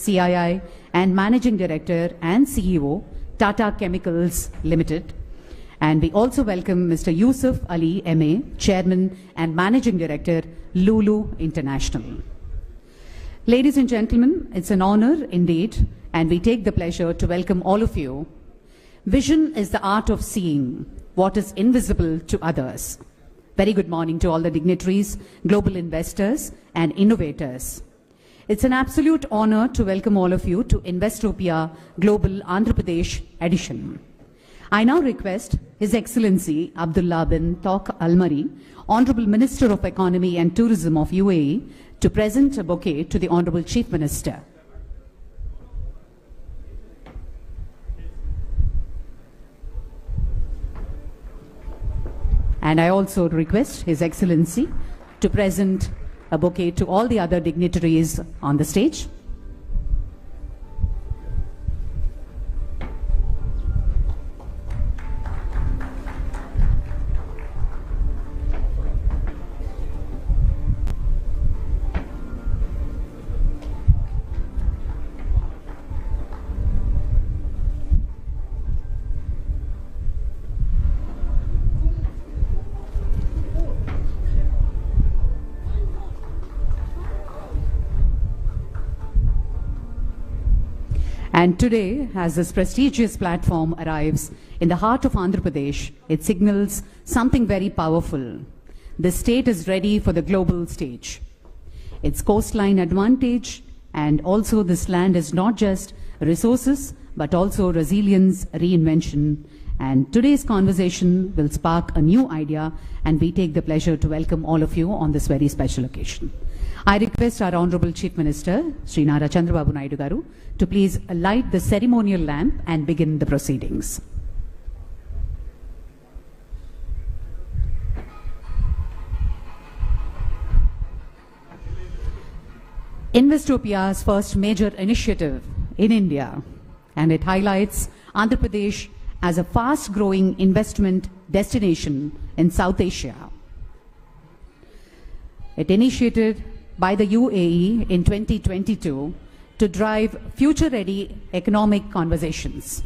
CII and Managing Director and CEO, Tata Chemicals Limited. And we also welcome Mr. Yusuf Ali MA, Chairman and Managing Director, Lulu International. Ladies and gentlemen, it's an honor indeed, and we take the pleasure to welcome all of you. Vision is the art of seeing what is invisible to others. Very good morning to all the dignitaries, global investors, and innovators. It's an absolute honor to welcome all of you to Investopia Global Andhra Pradesh edition. I now request His Excellency Abdullah bin Tawq Al-Mari, Honorable Minister of Economy and Tourism of UAE, to present a bouquet to the Honorable Chief Minister. And I also request His Excellency to present a bouquet to all the other dignitaries on the stage. And today, as this prestigious platform arrives in the heart of Andhra Pradesh, it signals something very powerful. The state is ready for the global stage. Its coastline advantage, and also this land is not just resources, but also resilience, reinvention. And today's conversation will spark a new idea, and we take the pleasure to welcome all of you on this very special occasion. I request our Honorable Chief Minister, Sri Nara Chandrababu Naidu Garu, to please light the ceremonial lamp and begin the proceedings. Investopia's first major initiative in India, and it highlights Andhra Pradesh as a fast-growing investment destination in South Asia. It initiated by the UAE in 2022 to drive future-ready economic conversations.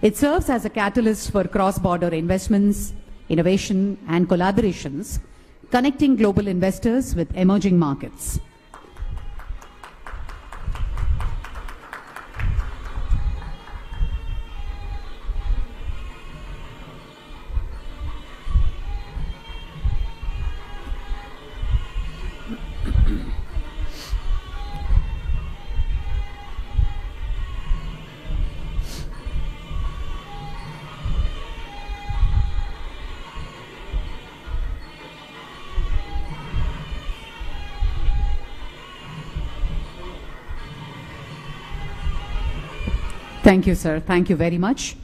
It serves as a catalyst for cross-border investments, innovation, and collaborations, connecting global investors with emerging markets. Thank you, sir. Thank you very much.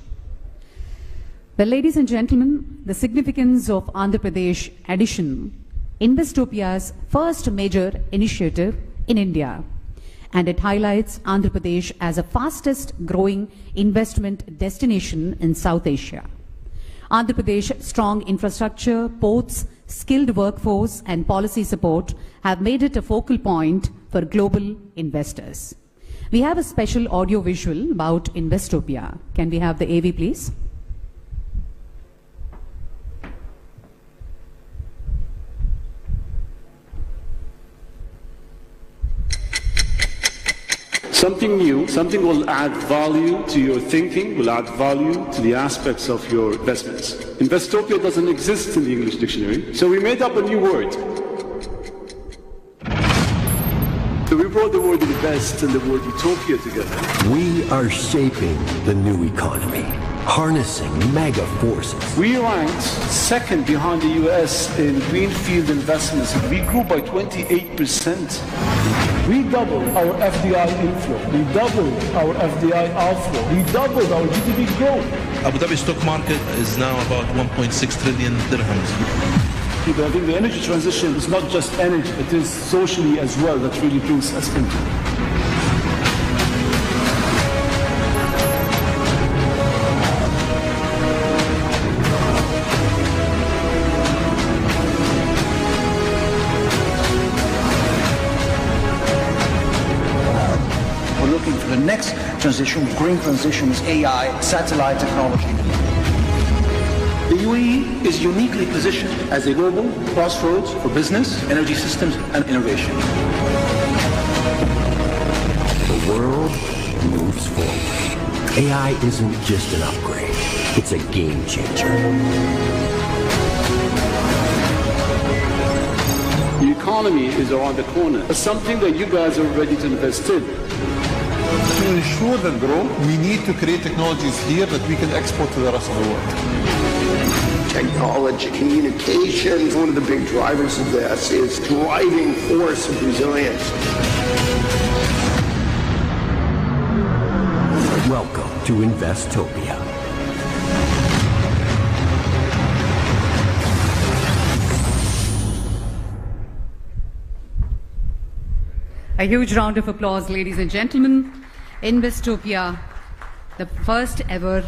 Well, ladies and gentlemen, the significance of Andhra Pradesh edition, Investopia's first major initiative in India, and it highlights Andhra Pradesh as a fastest growing investment destination in South Asia. Andhra Pradesh's strong infrastructure, ports, skilled workforce, and policy support have made it a focal point for global investors. We have a special audio visual about Investopia. Can we have the AV, please? Something new, something will add value to your thinking, will add value to the aspects of your investments. Investopia doesn't exist in the English dictionary, so we made up a new word. So we brought the word invest and the word utopia together. We are shaping the new economy, harnessing mega forces. We ranked second behind the US in greenfield investments. We grew by 28%. We doubled our FDI inflow. We doubled our FDI outflow. We doubled our GDP growth. Abu Dhabi stock market is now about 1.6 trillion dirhams. I think the energy transition is not just energy, it is socially as well that really brings us into it. looking for the next transition, green transition, is AI, satellite technology. The UAE is uniquely positioned as a global crossroads for business, energy systems, and innovation. The world moves forward. AI isn't just an upgrade, it's a game changer. The economy is around the corner. It's something that you guys are ready to invest in. To ensure that growth, we need to create technologies here that we can export to the rest of the world. Technology, communication, one of the big drivers of this is driving force of resilience. Welcome to Investopia. A huge round of applause, ladies and gentlemen. Investopia, the first ever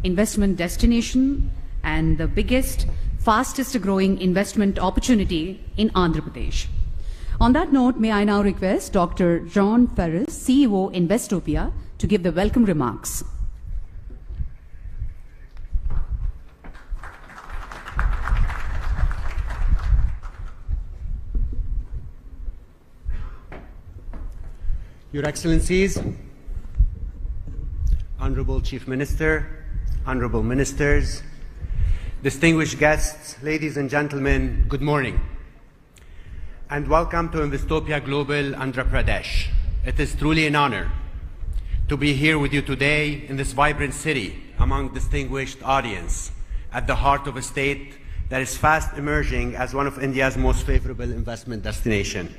investment destination and the biggest, fastest growing investment opportunity in Andhra Pradesh. On that note, may I now request Dr. John Ferris, CEO Investopedia, to give the welcome remarks. Your Excellencies, Honorable Chief Minister, Honorable Ministers, distinguished guests, ladies and gentlemen, good morning, and welcome to Investopia Global Andhra Pradesh. It is truly an honor to be here with you today in this vibrant city among distinguished audience at the heart of a state that is fast emerging as one of India's most favorable investment destinations.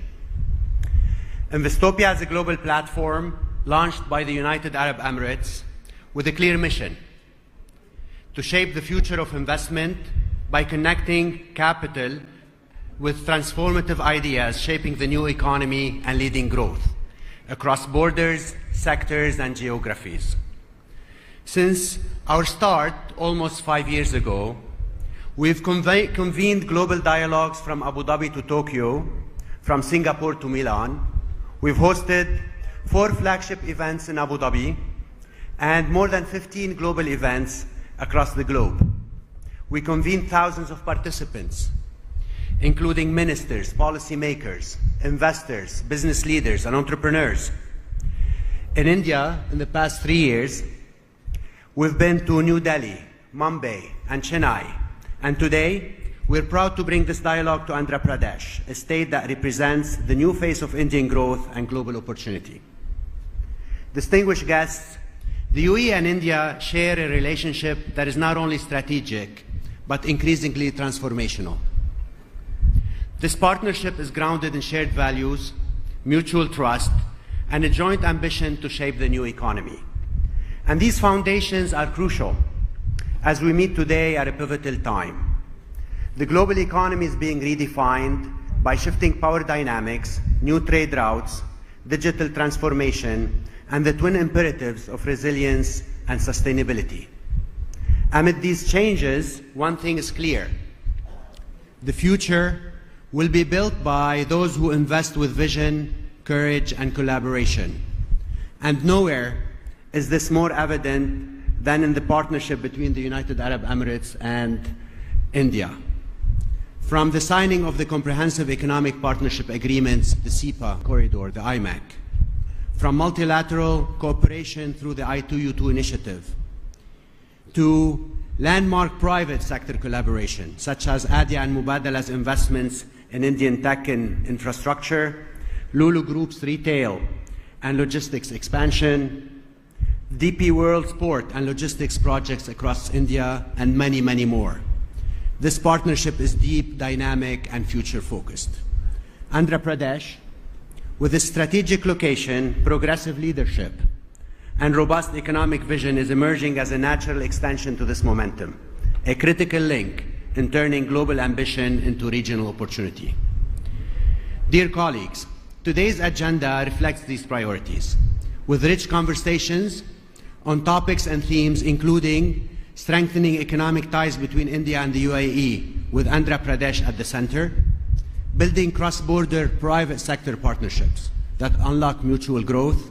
Investopia is a global platform launched by the United Arab Emirates with a clear mission: to shape the future of investment by connecting capital with transformative ideas, shaping the new economy and leading growth across borders, sectors, and geographies. Since our start almost 5 years ago, we've convened global dialogues from Abu Dhabi to Tokyo, from Singapore to Milan. We've hosted 4 flagship events in Abu Dhabi and more than 15 global events across the globe. We convened thousands of participants, including ministers, policymakers, investors, business leaders, and entrepreneurs. In India, in the past 3 years, we've been to New Delhi, Mumbai, and Chennai. And today, we're proud to bring this dialogue to Andhra Pradesh, a state that represents the new face of Indian growth and global opportunity. Distinguished guests, the UAE and India share a relationship that is not only strategic, but increasingly transformational. This partnership is grounded in shared values, mutual trust, and a joint ambition to shape the new economy. And these foundations are crucial as we meet today at a pivotal time. The global economy is being redefined by shifting power dynamics, new trade routes, digital transformation, and the twin imperatives of resilience and sustainability. Amid these changes, one thing is clear: the future will be built by those who invest with vision, courage, and collaboration. And nowhere is this more evident than in the partnership between the United Arab Emirates and India. From the signing of the Comprehensive Economic Partnership Agreements, the CEPA corridor, the IMEC, from multilateral cooperation through the I2U2 initiative, to landmark private sector collaboration, such as ADIA and Mubadala's investments in Indian tech and infrastructure, Lulu Group's retail and logistics expansion, DP World's port and logistics projects across India, and many, many more. This partnership is deep, dynamic, and future-focused. Andhra Pradesh, with its strategic location, progressive leadership, and robust economic vision, is emerging as a natural extension to this momentum, a critical link in turning global ambition into regional opportunity. Dear colleagues, today's agenda reflects these priorities, with rich conversations on topics and themes including strengthening economic ties between India and the UAE, with Andhra Pradesh at the center, building cross-border private sector partnerships that unlock mutual growth,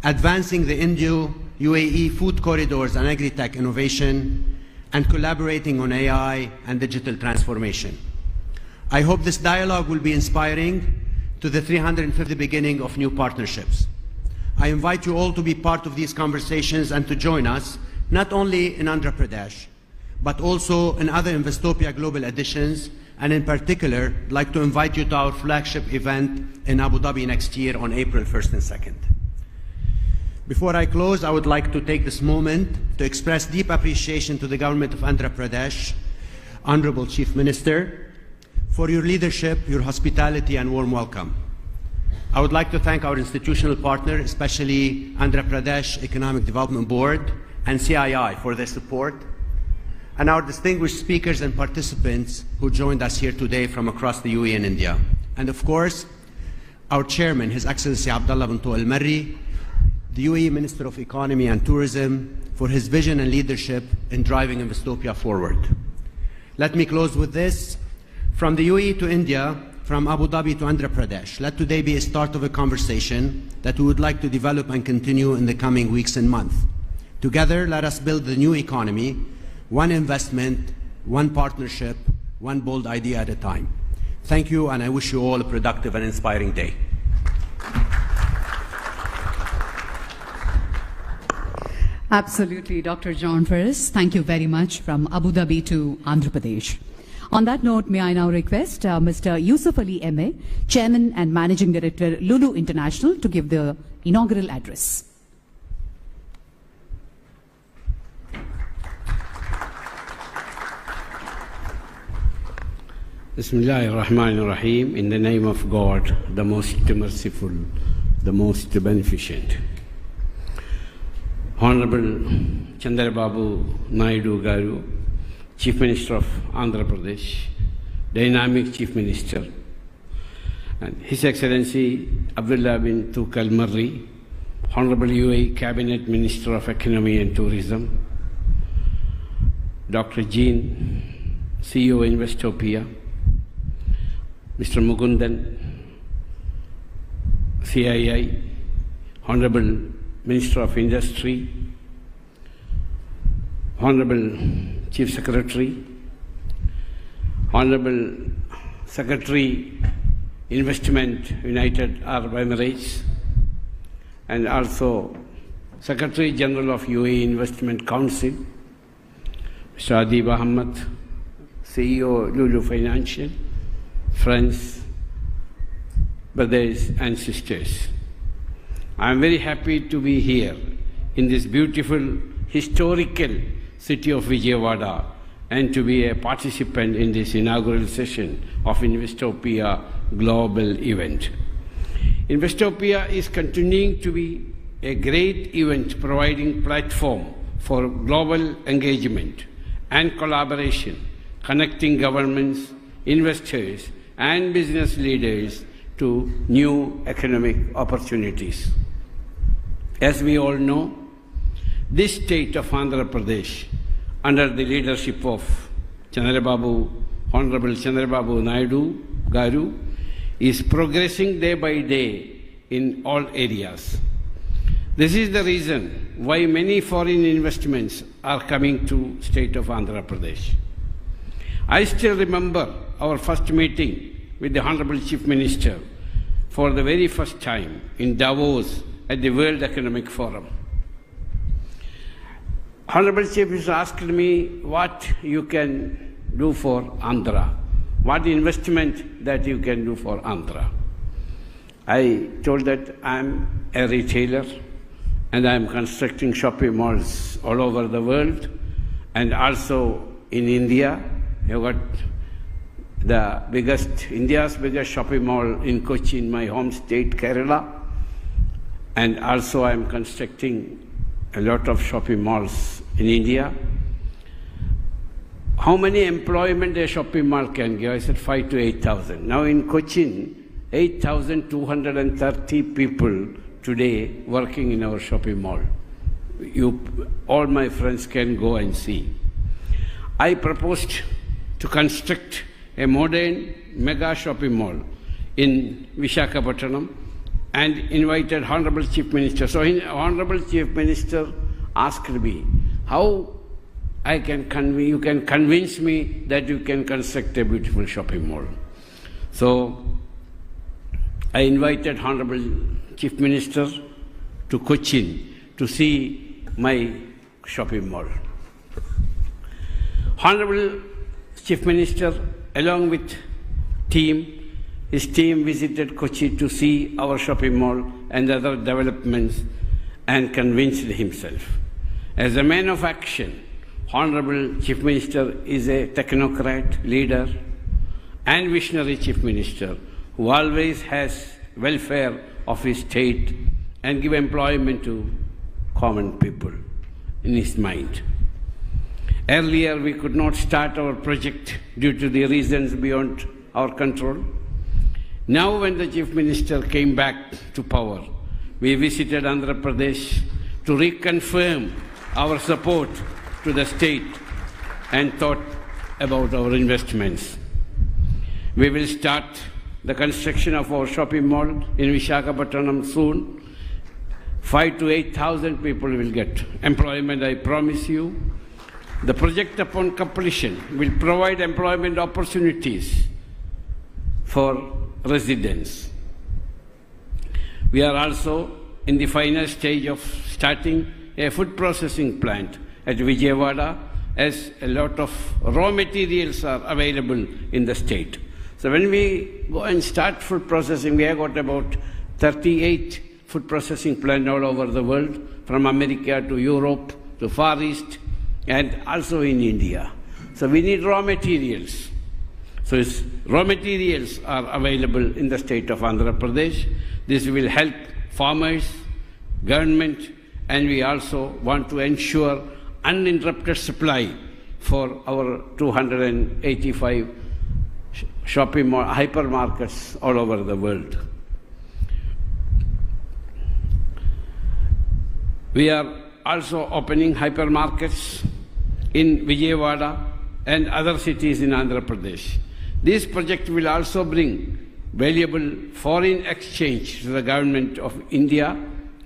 advancing the Indo-UAE food corridors and agri-tech innovation, and collaborating on AI and digital transformation. I hope this dialogue will be inspiring to the 350 beginning of new partnerships. I invite you all to be part of these conversations and to join us, not only in Andhra Pradesh, but also in other Investopia Global editions, and in particular, I'd like to invite you to our flagship event in Abu Dhabi next year on April 1st and 2nd. Before I close, I would like to take this moment to express deep appreciation to the government of Andhra Pradesh, Honorable Chief Minister, for your leadership, your hospitality, and warm welcome. I would like to thank our institutional partner, especially Andhra Pradesh Economic Development Board and CII for their support, and our distinguished speakers and participants who joined us here today from across the UAE and India. And of course, our chairman, His Excellency Abdullah bin Al Marri, the UAE Minister of Economy and Tourism, for his vision and leadership in driving Investopia forward. Let me close with this. From the UAE to India, from Abu Dhabi to Andhra Pradesh, let today be a start of a conversation that we would like to develop and continue in the coming weeks and months. Together, let us build the new economy, one investment, one partnership, one bold idea at a time. Thank you, and I wish you all a productive and inspiring day. Absolutely, Dr. John Ferris. Thank you very much from Abu Dhabi to Andhra Pradesh. On that note, may I now request Mr. Yusuf Ali M.A., Chairman and Managing Director, Lulu International, to give the inaugural address. Bismillahir Rahmanir Rahim, in the name of God, the most merciful, the most beneficent. Honorable Chandrababu Naidu Garu, Chief Minister of Andhra Pradesh, dynamic Chief Minister, and His Excellency Abdullah bin Al Marri, Honorable UAE Cabinet Minister of Economy and Tourism, Dr. Jean, CEO Investopedia, Mr. Mugundan, CII, Honorable Minister of Industry, Honorable Chief Secretary, Honorable Secretary, Investment, United Arab Emirates, and also Secretary General of UAE Investment Council, Mr. Adib Ahmed, CEO Lulu Financial, friends, brothers and sisters. I am very happy to be here in this beautiful, historical city of Vijayawada and to be a participant in this inaugural session of Investopia Global event. Investopia is continuing to be a great event providing platform for global engagement and collaboration, connecting governments, investors, and business leaders to new economic opportunities. As we all know, this state of Andhra Pradesh, under the leadership of Honorable Chandrababu Naidu Garu, is progressing day by day in all areas. This is the reason why many foreign investments are coming to state of Andhra Pradesh. I still remember our first meeting with the Honorable Chief Minister for the very first time in Davos at the World Economic Forum. Honorable Chief Minister asked me what you can do for Andhra, what investment that you can do for Andhra. I told that I'm a retailer and I'm constructing shopping malls all over the world and also in India. I've got India's biggest shopping mall in Kochi in my home state, Kerala. And also I'm constructing a lot of shopping malls in India. How many employment a shopping mall can give? I said 5,000 to 8,000. Now in Cochin, 8,230 people today working in our shopping mall. All my friends can go and see. I proposed to construct a modern mega shopping mall in Visakhapatnam and invited Honorable Chief Minister. So Honorable Chief Minister asked me, how you can convince me that you can construct a beautiful shopping mall. So I invited Honorable Chief Minister to Cochin to see my shopping mall. Honorable Chief Minister, along with his team visited Kochi to see our shopping mall and other developments and convinced himself. As a man of action, Honorable Chief Minister is a technocrat, leader, and visionary Chief Minister who always has welfare of his state and give employment to common people in his mind. Earlier, we could not start our project due to the reasons beyond our control. Now, when the Chief Minister came back to power, we visited Andhra Pradesh to reconfirm our support to the state and thought about our investments. We will start the construction of our shopping mall in Visakhapatnam soon. 5,000 to 8,000 people will get employment, I promise you. The project upon completion will provide employment opportunities for residents. We are also in the final stage of starting a food processing plant at Vijayawada, as a lot of raw materials are available in the state. So when we go and start food processing, we have got about 38 food processing plants all over the world, from America to Europe to Far East, and also in India. So we need raw materials. So raw materials are available in the state of Andhra Pradesh. This will help farmers, government, and we also want to ensure uninterrupted supply for our 285 shopping mall, hypermarkets all over the world. We are also opening hypermarkets in Vijayawada and other cities in Andhra Pradesh. This project will also bring valuable foreign exchange to the government of India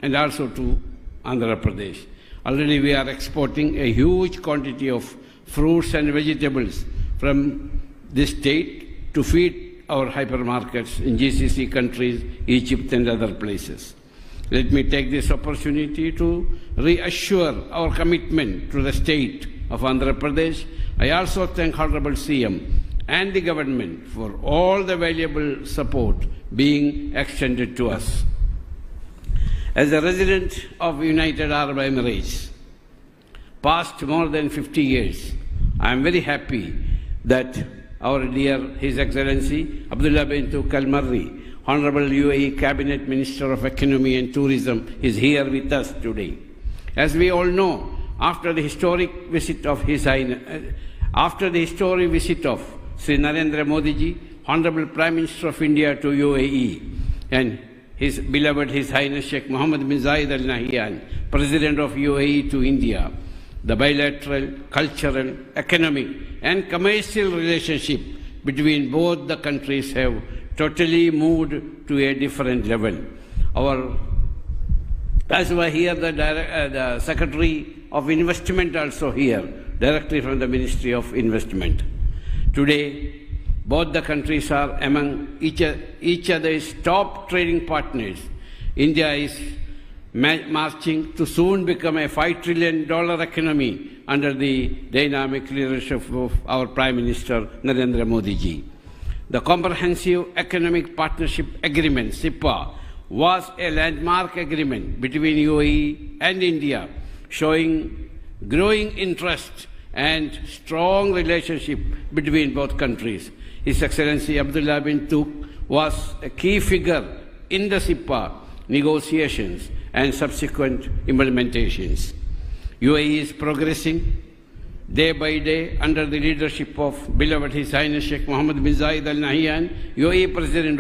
and also to Andhra Pradesh. Already we are exporting a huge quantity of fruits and vegetables from this state to feed our hypermarkets in GCC countries, Egypt and other places. Let me take this opportunity to reassure our commitment to the state of Andhra Pradesh. I also thank Honorable CM and the government for all the valuable support being extended to us. As a resident of United Arab Emirates, past more than 50 years, I am very happy that our dear His Excellency Abdullah bin Tuqal Marri, Honorable UAE Cabinet Minister of Economy and Tourism, is here with us today. As we all know, after the historic visit of Sri Narendra Modi ji, Honorable Prime Minister of India to UAE, and His beloved His Highness Sheikh Mohammed bin Zayed Al Nahyan, President of UAE to India, the bilateral, cultural, economic and commercial relationship between both the countries have totally moved to a different level. As we hear the Secretary of Investment also here, directly from the Ministry of Investment. Today, both the countries are among each other's top trading partners. India is marching to soon become a $5 trillion economy under the dynamic leadership of our Prime Minister Narendra Modi ji. The Comprehensive Economic Partnership Agreement, CEPA, was a landmark agreement between UAE and India, showing growing interest and strong relationship between both countries. His Excellency Abdullah bin Tuq was a key figure in the CEPA negotiations and subsequent implementations. UAE is progressing day by day under the leadership of beloved His Highness Sheikh Mohammed bin Zayed Al Nahyan, UAE President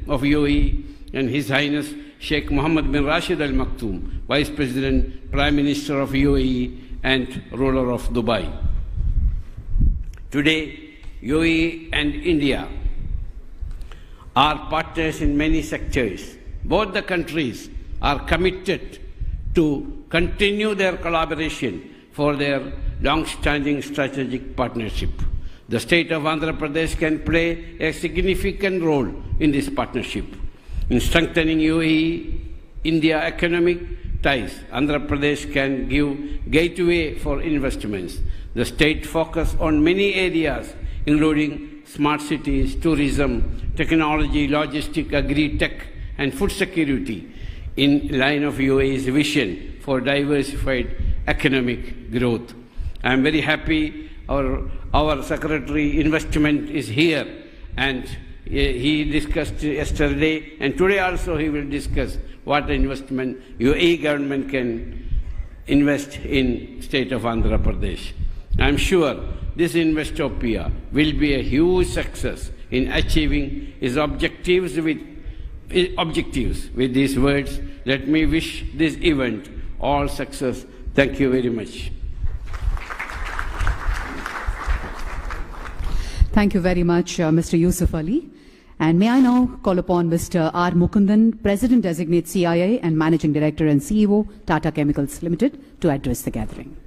of UAE, and His Highness Sheikh Mohammed bin Rashid Al Maktoum, Vice President, Prime Minister of UAE and ruler of Dubai. Today, UAE and India are partners in many sectors. Both the countries are committed to continue their collaboration for their long-standing strategic partnership. The state of Andhra Pradesh can play a significant role in this partnership. In strengthening UAE-India economic ties, Andhra Pradesh can give gateway for investments. The state focus on many areas, including smart cities, tourism, technology, logistics, agri-tech, and food security, in line of UAE's vision for diversified economic growth. I am very happy our Secretary Investment is here, and he discussed yesterday, and today also he will discuss what investment UAE government can invest in state of Andhra Pradesh. I am sure this Investopia will be a huge success in achieving its objectives. With these words, let me wish this event all success. Thank you very much. Thank you very much, Mr. Yusuf Ali. And may I now call upon Mr. R. Mukundan, President-designate CIA and Managing Director and CEO, Tata Chemicals Limited, to address the gathering.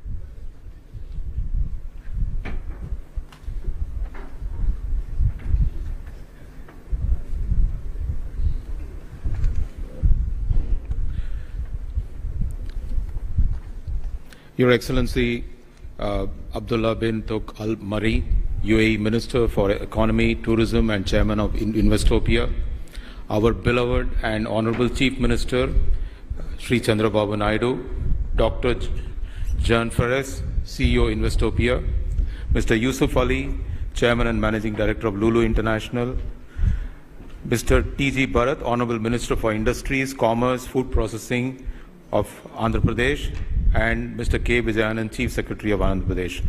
Your Excellency, Abdullah bin Tuk Al Mari, UAE Minister for Economy, Tourism and Chairman of Investopedia, our beloved and Honorable Chief Minister, Sri Chandrababu Naidu, Dr. John Ferres, CEO Investopedia, Mr. Yusuf Ali, Chairman and Managing Director of Lulu International, Mr. T.G. Bharat, Honorable Minister for Industries, Commerce, Food Processing of Andhra Pradesh, and Mr. K. Vijayawada, Chief Secretary of Andhra Pradesh.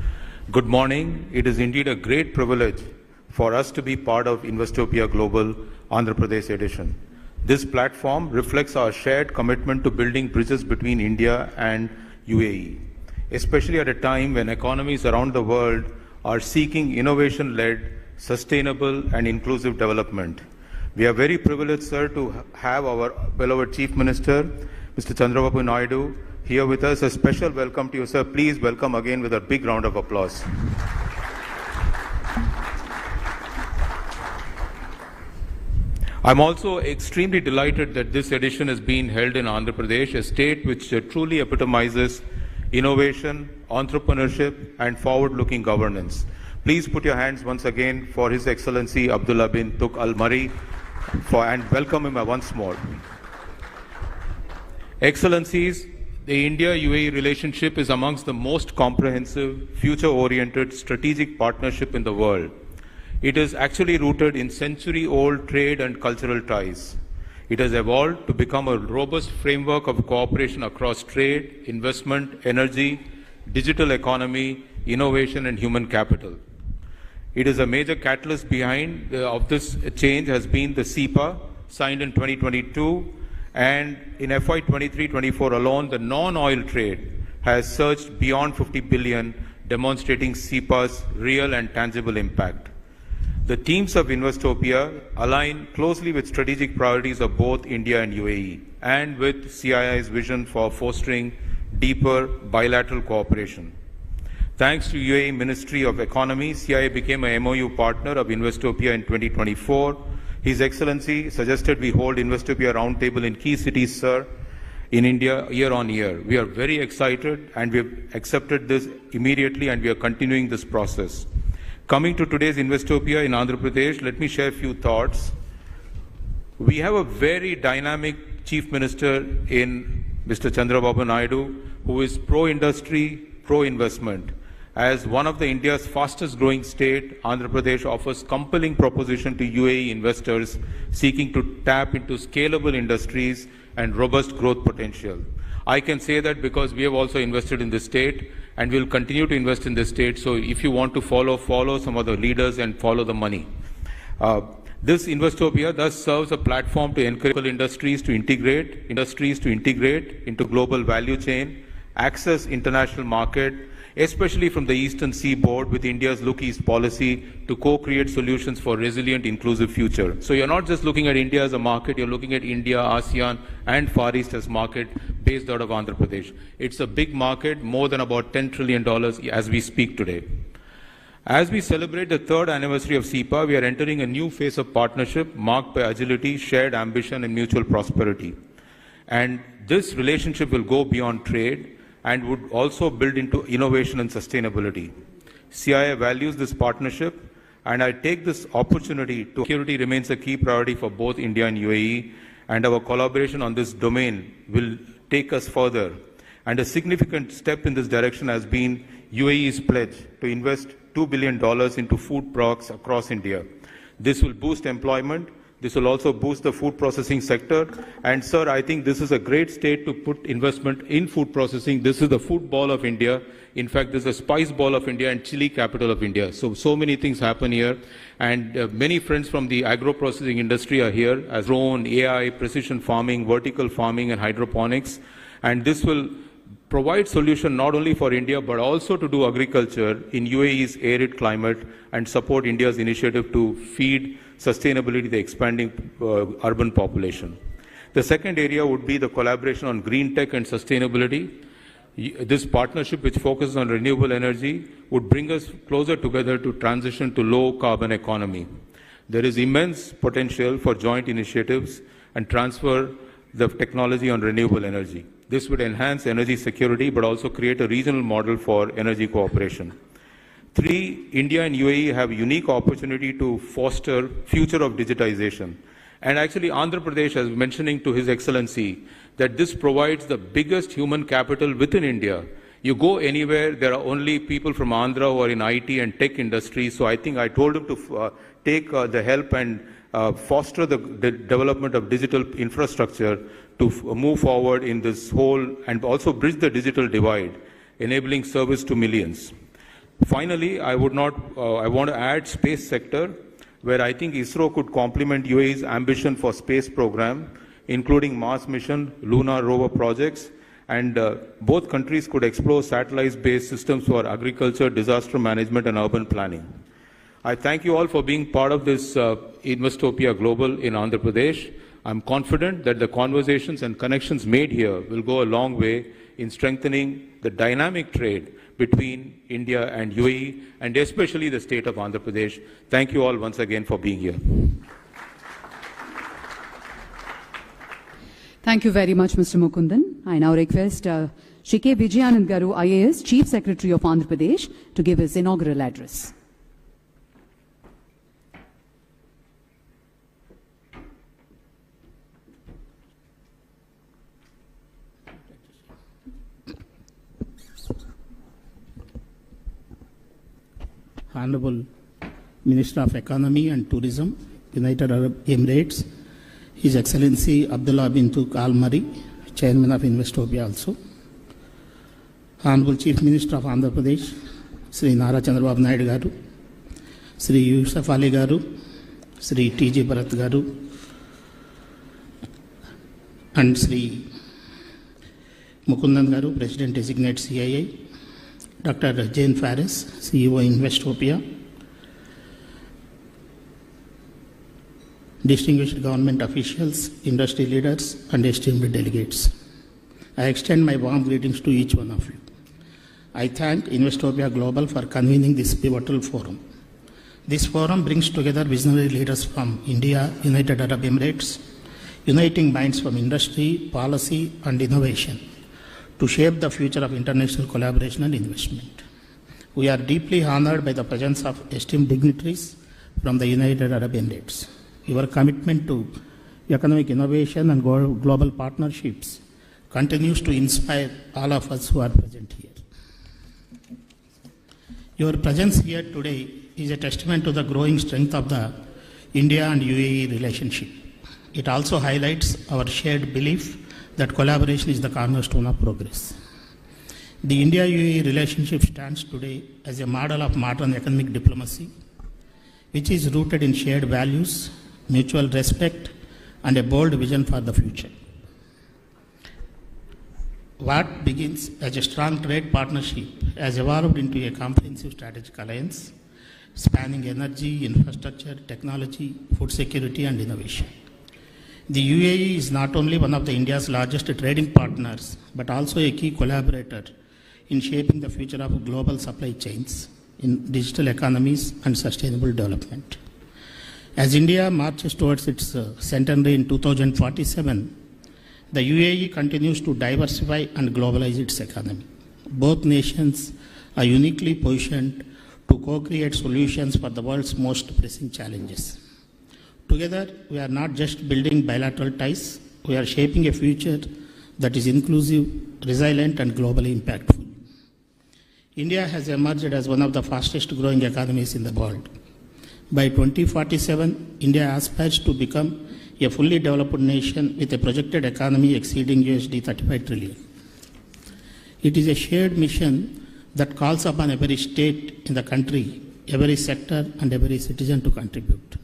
Good morning. It is indeed a great privilege for us to be part of Investopia Global Andhra Pradesh edition. This platform reflects our shared commitment to building bridges between India and UAE, especially at a time when economies around the world are seeking innovation-led, sustainable and inclusive development. We are very privileged, sir, to have our beloved Chief Minister, Mr. Chandrababu Naidu, here with us. A special welcome to you, sir. Please welcome again with a big round of applause. I'm also extremely delighted that this edition is being held in Andhra Pradesh, a state which truly epitomizes innovation, entrepreneurship, and forward-looking governance. Please put your hands once again for His Excellency Abdullah bin Tuk Al Mari and welcome him once more. Excellencies, the India-UAE relationship is amongst the most comprehensive, future-oriented strategic partnership in the world. It is actually rooted in century-old trade and cultural ties. It has evolved to become a robust framework of cooperation across trade, investment, energy, digital economy, innovation, and human capital. It is a major catalyst behind of this change has been the CEPA, signed in 2022, and in FY 23-24 alone, the non-oil trade has surged beyond 50 billion, demonstrating CEPA's real and tangible impact. The themes of Investopia align closely with strategic priorities of both India and UAE, and with CII's vision for fostering deeper bilateral cooperation. Thanks to UAE Ministry of Economy, CII became a MOU partner of Investopia in 2024. His Excellency suggested we hold Investopia Roundtable in key cities, sir, in India year on year. We are very excited and we have accepted this immediately and we are continuing this process. Coming to today's Investopia in Andhra Pradesh, let me share a few thoughts. We have a very dynamic Chief Minister in Mr. Chandrababu Naidu, who is pro-industry, pro-investment. As one of the India's fastest growing state, Andhra Pradesh offers compelling proposition to UAE investors seeking to tap into scalable industries and robust growth potential. I can say that because we have also invested in this state and will continue to invest in this state. So if you want to follow some of the leaders and follow the money. This Investopia thus serves a platform to encourage industries to integrate into global value chain, access international market, especially from the Eastern Seaboard with India's Look East policy to co-create solutions for resilient, inclusive future. So you're not just looking at India as a market, you're looking at India, ASEAN, and Far East as market based out of Andhra Pradesh. It's a big market, more than about $10 trillion as we speak today. As we celebrate the 3rd anniversary of SEPA, we are entering a new phase of partnership marked by agility, shared ambition, and mutual prosperity. And this relationship will go beyond trade and would also build into innovation and sustainability. CIA values this partnership, and I take this opportunity to security remains a key priority for both India and UAE, and our collaboration on this domain will take us further. And a significant step in this direction has been UAE's pledge to invest $2 billion into food products across India. This will boost employment. This will also boost the food processing sector. And sir, I think this is a great state to put investment in food processing. This is the food ball of India. In fact, this is a spice ball of India and chili capital of India. So many things happen here. And many friends from the agro-processing industry are here, as drone, AI, precision farming, vertical farming, and hydroponics. And this will provide solution not only for India, but also to do agriculture in UAE's arid climate and support India's initiative to feed sustainability, the expanding urban population. The second area would be the collaboration on green tech and sustainability. This partnership, which focuses on renewable energy, would bring us closer together to transition to low carbon economy. There is immense potential for joint initiatives and transfer the technology on renewable energy. This would enhance energy security, but also create a regional model for energy cooperation. 3, India and UAE have a unique opportunity to foster future of digitization. And actually, Andhra Pradesh is mentioning to His Excellency that this provides the biggest human capital within India. You go anywhere, there are only people from Andhra who are in IT and tech industry. So I think I told him to take the help and foster the development of digital infrastructure to move forward in this whole, and also bridge the digital divide, enabling service to millions. Finally, I want to add space sector, where I think ISRO could complement UAE's ambition for space program, including Mars mission, lunar rover projects, and both countries could explore satellite-based systems for agriculture, disaster management, and urban planning. I thank you all for being part of this Investopia Global in Andhra Pradesh. I'm confident that the conversations and connections made here will go a long way in strengthening the dynamic trade between India and UAE, and especially the state of Andhra Pradesh. Thank you all once again for being here. Thank you very much, Mr. Mukundan. I now request Shri K. Vijayanand Garu, IAS, Chief Secretary of Andhra Pradesh, to give his inaugural address. Honorable Minister of Economy and Tourism, United Arab Emirates, His Excellency Abdullah bin Tuq Al Mari, Chairman of Investopedia also, Honorable Chief Minister of Andhra Pradesh, Sri Nara Chandrababu Naidu Garu, Sri Yusuf Ali Garu, Sri T.J. Bharat Garu, and Sri Mukundan Garu, President Designate CIA, Dr. Jane Faris, CEO Investopedia, distinguished government officials, industry leaders, and esteemed delegates. I extend my warm greetings to each one of you. I thank Investopedia Global for convening this pivotal forum. This forum brings together visionary leaders from India, United Arab Emirates, uniting minds from industry, policy, and innovation to shape the future of international collaboration and investment. We are deeply honored by the presence of esteemed dignitaries from the United Arab Emirates. Your commitment to economic innovation and global partnerships continues to inspire all of us who are present here. Your presence here today is a testament to the growing strength of the India and UAE relationship. It also highlights our shared belief that collaboration is the cornerstone of progress. The India-UAE relationship stands today as a model of modern economic diplomacy, which is rooted in shared values, mutual respect, and a bold vision for the future. What begins as a strong trade partnership has evolved into a comprehensive strategic alliance spanning energy, infrastructure, technology, food security, and innovation. The UAE is not only one of India's largest trading partners, but also a key collaborator in shaping the future of global supply chains in digital economies and sustainable development. As India marches towards its centenary in 2047, the UAE continues to diversify and globalize its economy. Both nations are uniquely positioned to co-create solutions for the world's most pressing challenges. Together, we are not just building bilateral ties, we are shaping a future that is inclusive, resilient, and globally impactful. India has emerged as one of the fastest growing economies in the world. By 2047, India aspires to become a fully developed nation with a projected economy exceeding $35 trillion. It is a shared mission that calls upon every state in the country, every sector, and every citizen to contribute.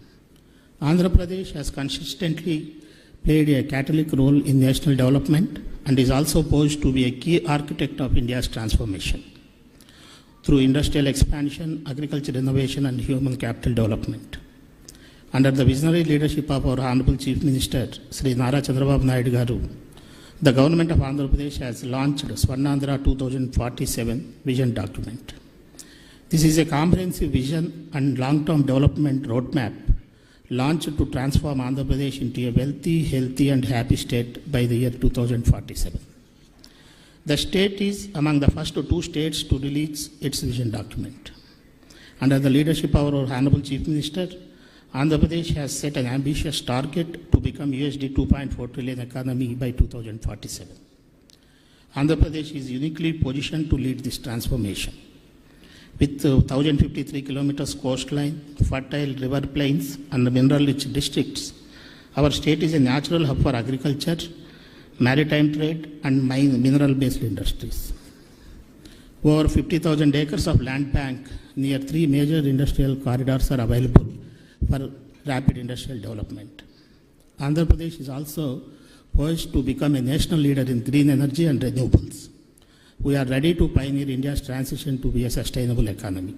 Andhra Pradesh has consistently played a catalytic role in national development and is also poised to be a key architect of India's transformation through industrial expansion, agriculture innovation, and human capital development. Under the visionary leadership of our Honorable Chief Minister, Sri Nara Chandrababu Naidu Garu, the Government of Andhra Pradesh has launched Swarnandhra 2047 vision document. This is a comprehensive vision and long-term development roadmap launched to transform Andhra Pradesh into a wealthy, healthy, and happy state by the year 2047. The state is among the first 2 states to release its vision document. Under the leadership of our Honorable Chief Minister, Andhra Pradesh has set an ambitious target to become $2.4 trillion economy by 2047. Andhra Pradesh is uniquely positioned to lead this transformation. With 1,053 kilometers coastline, fertile river plains, and mineral-rich districts, our state is a natural hub for agriculture, maritime trade, and mineral-based industries. Over 50,000 acres of land bank near 3 major industrial corridors are available for rapid industrial development. Andhra Pradesh is also poised to become a national leader in green energy and renewables. We are ready to pioneer India's transition to be a sustainable economy.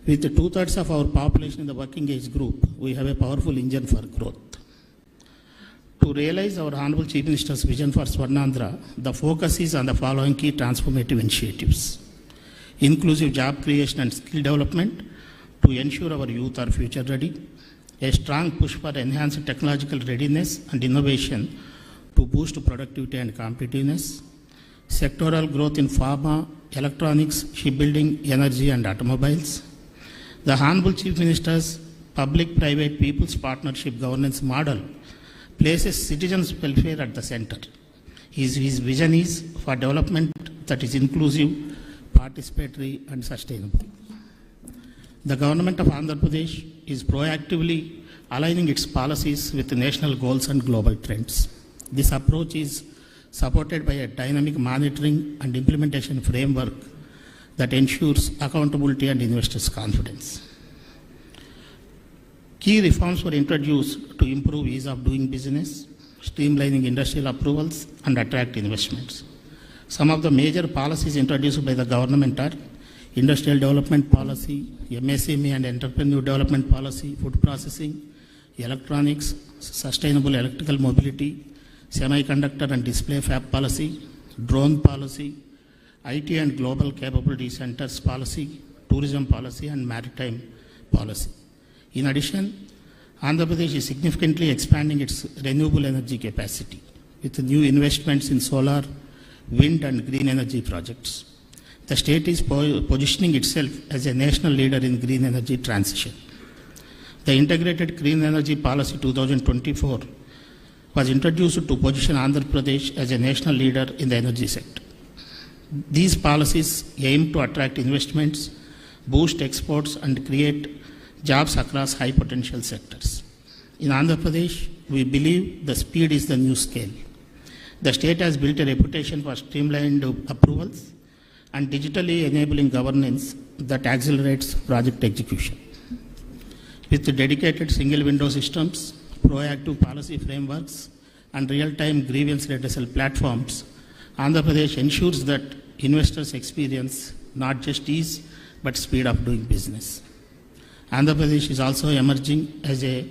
With 2/3 of our population in the working age group, we have a powerful engine for growth. To realize our Honorable Chief Minister's vision for Swarnandhra, the focus is on the following key transformative initiatives: inclusive job creation and skill development to ensure our youth are future ready, a strong push for enhanced technological readiness and innovation to boost productivity and competitiveness, sectoral growth in pharma, electronics, shipbuilding, energy, and automobiles. The Honorable Chief Minister's public-private people's partnership governance model places citizens' welfare at the center. His vision is for development that is inclusive, participatory, and sustainable. The government of Andhra Pradesh is proactively aligning its policies with national goals and global trends. This approach is supported by a dynamic monitoring and implementation framework that ensures accountability and investors' confidence. Key reforms were introduced to improve ease of doing business, streamlining industrial approvals, and attract investments. Some of the major policies introduced by the government are Industrial Development Policy, MSME and Entrepreneur Development Policy, Food Processing, Electronics, Sustainable Electrical Mobility, Semiconductor and Display Fab Policy, Drone Policy, IT and Global Capability Centers Policy, Tourism Policy, and Maritime Policy. In addition, Andhra Pradesh is significantly expanding its renewable energy capacity with new investments in solar, wind, and green energy projects. The state is positioning itself as a national leader in green energy transition. The Integrated Green Energy Policy 2024 was introduced to position Andhra Pradesh as a national leader in the energy sector. These policies aim to attract investments, boost exports, and create jobs across high potential sectors. In Andhra Pradesh, we believe the speed is the new scale. The state has built a reputation for streamlined approvals and digitally enabling governance that accelerates project execution. With dedicated single window systems, proactive policy frameworks, and real-time grievance redressal platforms, Andhra Pradesh ensures that investors experience not just ease but speed of doing business. Andhra Pradesh is also emerging as a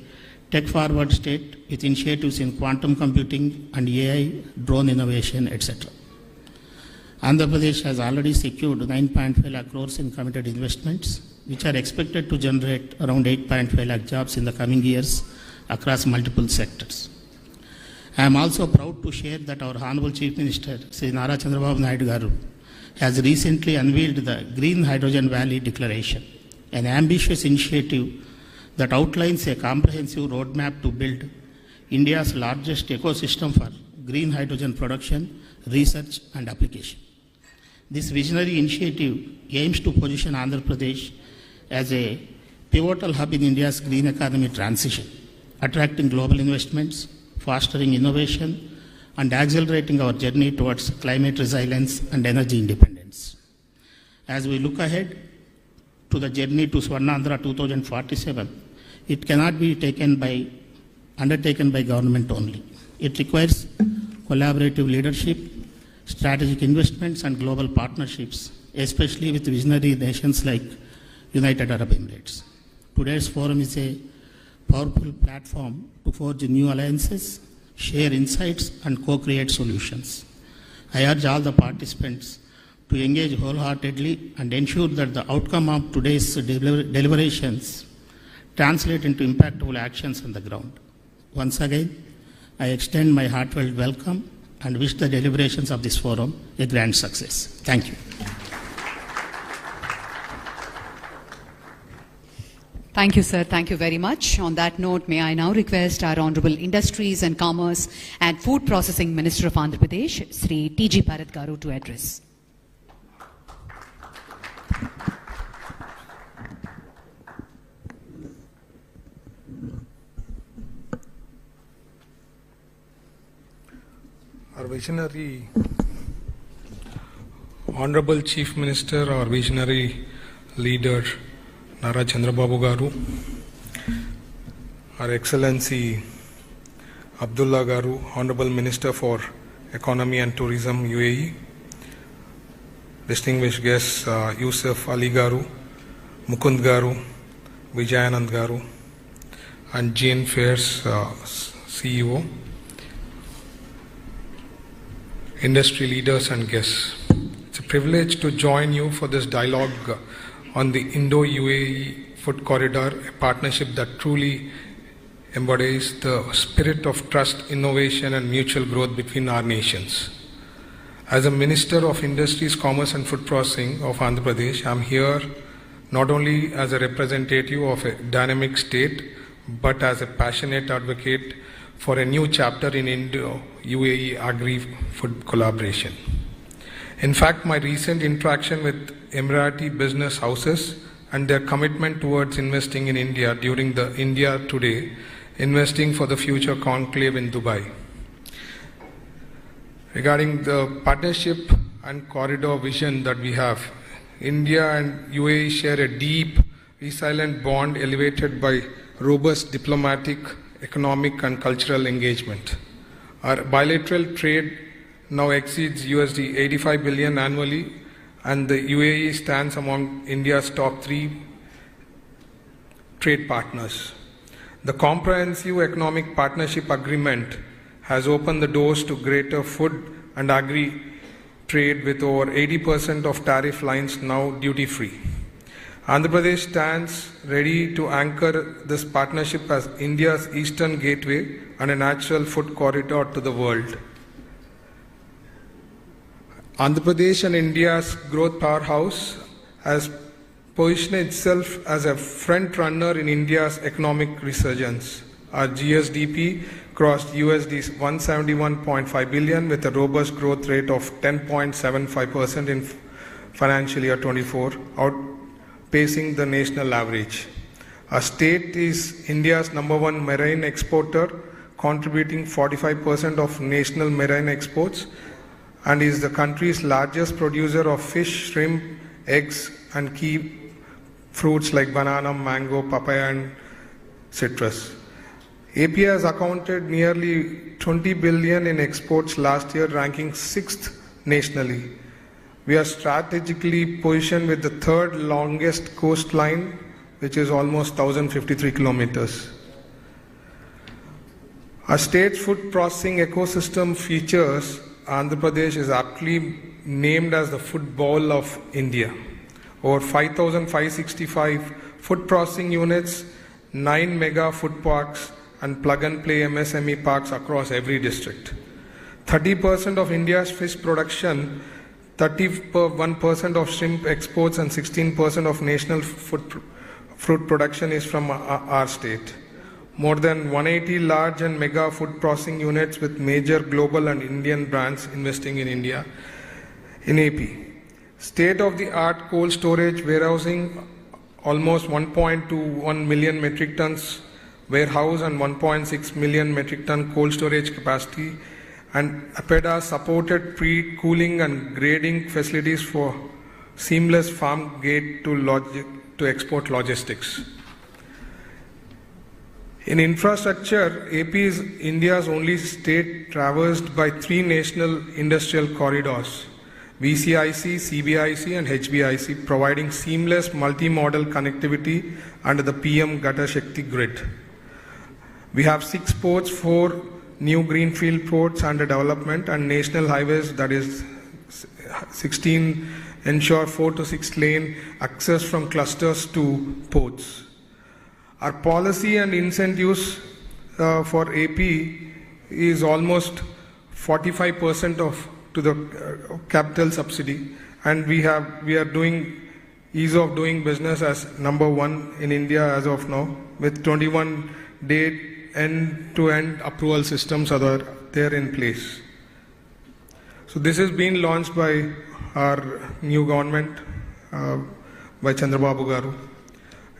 tech-forward state with initiatives in quantum computing and AI, drone innovation, etc. Andhra Pradesh has already secured 9.5 lakh crores in committed investments, which are expected to generate around 8.5 lakh jobs in the coming years across multiple sectors. I am also proud to share that our Honorable Chief Minister, Sri Nara Chandrababu Naidu Garu, has recently unveiled the Green Hydrogen Valley Declaration, an ambitious initiative that outlines a comprehensive roadmap to build India's largest ecosystem for green hydrogen production, research and application. This visionary initiative aims to position Andhra Pradesh as a pivotal hub in India's green economy transition, attracting global investments, fostering innovation, and accelerating our journey towards climate resilience and energy independence. As we look ahead to the journey to Swarnandhra 2047, it cannot be undertaken by government only. It requires collaborative leadership, strategic investments, and global partnerships, especially with visionary nations like United Arab Emirates. Today's forum is a powerful platform to forge new alliances, share insights, and co-create solutions. I urge all the participants to engage wholeheartedly and ensure that the outcome of today's deliberations translate into impactful actions on the ground. Once again, I extend my heartfelt welcome and wish the deliberations of this forum a grand success. Thank you. Thank you, sir. Thank you very much. On that note, may I now request our Honorable Industries and Commerce and Food Processing Minister of Andhra Pradesh, Sri T.G. Bharat Garu, to address. Our visionary Honorable Chief Minister, our visionary leader, Nara Chandrababu Garu, Our Excellency Abdullah Garu, Honorable Minister for Economy and Tourism, UAE, distinguished guests Yusuf Ali Garu, Mukund Garu, Vijayawada Garu, and Jane Fairs CEO, industry leaders and guests. It's a privilege to join you for this dialogue on the Indo-UAE Food Corridor, a partnership that truly embodies the spirit of trust, innovation and mutual growth between our nations. As a Minister of Industries, Commerce and Food Processing of Andhra Pradesh, I am here not only as a representative of a dynamic state, but as a passionate advocate for a new chapter in Indo-UAE agri-food collaboration. In fact, my recent interaction with Emirati business houses and their commitment towards investing in India during the India Today, Investing for the Future conclave in Dubai. Regarding the partnership and corridor vision that we have, India and UAE share a deep, resilient bond elevated by robust diplomatic, economic and cultural engagement. Our bilateral trade now exceeds USD 85 billion annually, and the UAE stands among India's top 3 trade partners. The Comprehensive Economic Partnership Agreement has opened the doors to greater food and agri trade, with over 80% of tariff lines now duty-free. Andhra Pradesh stands ready to anchor this partnership as India's eastern gateway and a natural food corridor to the world. Andhra Pradesh and India's growth powerhouse has positioned itself as a front runner in India's economic resurgence. Our GSDP crossed USD 171.5 billion with a robust growth rate of 10.75% in financial year 24, outpacing the national average. Our state is India's #1 marine exporter, contributing 45% of national marine exports, and is the country's largest producer of fish, shrimp, eggs, and key fruits like banana, mango, papaya, and citrus. AP has accounted nearly 20 billion in exports last year, ranking 6th nationally. We are strategically positioned with the third longest coastline, which is almost 1,053 kilometers. Our state's food processing ecosystem features Andhra Pradesh is aptly named as the food bowl of India. Over 5,565 food processing units, 9 mega food parks, and plug-and-play MSME parks across every district. 30% of India's fish production, 31% of shrimp exports, and 16% of national fruit production is from our state. More than 180 large and mega food processing units with major global and Indian brands investing in India, in AP. State-of-the-art cold storage warehousing, almost 1.21 million metric tons warehouse and 1.6 million metric ton cold storage capacity, and APEDA supported pre-cooling and grading facilities for seamless farm gate to export logistics. In infrastructure, AP is India's only state traversed by 3 national industrial corridors, VCIC, CBIC and HBIC, providing seamless multi-modal connectivity under the PM Gata Shakti grid. We have 6 ports, 4 new greenfield ports under development, and national highways, that is 16, ensure 4 to 6 lane access from clusters to ports. Our policy and incentives for AP is almost 45% to the capital subsidy, and we are doing ease of doing business as #1 in India as of now, with 21-day end-to-end approval systems are there in place. So this has been launched by our new government, by Chandrababu Garu.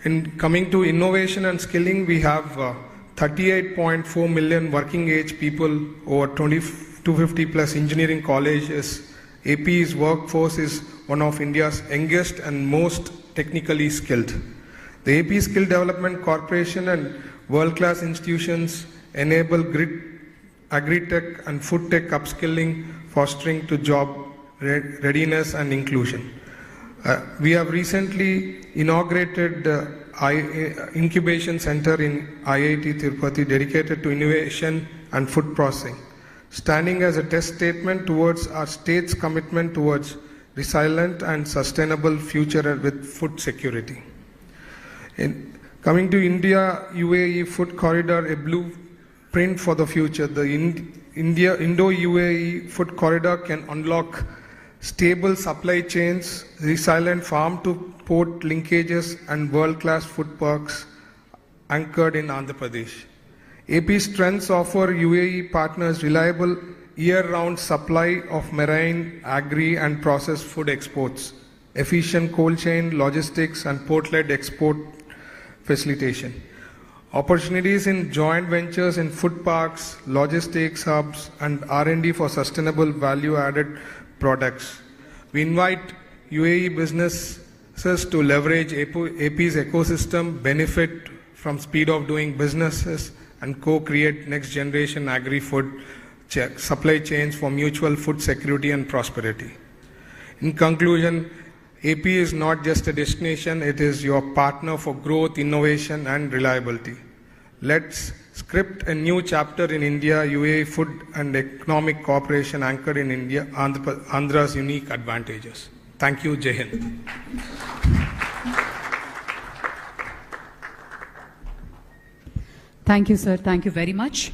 In coming to innovation and skilling, we have 38.4 million working age people, over 250 plus engineering colleges. AP's workforce is one of India's youngest and most technically skilled. The AP Skill Development Corporation and world-class institutions enable agri-tech and food tech upskilling, fostering to job readiness and inclusion. We have recently inaugurated incubation center in IIT Tirupati dedicated to innovation and food processing, standing as a test statement towards our state's commitment towards resilient and sustainable future with food security. Coming to India-UAE Food Corridor, a blueprint for the future, the Indo-UAE Food Corridor can unlock stable supply chains, resilient farm-to-port linkages, and world-class food parks anchored in Andhra Pradesh. AP's strengths offer UAE partners reliable year-round supply of marine, agri, and processed food exports, efficient cold chain logistics, and port-led export facilitation. Opportunities in joint ventures in food parks, logistics hubs, and R&D for sustainable value-added products. We invite UAE businesses to leverage AP's ecosystem, benefit from speed of doing businesses, and co-create next-generation agri-food supply chains for mutual food security and prosperity. In conclusion, AP is not just a destination, it is your partner for growth, innovation, and reliability. Let's script a new chapter in India-UAE food and economic cooperation anchored in India, Andhra's unique advantages. Thank you, Jai Hind. Thank you, sir. Thank you very much.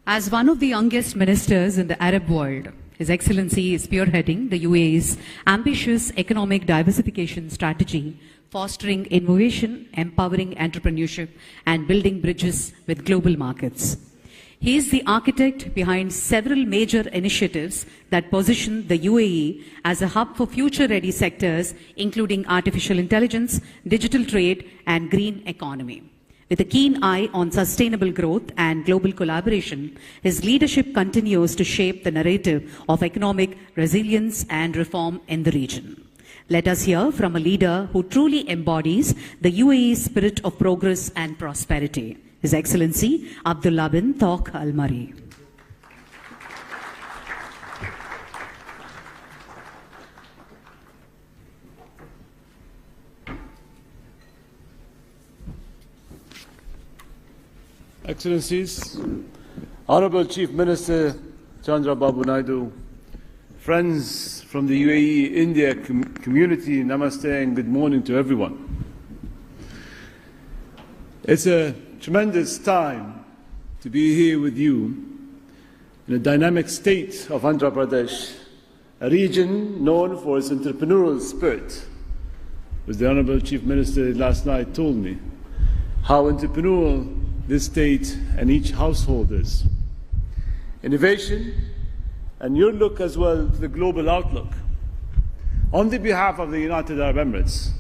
As one of the youngest ministers in the Arab world, His Excellency is spearheading the UAE's ambitious economic diversification strategy, fostering innovation, empowering entrepreneurship, and building bridges with global markets. He is the architect behind several major initiatives that position the UAE as a hub for future-ready sectors, including artificial intelligence, digital trade, and green economy. With a keen eye on sustainable growth and global collaboration, his leadership continues to shape the narrative of economic resilience and reform in the region. Let us hear from a leader who truly embodies the UAE's spirit of progress and prosperity. His Excellency Abdullah bin Tawq Al Mari. Excellencies, Honorable Chief Minister Chandrababu Naidu, friends from the UAE India community, namaste and good morning to everyone. It's a tremendous time to be here with you in a dynamic state of Andhra Pradesh, a region known for its entrepreneurial spirit. As the Honorable Chief Minister last night told me, how entrepreneurial this state and each household is. Innovation and your look as well to the global outlook. On the behalf of the United Arab Emirates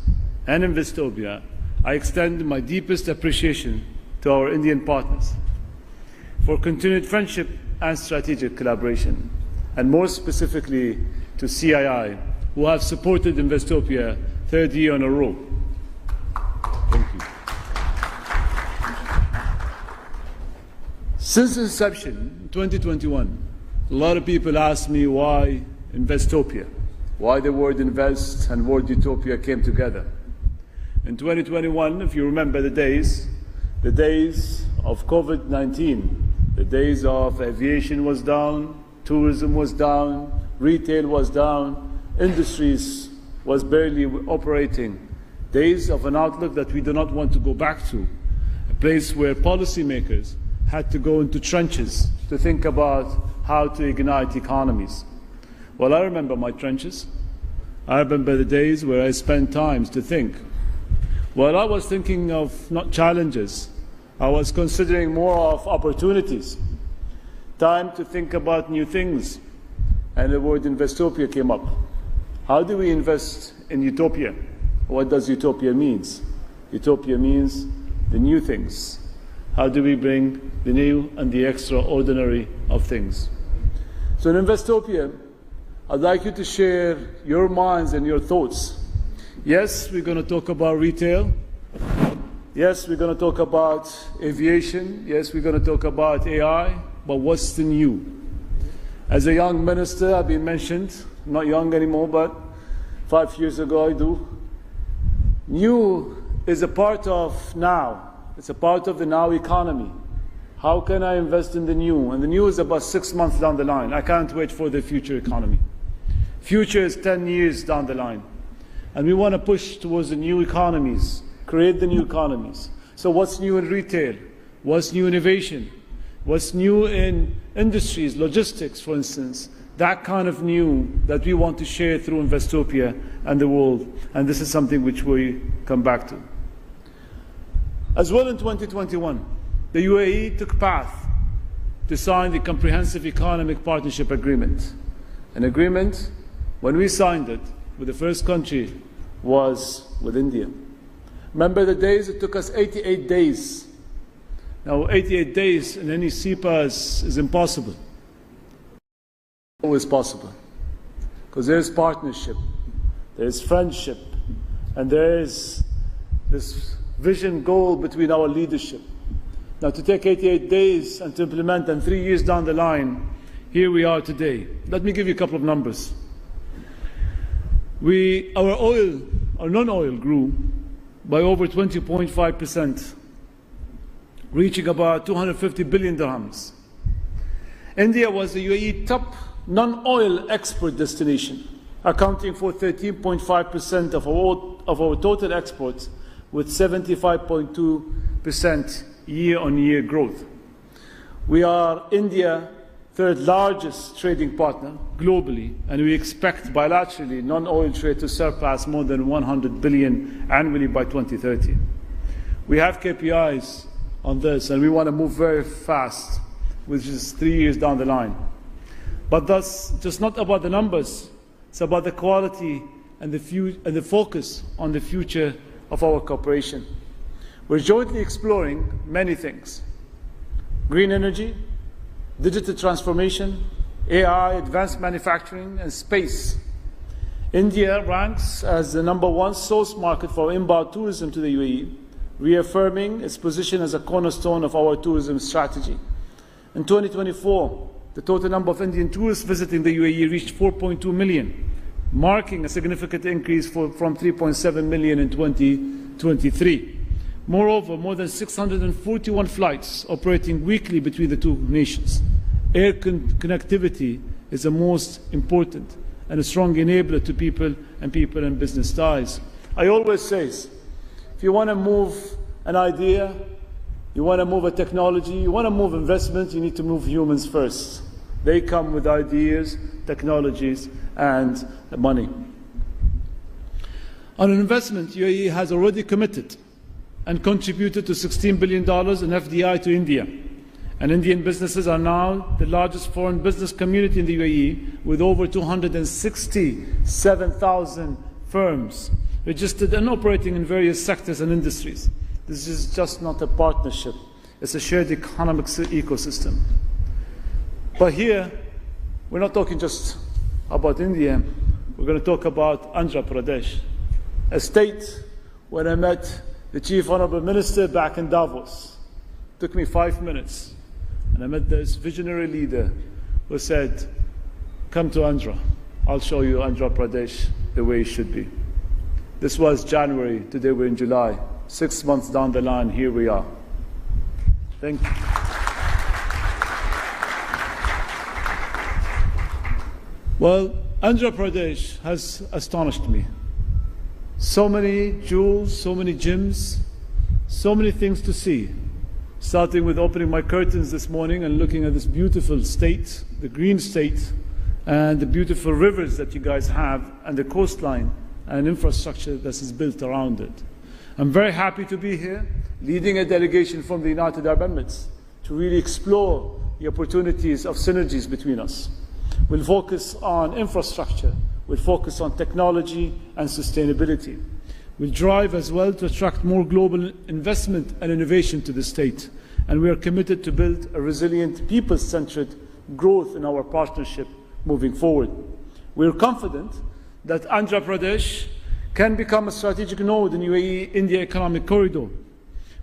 and Investopedia, I extend my deepest appreciation to our Indian partners for continued friendship and strategic collaboration, and more specifically to CII, who have supported Investopedia third year in a row. Thank you. Since inception in 2021, a lot of people ask me why Investopedia, why the word invest and word utopia came together. In 2021, if you remember the days of COVID-19, the days of aviation was down, tourism was down, retail was down, industries was barely operating. Days of an outlook that we do not want to go back to, a place where policymakers had to go into trenches to think about how to ignite economies. Well, I remember my trenches. I remember the days where I spent time to think. Well, I was thinking of not challenges. I was considering more of opportunities. Time to think about new things. And the word Investopedia came up. How do we invest in utopia? What does utopia mean? Utopia means the new things. How do we bring the new and the extraordinary of things? So in Investopedia, I'd like you to share your minds and your thoughts. Yes, we're going to talk about retail. Yes, we're going to talk about aviation. Yes, we're going to talk about AI. But what's the new? As a young minister, I've been mentioned, I'm not young anymore, but 5 years ago I do. New is a part of now. It's a part of the now economy. How can I invest in the new? And the new is about 6 months down the line. I can't wait for the future economy. Future is 10 years down the line. And we want to push towards the new economies, create the new economies. So what's new in retail? What's new in innovation? What's new in industries, logistics, for instance? That kind of new that we want to share through Investopedia and the world. And this is something which we come back to. As well in 2021, the UAE took path to sign the Comprehensive Economic Partnership Agreement. An agreement, when we signed it, with the first country was with India. Remember the days? It took us 88 days. Now 88 days in any SEPA is impossible. Always possible. Because there's partnership, there's friendship, and there is this vision goal between our leadership. Now to take 88 days and to implement, and 3 years down the line, here we are today. Let me give you a couple of numbers. Our non-oil grew by over 20.5%, reaching about 250 billion dirhams. India was the UAE top non-oil export destination, accounting for 13.5% of our total exports, with 75.2% year-on-year growth. We are India's third largest trading partner globally, and we expect bilaterally non-oil trade to surpass more than 100 billion annually by 2030. We have KPIs on this, and we want to move very fast, which is 3 years down the line. But that's just not about the numbers. It's about the quality and the focus on the future of our cooperation. We're jointly exploring many things: green energy, digital transformation, AI, advanced manufacturing, and space. India ranks as the #1 source market for inbound tourism to the UAE, reaffirming its position as a cornerstone of our tourism strategy. In 2024, the total number of Indian tourists visiting the UAE reached 4.2 million, marking a significant increase from 3.7 million in 2023. Moreover, more than 641 flights operating weekly between the two nations. Air connectivity is the most important and a strong enabler to people and business ties. I always say, if you want to move an idea, you want to move a technology, you want to move investment, you need to move humans first. They come with ideas, technologies, and money. On investment, UAE has already committed and contributed to $16 billion in FDI to India. And Indian businesses are now the largest foreign business community in the UAE, with over 267,000 firms registered and operating in various sectors and industries. This is just not a partnership, it's a shared economic ecosystem. But here, we're not talking just about India, we're going to talk about Andhra Pradesh, a state where I met the Chief Honorable Minister back in Davos. It took me 5 minutes. And I met this visionary leader who said, come to Andhra. I'll show you Andhra Pradesh the way it should be. This was January. Today we're in July. 6 months down the line, here we are. Thank you. Well, Andhra Pradesh has astonished me. So many jewels, so many gems, so many things to see. Starting with opening my curtains this morning and looking at this beautiful state, the green state, and the beautiful rivers that you guys have, and the coastline and infrastructure that is built around it. I'm very happy to be here, leading a delegation from the United Arab Emirates to really explore the opportunities of synergies between us. We'll focus on infrastructure, we'll focus on technology and sustainability. We'll drive as well to attract more global investment and innovation to the state. And we are committed to build a resilient, people-centered growth in our partnership moving forward. We are confident that Andhra Pradesh can become a strategic node in UAE-India economic corridor.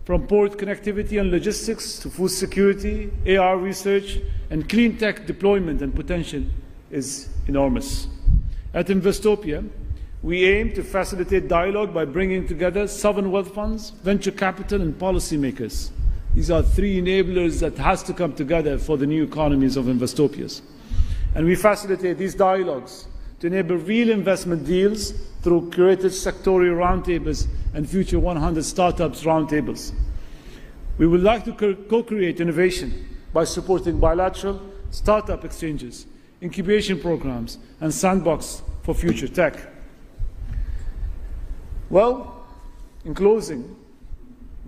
From port connectivity and logistics to food security, AR research, and clean tech deployment and potential is enormous. At Investopedia, we aim to facilitate dialogue by bringing together sovereign wealth funds, venture capital, and policymakers. These are three enablers that has to come together for the new economies of Investopias. And we facilitate these dialogues to enable real investment deals through curated sectorial roundtables and Future 100 Startups roundtables. We would like to co-create innovation by supporting bilateral startup exchanges, incubation programs, and sandbox for future tech. Well, in closing,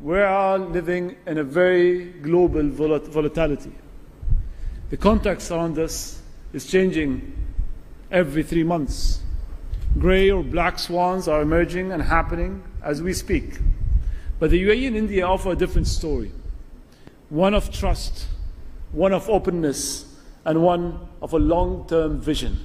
we are living in a very global volatility. The context around us is changing every 3 months. Grey or black swans are emerging and happening as we speak. But the UAE and India offer a different story. One of trust, one of openness, and one of a long-term vision.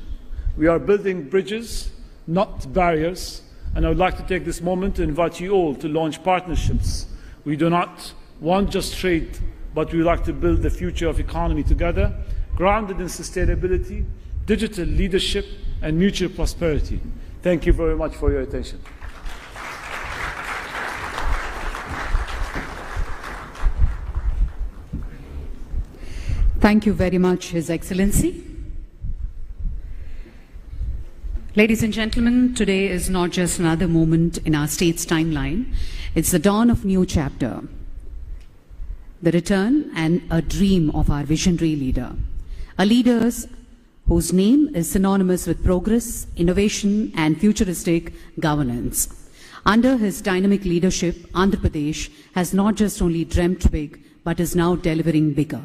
We are building bridges, not barriers, and I would like to take this moment to invite you all to launch partnerships. We do not want just trade, but we would like to build the future of economy together, grounded in sustainability, digital leadership, and mutual prosperity. Thank you very much for your attention. Thank you very much, His Excellency. Ladies and gentlemen, today is not just another moment in our state's timeline. It's the dawn of a new chapter, the return and a dream of our visionary leader, a leader whose name is synonymous with progress, innovation, and futuristic governance. Under his dynamic leadership, Andhra Pradesh has not just only dreamt big, but is now delivering bigger.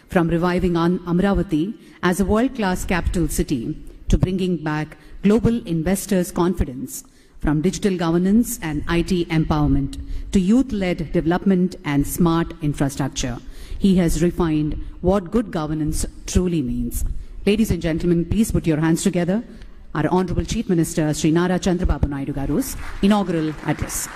From reviving Amravati as a world-class capital city to bringing back global investors' confidence, from digital governance and IT empowerment to youth-led development and smart infrastructure, he has refined what good governance truly means. Ladies and gentlemen, please put your hands together. Our Honorable Chief Minister, Sri Nara Chandrababu Naidu Garu's inaugural address.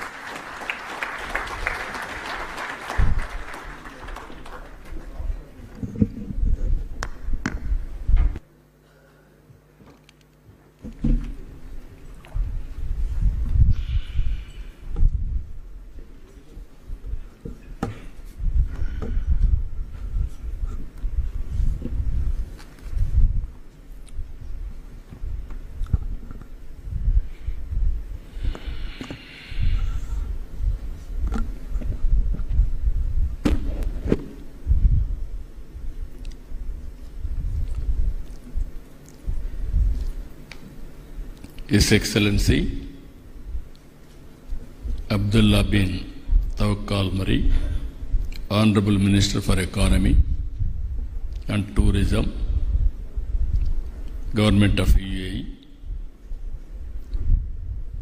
His Excellency Abdullah bin Tawakkal Mari, Honorable Minister for Economy and Tourism, Government of UAE,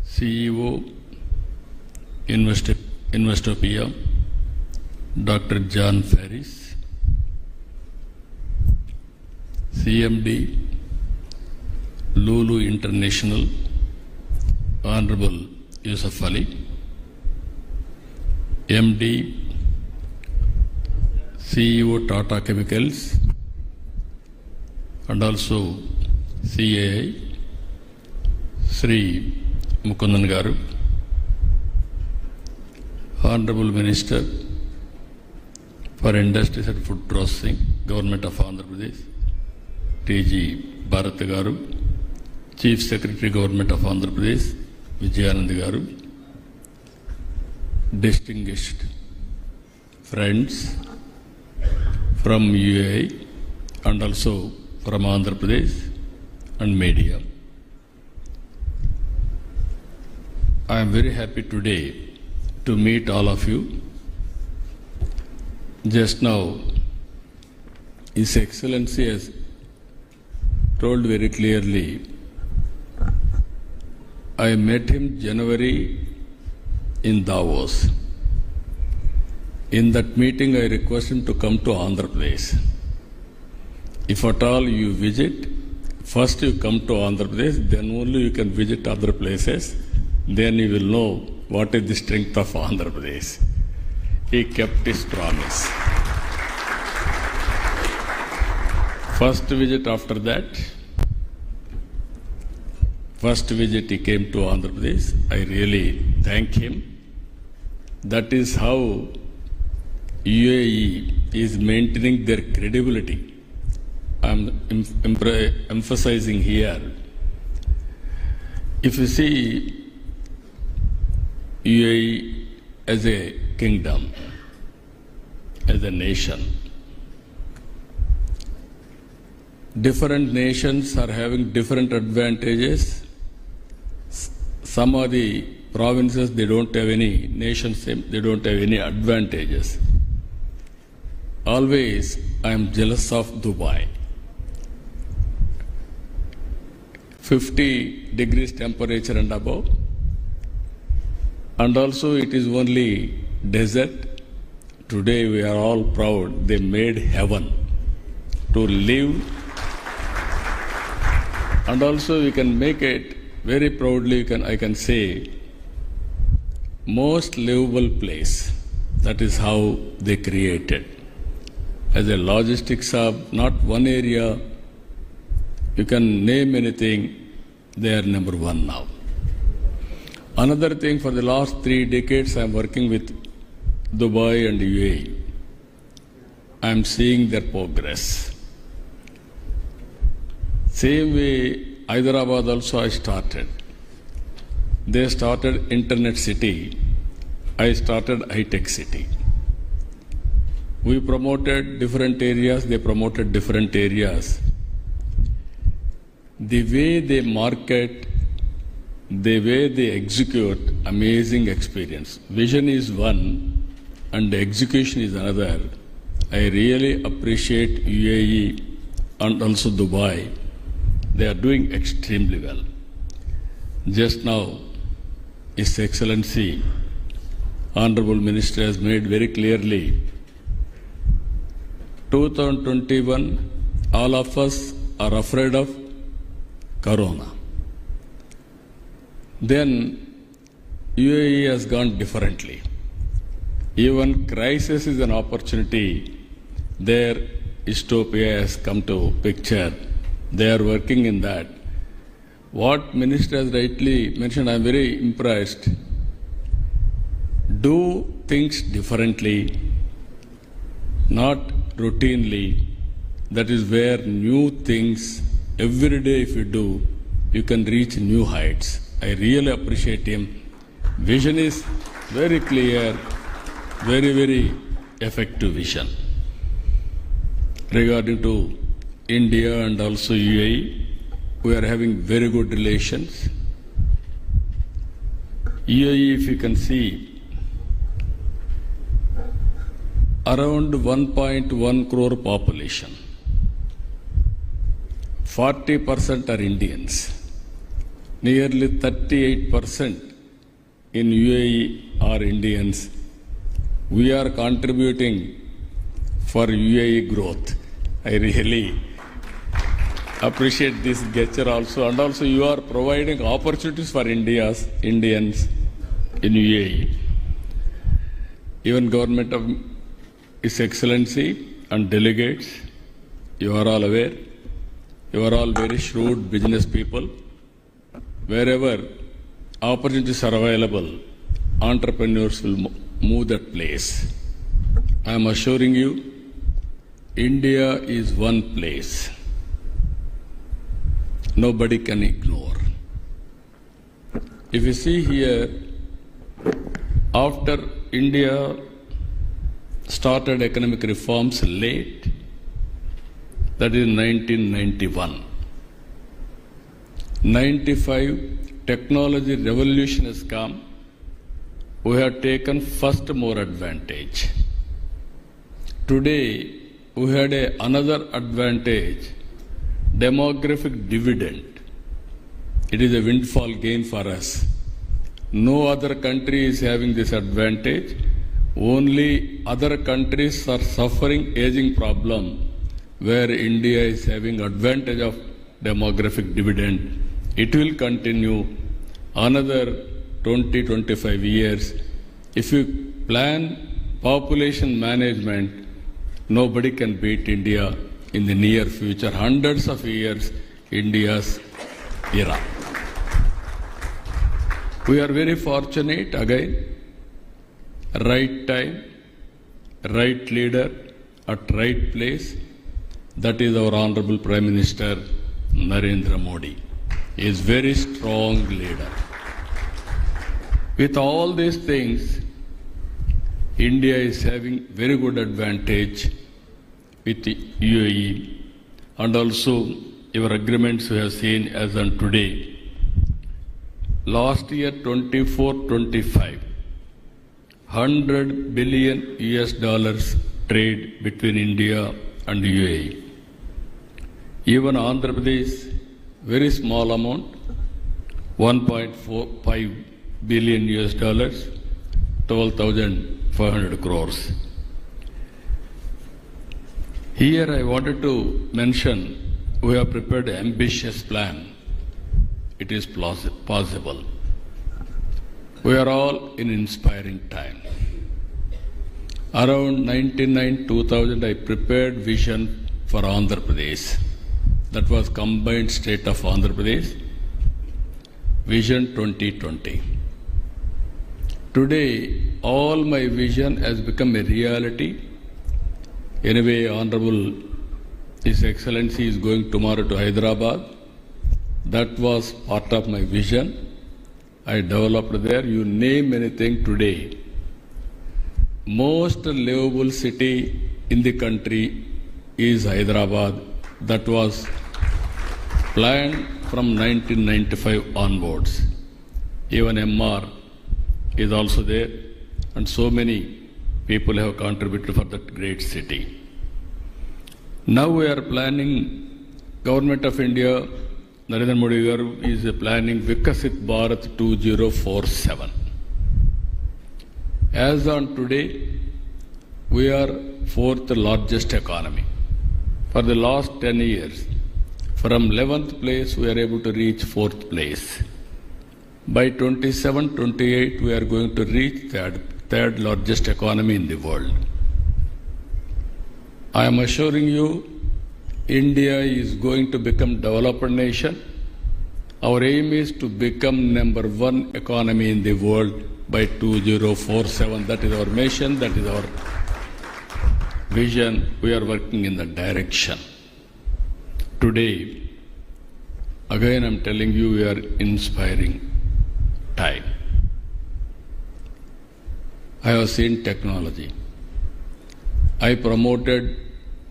CEO Investopedia, Dr. John Ferris, CMD Lulu International, Honorable Yusuf Ali, MD CEO Tata Chemicals, and also CAI Sri Mukundan Garu, Honorable Minister for Industries and Food Processing, Government of Andhra Pradesh, TG Bharat Garu, Chief Secretary, Government of Andhra Pradesh, Vijayawada Garu, distinguished friends from UAE and also from Andhra Pradesh and media. I am very happy today to meet all of you. Just now, His Excellency has told very clearly, I met him January in Davos. In that meeting, I request him to come to Andhra Pradesh. If at all you visit, first you come to Andhra Pradesh, then only you can visit other places. Then you will know what is the strength of Andhra Pradesh. He kept his promise. First visit after that, first visit he came to Andhra Pradesh. I really thank him. That is how UAE is maintaining their credibility. I am emphasizing here. If you see UAE as a kingdom, as a nation, different nations are having different advantages. Some of the provinces, they don't have any nations, they don't have any advantages. Always I am jealous of Dubai. 50 degrees temperature and above. And also it is only desert. Today we are all proud. They made heaven to live. And also we can make it very proudly, I can say, most livable place. That is how they created. As a logistics hub, not one area, you can name anything, they are number one now. Another thing, for the last 3 decades I am working with Dubai and UAE. I am seeing their progress. Same way, Hyderabad also I started. They started Internet City. I started high-tech city. We promoted different areas, they promoted different areas. The way they market, the way they execute, amazing experience. Vision is one and execution is another. I really appreciate UAE and also Dubai. They are doing extremely well. Just now, His Excellency, Honorable Minister has made very clearly, 2021, all of us are afraid of Corona. Then UAE has gone differently. Even crisis is an opportunity. Their Investopedia has come to picture. They are working in that. What Minister has rightly mentioned, I am very impressed. Do things differently, not routinely. That is where new things, every day if you do, you can reach new heights. I really appreciate him. Vision is very clear, very, very effective vision. Regarding to India and also UAE, we are having very good relations. UAE, if you can see, around 1.1 crore population. 40% are Indians. Nearly 38% in UAE are Indians. We are contributing for UAE growth. I really appreciate this gesture also. And also you are providing opportunities for Indians in UAE. Even government of His Excellency and delegates, you are all aware. You are all very shrewd business people. Wherever opportunities are available, entrepreneurs will move that place. I am assuring you, India is one place. Nobody can ignore. If you see here, after India started economic reforms late, that is 1991. 95, technology revolution has come. We have taken first more advantage. Today, we had another advantage, demographic dividend. It is a windfall gain for us. No other country is having this advantage. Only other countries are suffering aging problem, where India is having advantage of demographic dividend. It will continue another 20-25 years. If you plan population management, nobody can beat India in the near future. Hundreds of years, India's era. We are very fortunate again. Right time, right leader, at right place. That is our Honorable Prime Minister Narendra Modi. He is very strong leader. With all these things, India is having very good advantage with the UAE, and also your agreements we have seen as on today. Last year 24-25, $100 billion trade between India and UAE. Even Andhra Pradesh, very small amount, $1.45 billion, 12,500 crores. Here I wanted to mention, we have prepared an ambitious plan. It is possible. We are all in inspiring time. Around 1999-2000, I prepared vision for Andhra Pradesh. That was combined state of Andhra Pradesh, Vision 2020. Today, all my vision has become a reality. Anyway, Honorable His Excellency is going tomorrow to Hyderabad. That was part of my vision. I developed there. You name anything today. Most livable city in the country is Hyderabad. That was planned from 1995 onwards. Even MR is also there, and so many people have contributed for that great city. Now we are planning, Government of India, Narendra Modi garu is planning Vikasit Bharat 2047. As on today, we are fourth largest economy. For the last 10 years, from 11th place, we are able to reach 4th place. By 27-28, we are going to reach third largest economy in the world. I am assuring you, India is going to become developed nation. Our aim is to become #1 economy in the world by 2047. That is our mission, that is our vision. We are working in that direction. Today, again I am telling you, we are inspiring time. I have seen technology. I promoted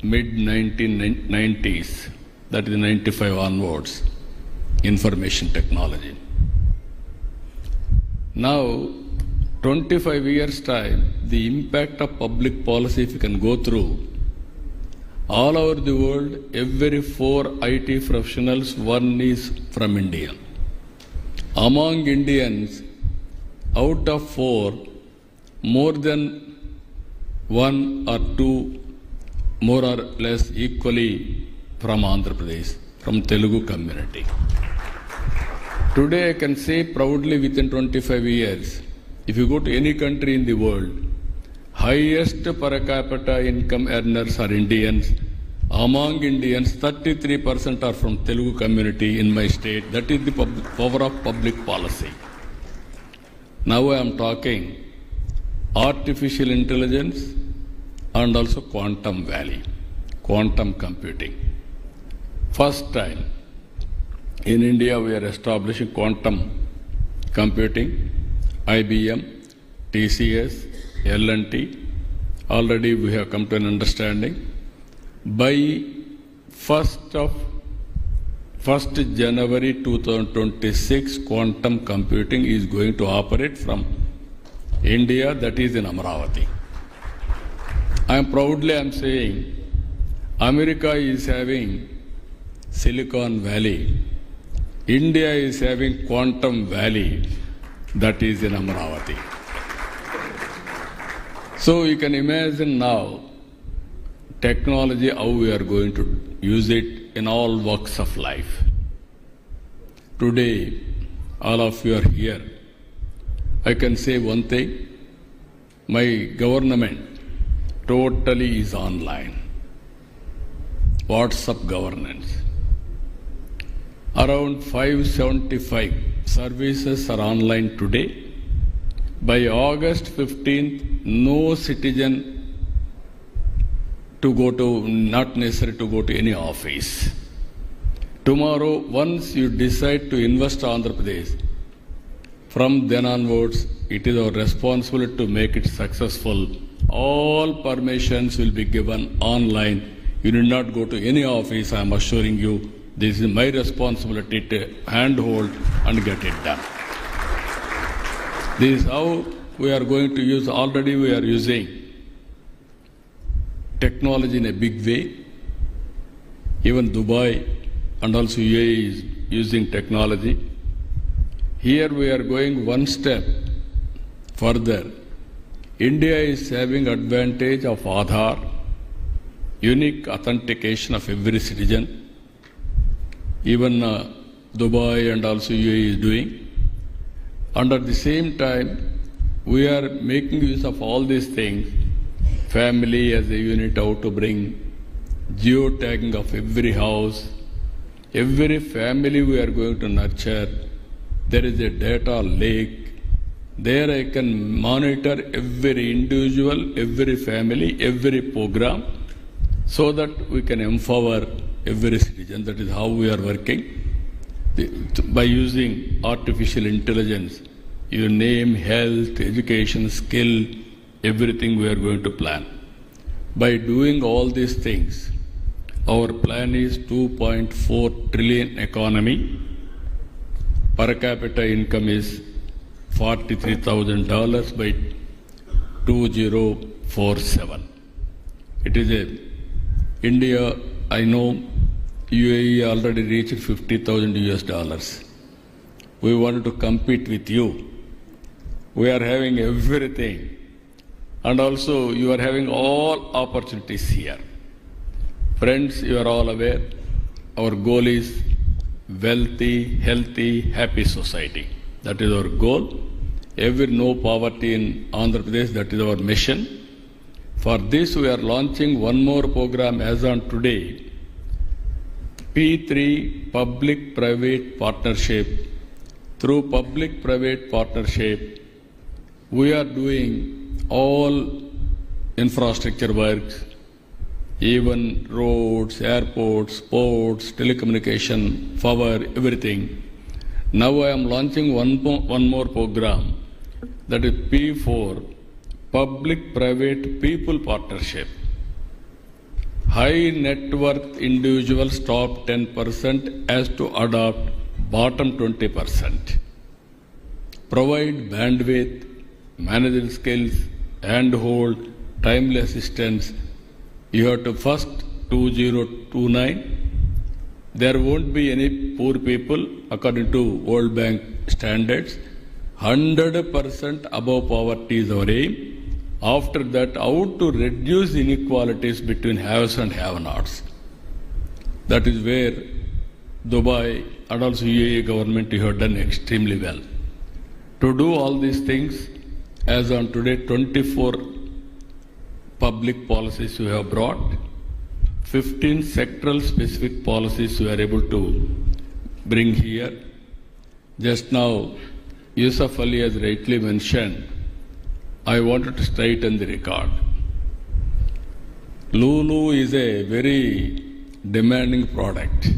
mid-1990s, that is 95 onwards, information technology. Now, 25 years' time, the impact of public policy, if you can go through, all over the world, every 4 IT professionals, 1 is from India. Among Indians, out of 4, more than 1 or 2, more or less equally from Andhra Pradesh, from Telugu community. Today I can say proudly within 25 years, if you go to any country in the world, highest per capita income earners are Indians. Among Indians, 33% are from Telugu community in my state. That is the power of public policy. Now I am talking artificial intelligence and also quantum valley, quantum computing. First time in India we are establishing quantum computing. IBM, TCS, L&T, already we have come to an understanding. By 1st January 2026, quantum computing is going to operate from India, that is in Amravati. I am saying, America is having Silicon Valley. India is having Quantum Valley, that is in Amravati. So you can imagine now technology, how we are going to use it in all walks of life. Today, all of you are here. I can say one thing, my government totally is online. WhatsApp governance. Around 575 services are online today. By August 15th, no citizen not necessary to go to any office. Tomorrow, once you decide to invest in Andhra Pradesh, from then onwards, it is our responsibility to make it successful. All permissions will be given online. You need not go to any office, I am assuring you. This is my responsibility to handhold and get it done. This is how we are going to use, already we are using technology in a big way. Even Dubai and also UAE is using technology. Here we are going one step further. India is having advantage of Aadhaar, unique authentication of every citizen. Even Dubai and also UAE is doing. And at the same time, we are making use of all these things. Family as a unit, how to bring geotagging of every house. Every family we are going to nurture. There is a data lake. There I can monitor every individual, every family, every program, so that we can empower every citizen. That is how we are working. By using artificial intelligence, your name, health, education, skill, everything we are going to plan. By doing all these things, our plan is 2.4 trillion economy. Per capita income is $43,000 by 2047. It is India, I know UAE already reached $50,000. We wanted to compete with you. We are having everything. And also you are having all opportunities here. Friends, you are all aware, our goal is wealthy, healthy, happy society. That is our goal. No poverty in Andhra Pradesh, that is our mission. For this we are launching one more program as on today. P3 public-private partnership. Through public-private partnership, we are doing all infrastructure works, even roads, airports, ports, telecommunication, power, everything. Now I am launching one more program, that is P4, public-private people partnership. High net worth individuals top 10% has to adopt bottom 20%. provide bandwidth, managerial skills, handhold, timely assistance. You have to first 2029. There won't be any poor people according to World Bank standards. 100% above poverty is our aim. After that, how to reduce inequalities between haves and have-nots. That is where Dubai and also UAE government have done extremely well. To do all these things, as on today, 24 public policies we have brought, 15 sectoral specific policies we are able to bring here. Just now, Yusuf Ali has rightly mentioned, I wanted to straighten the record. Lulu is a very demanding product.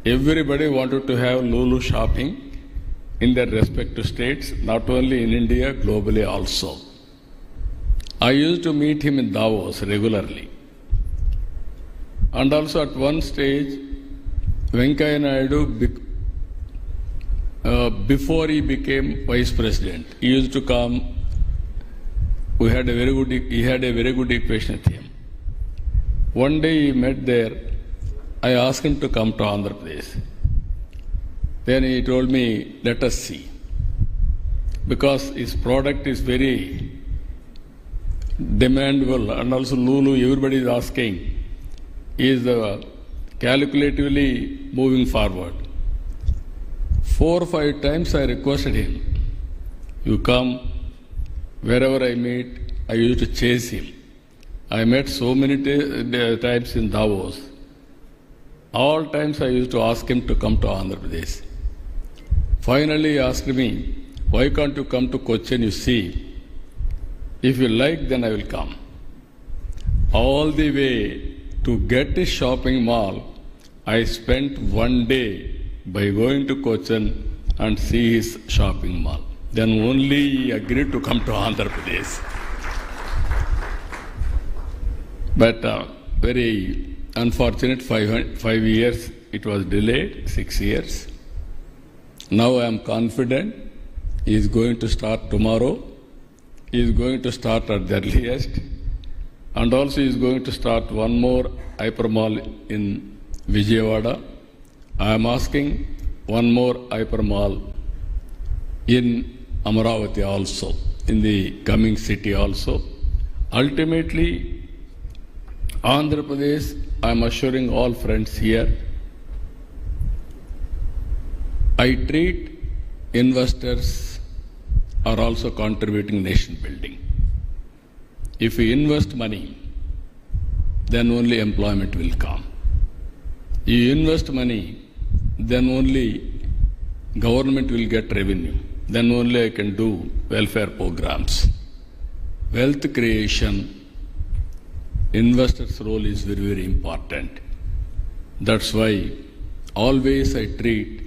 Everybody wanted to have Lulu shopping in their respective states, not only in India, globally also. I used to meet him in Davos regularly. And also at one stage, Venkaiah Naidu, before he became vice president, he used to come. He had a very good equation with him. One day he met there. I asked him to come to Andhra Pradesh. Then he told me, let us see. Because his product is very demandable, and also Lulu, everybody is asking. He is calculatively moving forward. 4 or 5 times I requested him, you come. Wherever I meet, I used to chase him. I met so many times in Davos. All times I used to ask him to come to Andhra Pradesh. Finally, he asked me, why can't you come to Cochin? You see, if you like, then I will come. All the way to get a shopping mall, I spent one day by going to Cochin and see his shopping mall. Then only he agreed to come to Andhra Pradesh. But very unfortunate, 5 years it was delayed, 6 years. Now I am confident he is going to start tomorrow. He is going to start at the earliest. And also he is going to start one more hypermall in Vijayawada. I am asking one more hypermall in Amaravati also, in the coming city also. Ultimately, Andhra Pradesh, I am assuring all friends here, I treat investors are also contributing nation building. If we invest money, then only employment will come. You invest money, then only government will get revenue. Then only I can do welfare programs. Wealth creation, investors' role is very, very important. That's why always I treat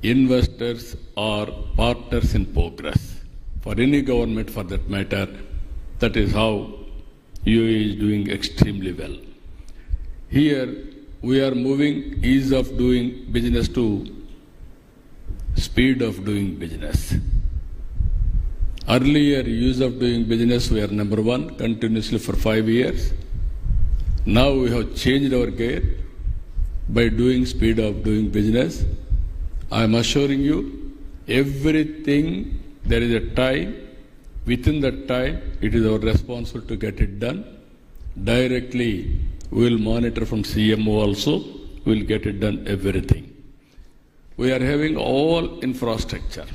investors are partners in progress. For any government for that matter, that is how UAE is doing extremely well. Here we are moving ease of doing business to speed of doing business. Earlier, use of doing business, we are number 1 continuously for 5 years. Now we have changed our gear by doing speed of doing business. I am assuring you, everything, there is a time. Within that time, it is our responsibility to get it done. Directly, we will monitor from CMO also. We will get it done, everything. We are having all infrastructure.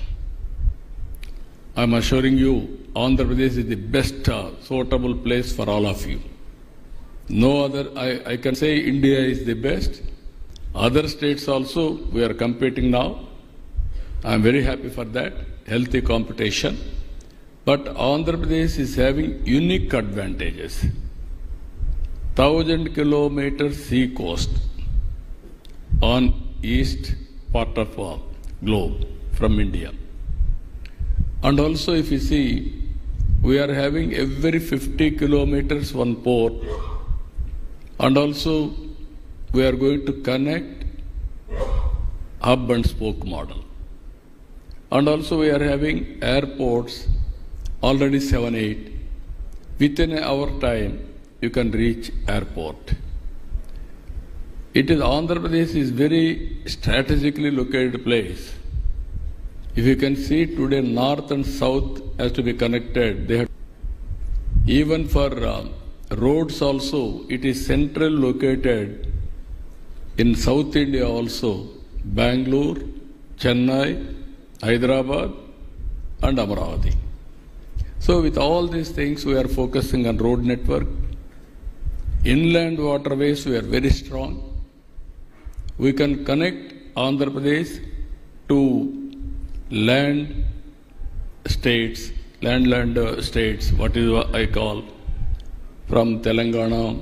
I am assuring you, Andhra Pradesh is the best suitable place for all of you. No other, I can say India is the best. Other states also, we are competing now. I am very happy for that, healthy competition. But Andhra Pradesh is having unique advantages. 1,000 kilometers sea coast on east part of globe from India. And also if you see, we are having every 50 kilometers one port, and also we are going to connect hub and spoke model. And also we are having airports, already 7, 8. Within an hour time, you can reach airport. It is Andhra Pradesh is very strategically located place. If you can see today, north and south has to be connected. They have even for roads also, it is central located in South India also, Bangalore, Chennai, Hyderabad and Amaravati. So with all these things, we are focusing on road network. Inland waterways, we are very strong. We can connect Andhra Pradesh to land states, what is what I call, from Telangana,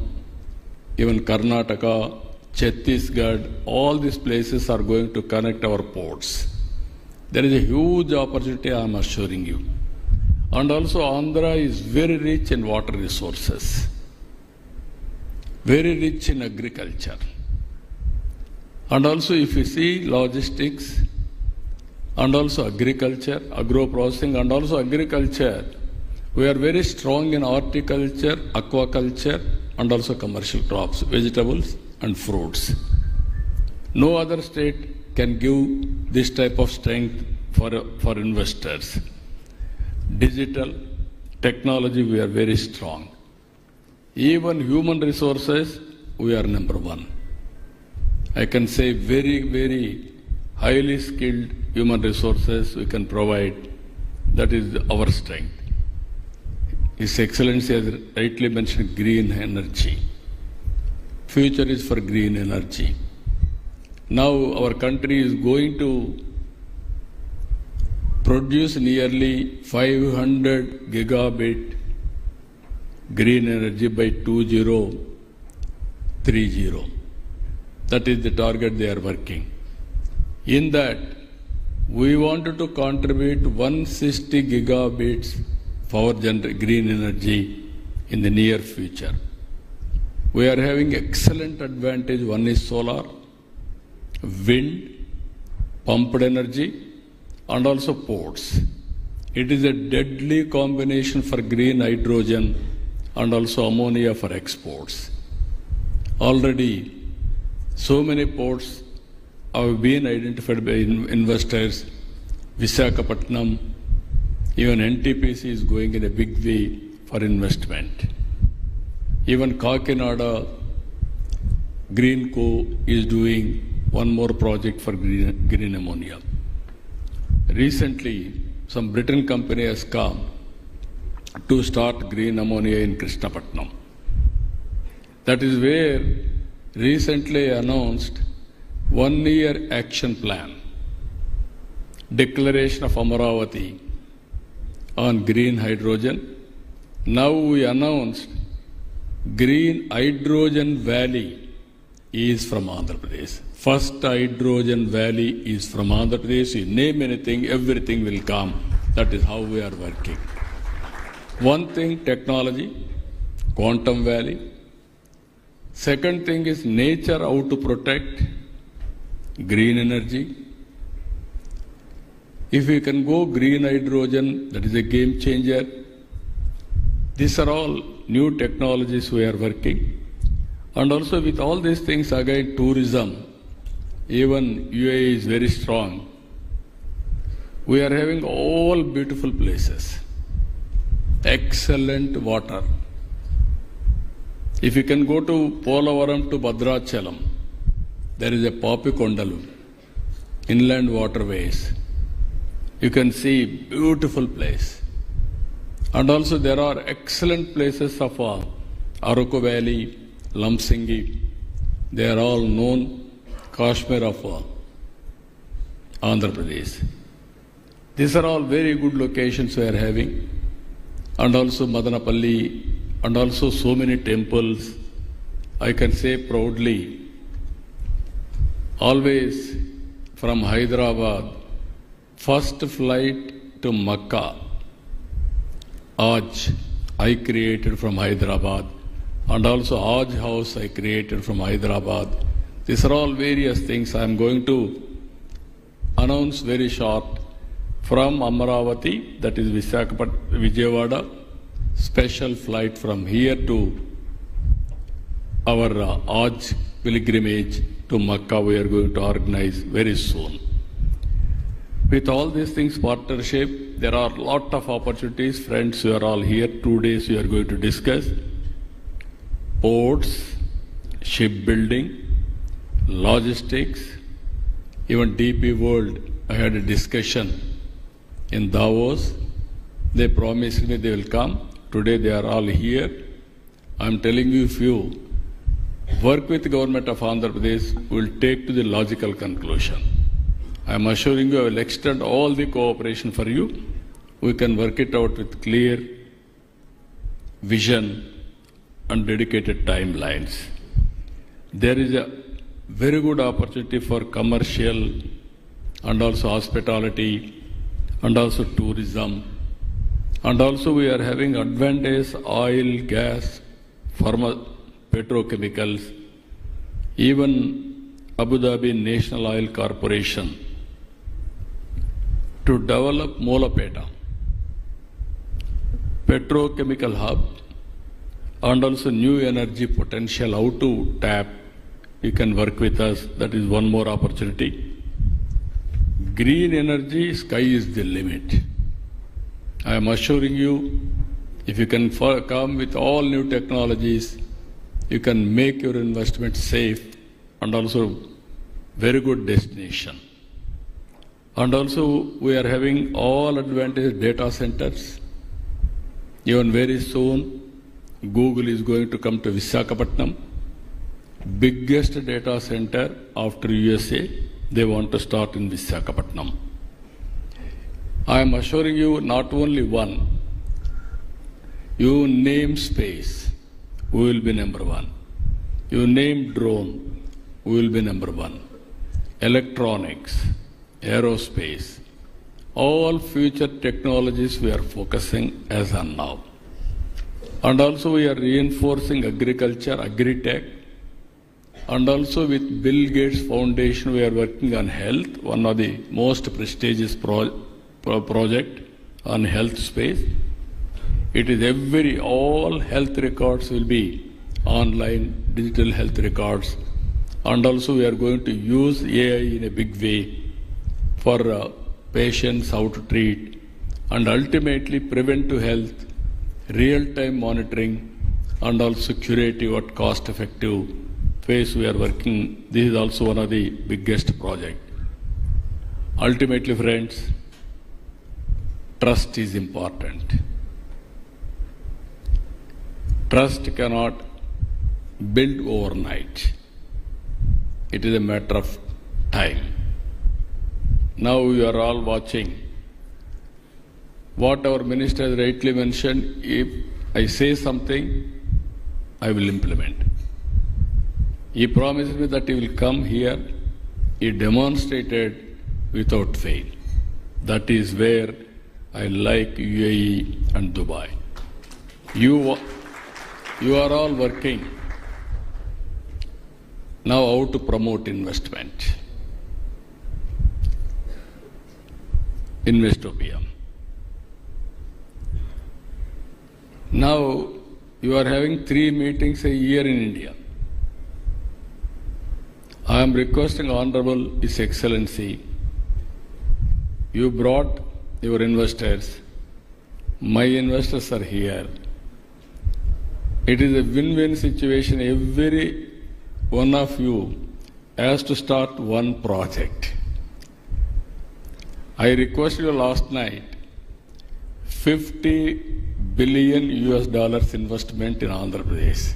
even Karnataka, Chhattisgarh, all these places are going to connect our ports. There is a huge opportunity, I am assuring you. And also Andhra is very rich in water resources, very rich in agriculture. And also if you see logistics, and also agriculture, agro-processing, and also agriculture, we are very strong in horticulture, aquaculture, and also commercial crops, vegetables and fruits. No other state can give this type of strength for investors. Digital, technology, we are very strong. Even human resources, we are number one. I can say very, very highly skilled human resources we can provide. That is our strength. His Excellency has rightly mentioned green energy. Future is for green energy. Now our country is going to produce nearly 500 gigabit green energy by 2030. That is the target they are working. In that, we wanted to contribute 160 gigabits for green energy in the near future. We are having excellent advantage. One is solar, wind, pumped energy, and also ports. It is a deadly combination for green hydrogen and also ammonia for exports. Already, so many ports have been identified by investors. Visakhapatnam, even NTPC is going in a big way for investment. Even Kakinada, Greenco is doing one more project for green ammonia. Recently, some Britain company has come to start green ammonia in Krishnapatnam. That is where recently announced 1 year action plan, declaration of Amaravati on green hydrogen. Now we announced green hydrogen valley is from Andhra Pradesh. First hydrogen valley is from Andhra Pradesh. You name anything, everything will come. That is how we are working. One thing, technology, quantum valley. Second thing is nature, how to protect green energy. If we can go green hydrogen, that is a game changer. These are all new technologies we are working. And also with all these things, again, tourism, even UAE is very strong. We are having all beautiful places, excellent water. If you can go to Polavaram to Bhadrachalam, there is a Papikondalu, inland waterways. You can see beautiful place. And also there are excellent places of Araku Valley, Lamsingi. They are all known Kashmir of Andhra Pradesh. These are all very good locations we are having. And also Madanapalli, and also so many temples. I can say proudly, always from Hyderabad, first flight to Makkah, Hajj, I created from Hyderabad. And also Hajj house I created from Hyderabad. These are all various things I am going to announce very short. from Amaravati, that is Vijayawada, special flight from here to our Hajj pilgrimage to Makkah we are going to organize very soon. With all these things, partnership, there are a lot of opportunities. Friends, you are all here. 2 days we are going to discuss ports, shipbuilding, logistics, even DP World. I had a discussion in Davos. They promised me they will come. Today they are all here. I am telling you, if you work with the government of Andhra Pradesh, we will take to the logical conclusion. I am assuring you I will extend all the cooperation for you. We can work it out with clear vision and dedicated timelines. There is a very good opportunity for commercial and also hospitality and also tourism. And also we are having advantage oil, gas, petrochemicals, even Abu Dhabi National Oil Corporation to develop Molapeta, petrochemical hub, and also new energy potential, how to tap. You can work with us. That is one more opportunity. Green energy, sky is the limit. I am assuring you, if you can come with all new technologies, you can make your investment safe and also very good destination. And also we are having all advantage data centers. Even very soon, Google is going to come to Visakhapatnam, biggest data center after USA. They want to start in Visakhapatnam. I am assuring you, not only one, you name space, we will be number one. You name drone, we will be number one. Electronics, aerospace, all future technologies we are focusing as on now. And also we are reinforcing agriculture, agri-tech, and also with Bill Gates Foundation we are working on health, one of the most prestigious project on health space. It is all health records will be online, digital health records. And also we are going to use AI in a big way for patients, how to treat, and ultimately preventive health, real-time monitoring, and also curative or cost-effective phase we are working. This is also one of the biggest projects. Ultimately, friends, trust is important. Trust cannot build overnight. It is a matter of time. Now you are all watching. What our minister has rightly mentioned, if I say something, I will implement. He promised me that he will come here. He demonstrated without fail. That is where I like UAE and Dubai. You are all working now how to promote investment. Investopedia. Now you are having 3 meetings a year in India. I am requesting Honorable His Excellency, you brought your investors. My investors are here. It is a win-win situation. Every one of you has to start one project. I requested you last night, $50 billion investment in Andhra Pradesh.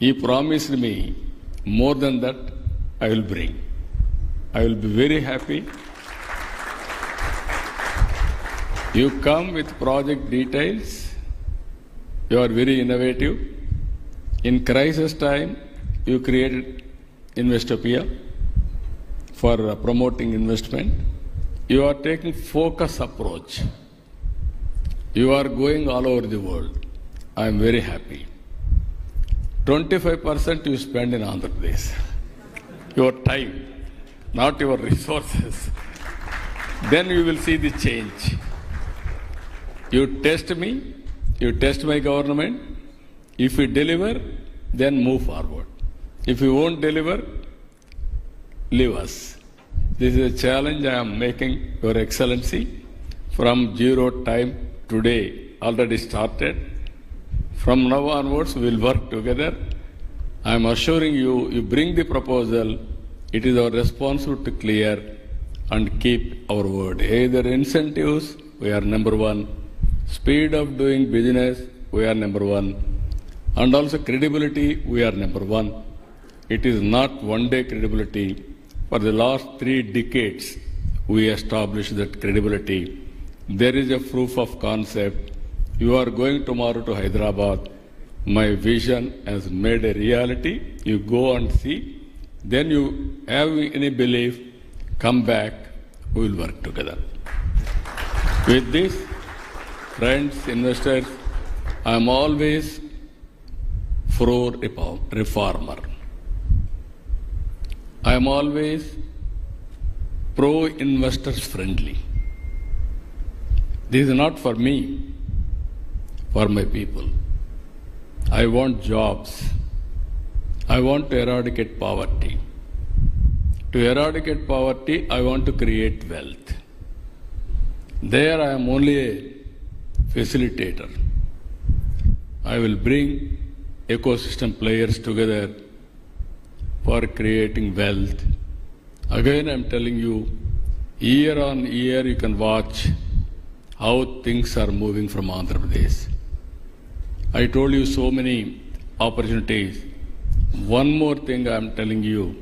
He promised me more than that I will bring. I will be very happy. You come with project details. You are very innovative. In crisis time, you created Investopedia for promoting investment. You are taking focus approach. You are going all over the world. I am very happy. 25% you spend in Andhra Pradesh. Your time, not your resources. then you will see the change. You test me, you test my government. If we deliver, then move forward. If you won't deliver, leave us. This is a challenge I am making, Your Excellency. From zero time today already started. From now onwards, we will work together. I am assuring you, you bring the proposal, it is our responsibility to clear and keep our word. Either incentives, we are number one. Speed of doing business, we are number one. And also credibility, we are number one. It is not one-day credibility. For the last 3 decades, we established that credibility. There is a proof of concept. You are going tomorrow to Hyderabad. My vision has made a reality. You go and see. Then you have any belief, come back, we will work together. With this, friends, investors, I am always pro-reformer. I am always pro-investors friendly. This is not for me, for my people. I want jobs. I want to eradicate poverty. To eradicate poverty, I want to create wealth. There I am only a facilitator. I will bring ecosystem players together for creating wealth. Again, I am telling you, year on year you can watch how things are moving from Andhra Pradesh. I told you so many opportunities. One more thing I am telling you,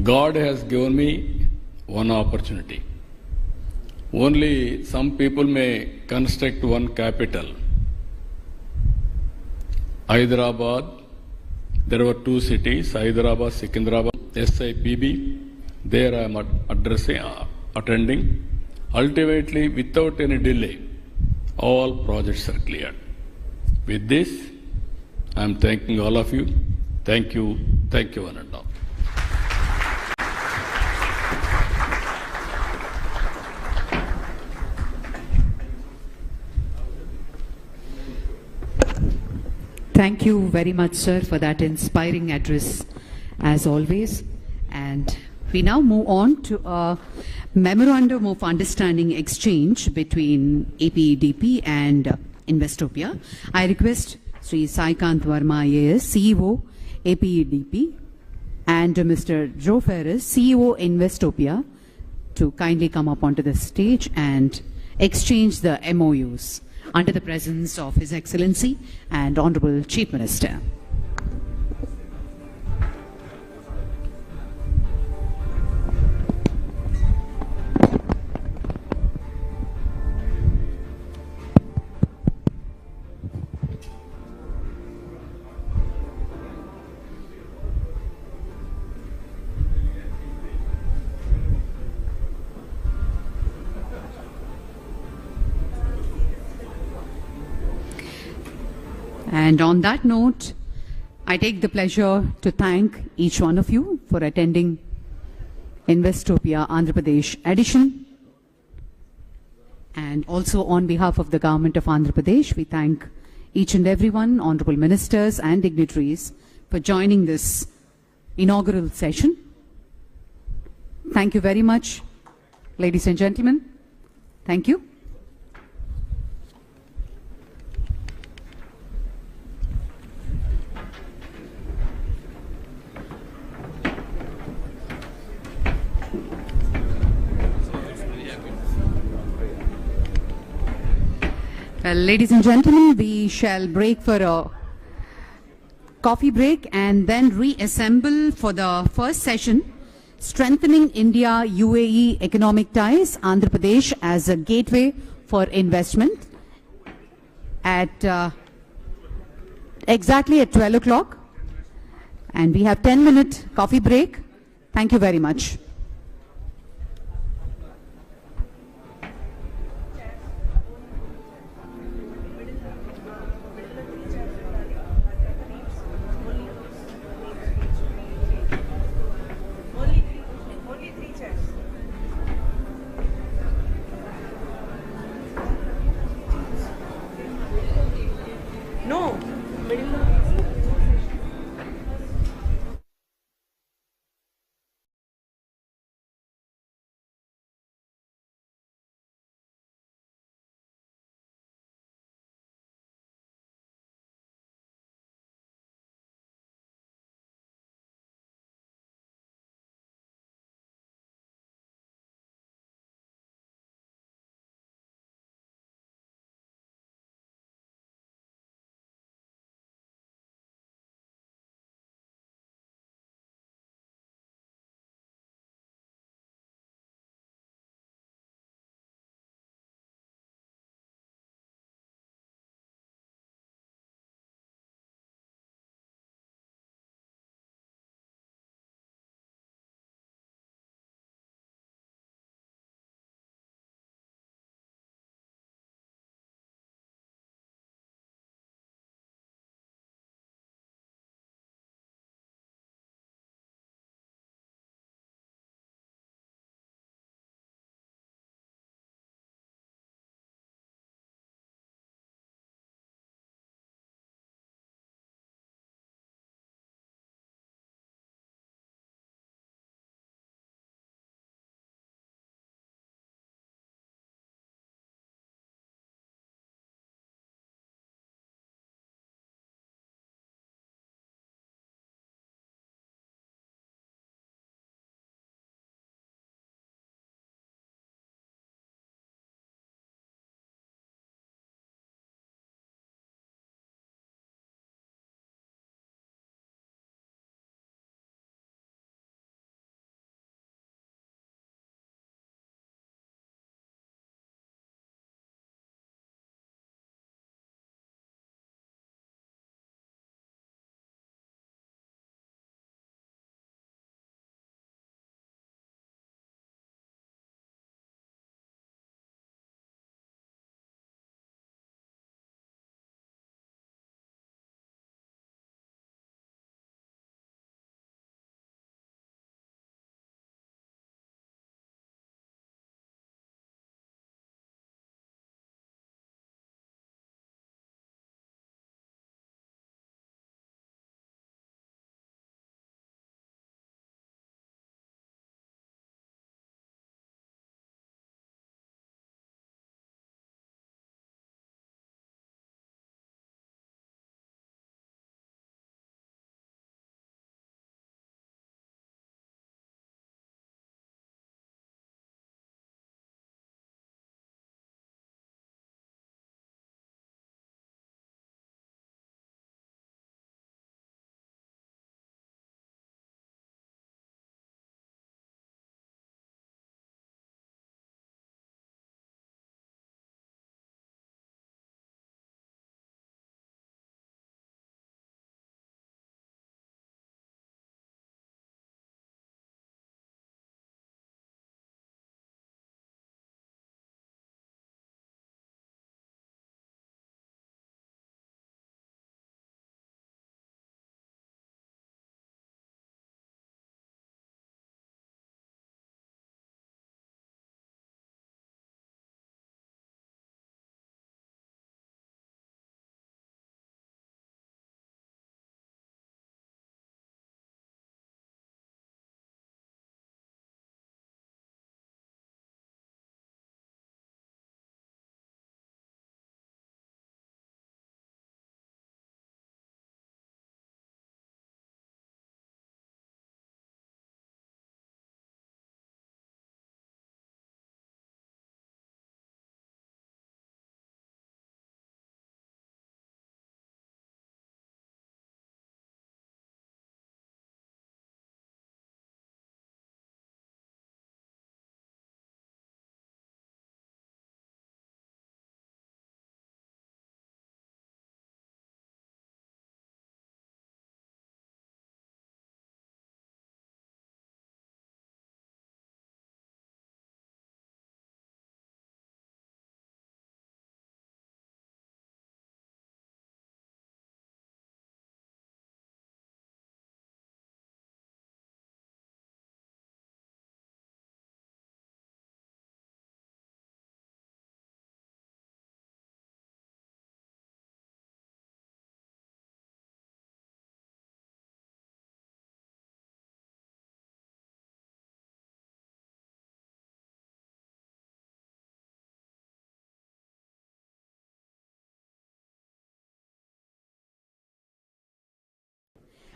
God has given me one opportunity. Only some people may construct one capital. Hyderabad, there were 2 cities, Hyderabad, Secunderabad, SIPB. There I am attending. Ultimately, without any delay, all projects are cleared. With this, I am thanking all of you. Thank you, one and all. Thank you very much, sir, for that inspiring address, as always. And we now move on to a memorandum of understanding exchange between APEDP and Investopedia. I request Sri Saikant Verma IAS, CEO, APEDP, and Mr. Joe Ferris, CEO, Investopedia, to kindly come up onto the stage and exchange the MOUs under the presence of His Excellency and Honorable Chief Minister. And on that note, I take the pleasure to thank each one of you for attending Investopedia Andhra Pradesh edition. And also on behalf of the Government of Andhra Pradesh, we thank each and everyone, honorable ministers and dignitaries, for joining this inaugural session. Thank you very much, ladies and gentlemen. Thank you. Well, ladies and gentlemen, we shall break for a coffee break and then reassemble for the first session, Strengthening India-UAE Economic Ties, Andhra Pradesh as a Gateway for Investment, at exactly at 12 o'clock. And we have 10-minute coffee break. Thank you very much.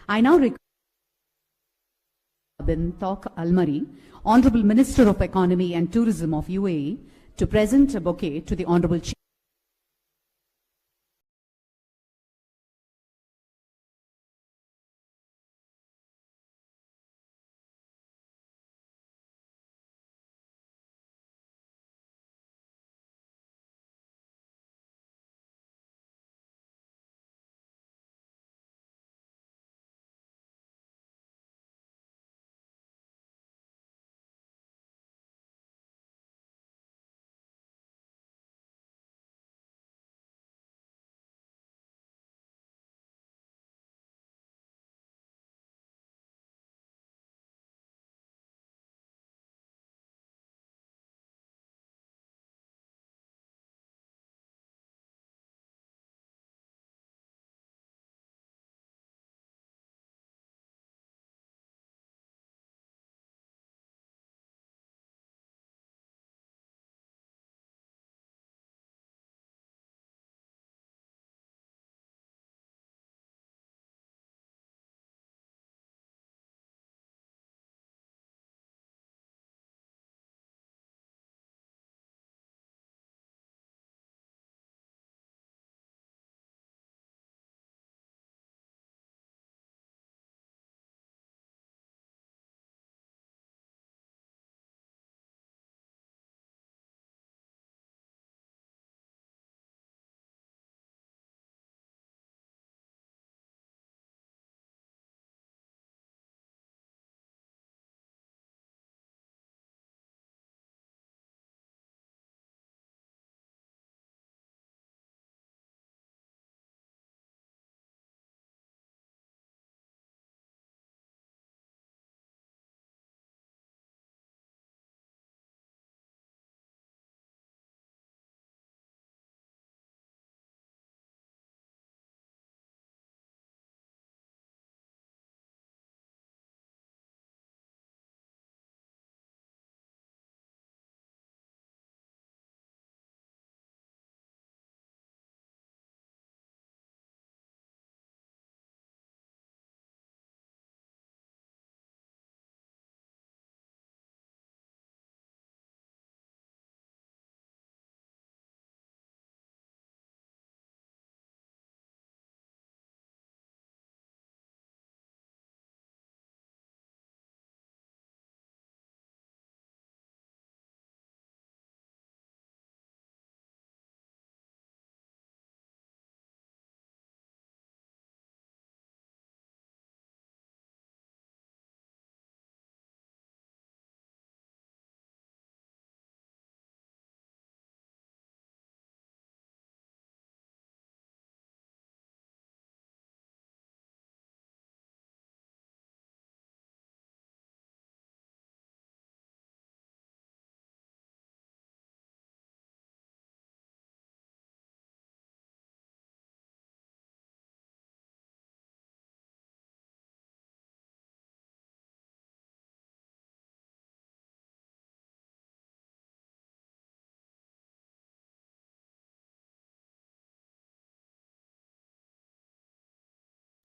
I now request bin Tawq Almari, Honorable Minister of Economy and Tourism of UAE, to present a bouquet to the Honorable Chief.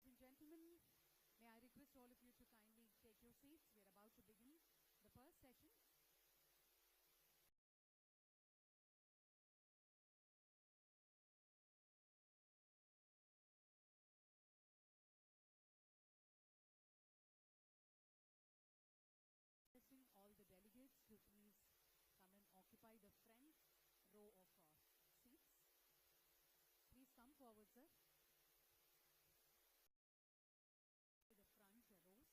Gentlemen, may I request all of you to kindly take your seats. We are about to begin the first session. Requesting all the delegates to please come and occupy the front row of seats. Please come forward, sir. The front rows.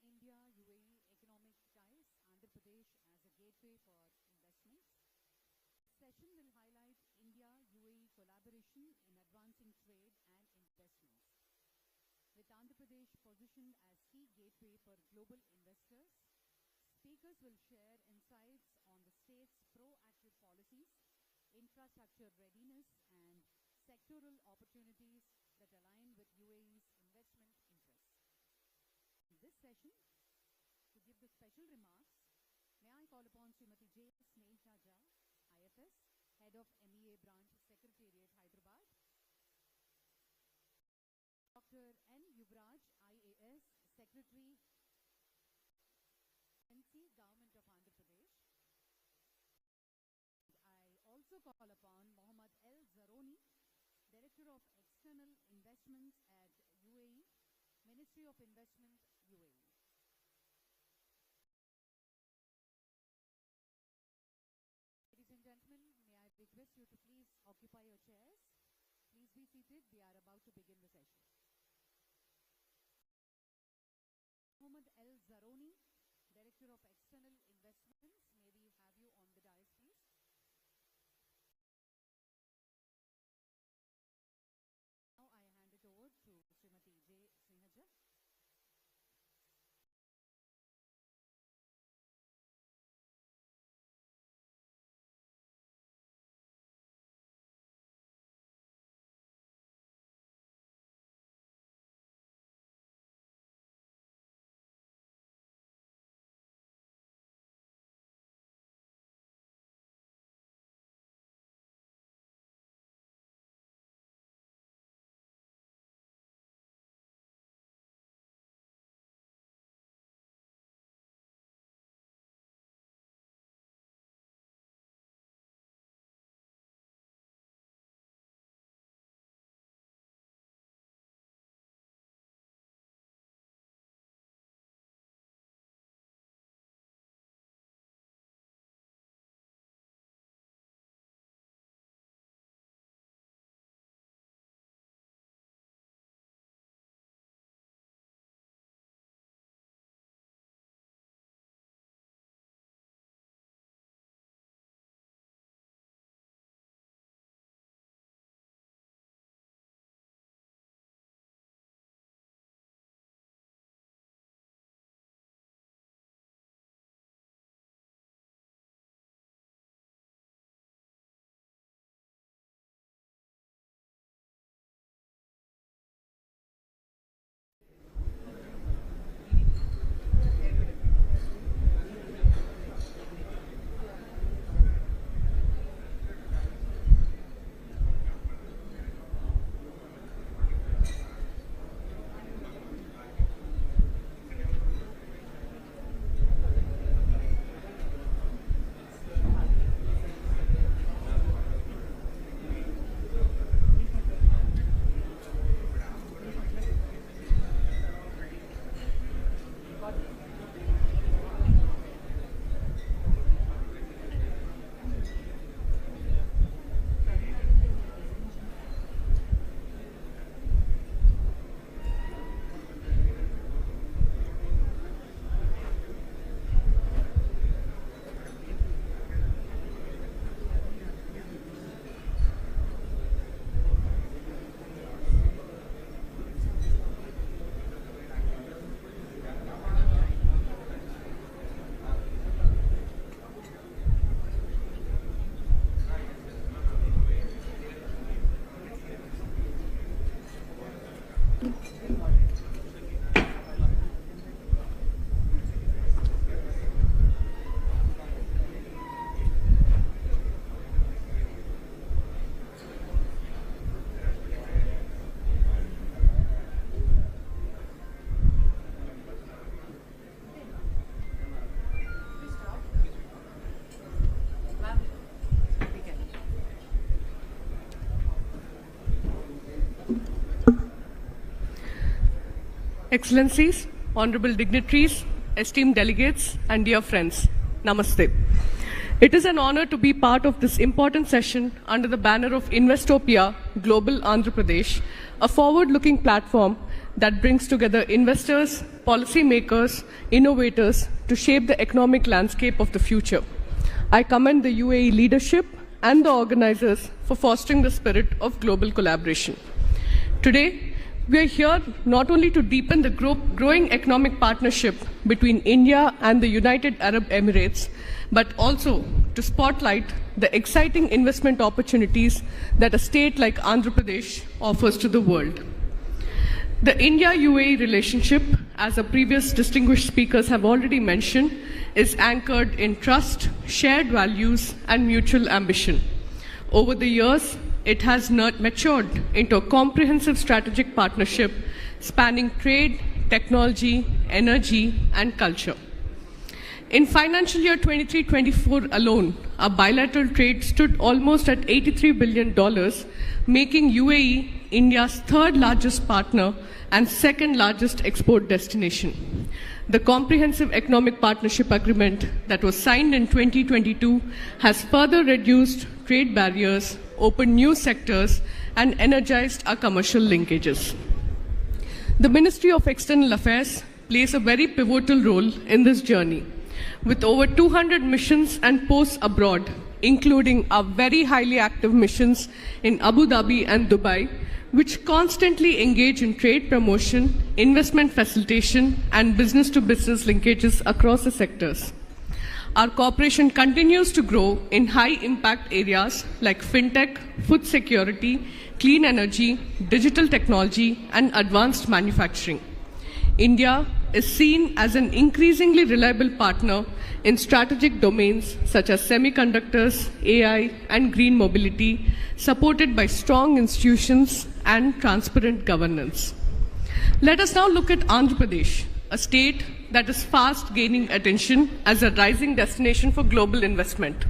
India UAE economic ties, Andhra Pradesh as a gateway for investments. session will highlight India-UAE collaboration in advancing trade and investments. With Andhra Pradesh positioned as key gateway for global investors, speakers will share insights on the state's proactive policies, infrastructure readiness, and sectoral opportunities that align with UAE's investment interests. In this session, to give the special remarks, may I call upon Srimati J. Sneha Jha, IFS, Head of MEA Branch, Secretariat, Hyderabad; Dr. N. Yuvraj, IAS, Secretary, NC, Government of Andhra Pradesh. I also call upon Mohammad L. Zaroni, Director of External Investments at UAE, Ministry of Investment, UAE. Ladies and gentlemen, may I request you to please occupy your chairs. Please be seated. We are about to begin the session. Mohammad L. Zaroni, Director of External Investments, may we have you on the dais, please? Now I hand it over to Srimati J. Sneha Jha. Excellencies, honorable dignitaries, esteemed delegates, and dear friends, Namaste. It is an honor to be part of this important session under the banner of Investopedia, Global Andhra Pradesh, a forward-looking platform that brings together investors, policymakers, innovators to shape the economic landscape of the future. I commend the UAE leadership and the organizers for fostering the spirit of global collaboration. Today, we are here not only to deepen the growing economic partnership between India and the United Arab Emirates, but also to spotlight the exciting investment opportunities that a state like Andhra Pradesh offers to the world. The India-UAE relationship, as our previous distinguished speakers have already mentioned, is anchored in trust, shared values, and mutual ambition. Over the years, it has matured into a comprehensive strategic partnership spanning trade, technology, energy, and culture. In financial year 23-24 alone, our bilateral trade stood almost at $83 billion, making UAE India's third largest partner and second largest export destination. The Comprehensive Economic Partnership Agreement that was signed in 2022 has further reduced trade barriers, opened new sectors, and energized our commercial linkages. The Ministry of External Affairs plays a very pivotal role in this journey. With over 200 missions and posts abroad, including our very highly active missions in Abu Dhabi and Dubai, which constantly engage in trade promotion, investment facilitation, and business-to-business linkages across the sectors. Our cooperation continues to grow in high-impact areas like fintech, food security, clean energy, digital technology, and advanced manufacturing. India is seen as an increasingly reliable partner in strategic domains such as semiconductors, AI, and green mobility, supported by strong institutions and transparent governance. Let us now look at Andhra Pradesh, a state that is fast gaining attention as a rising destination for global investment.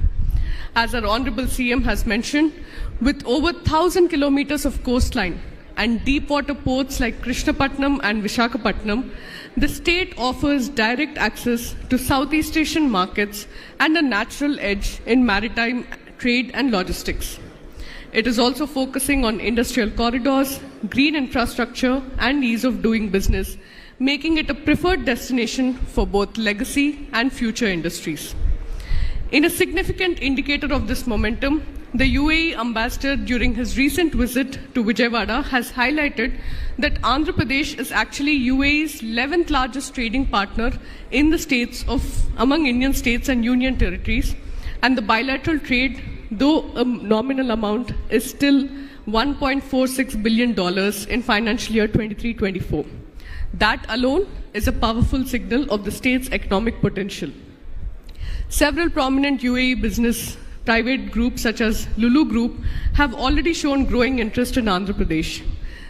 As our Honorable CM has mentioned, with over 1,000 kilometers of coastline and deep water ports like Krishnapatnam and Visakhapatnam, the state offers direct access to Southeast Asian markets and a natural edge in maritime trade and logistics. It is also focusing on industrial corridors, green infrastructure, and ease of doing business, making it a preferred destination for both legacy and future industries. In a significant indicator of this momentum, the UAE ambassador during his recent visit to Vijayawada has highlighted that Andhra Pradesh is actually UAE's 11th largest trading partner in the states among Indian states and union territories, and the bilateral trade, though a nominal amount, is still $1.46 billion in financial year 23-24. That alone is a powerful signal of the state's economic potential. Several prominent UAE business private groups such as Lulu Group have already shown growing interest in Andhra Pradesh.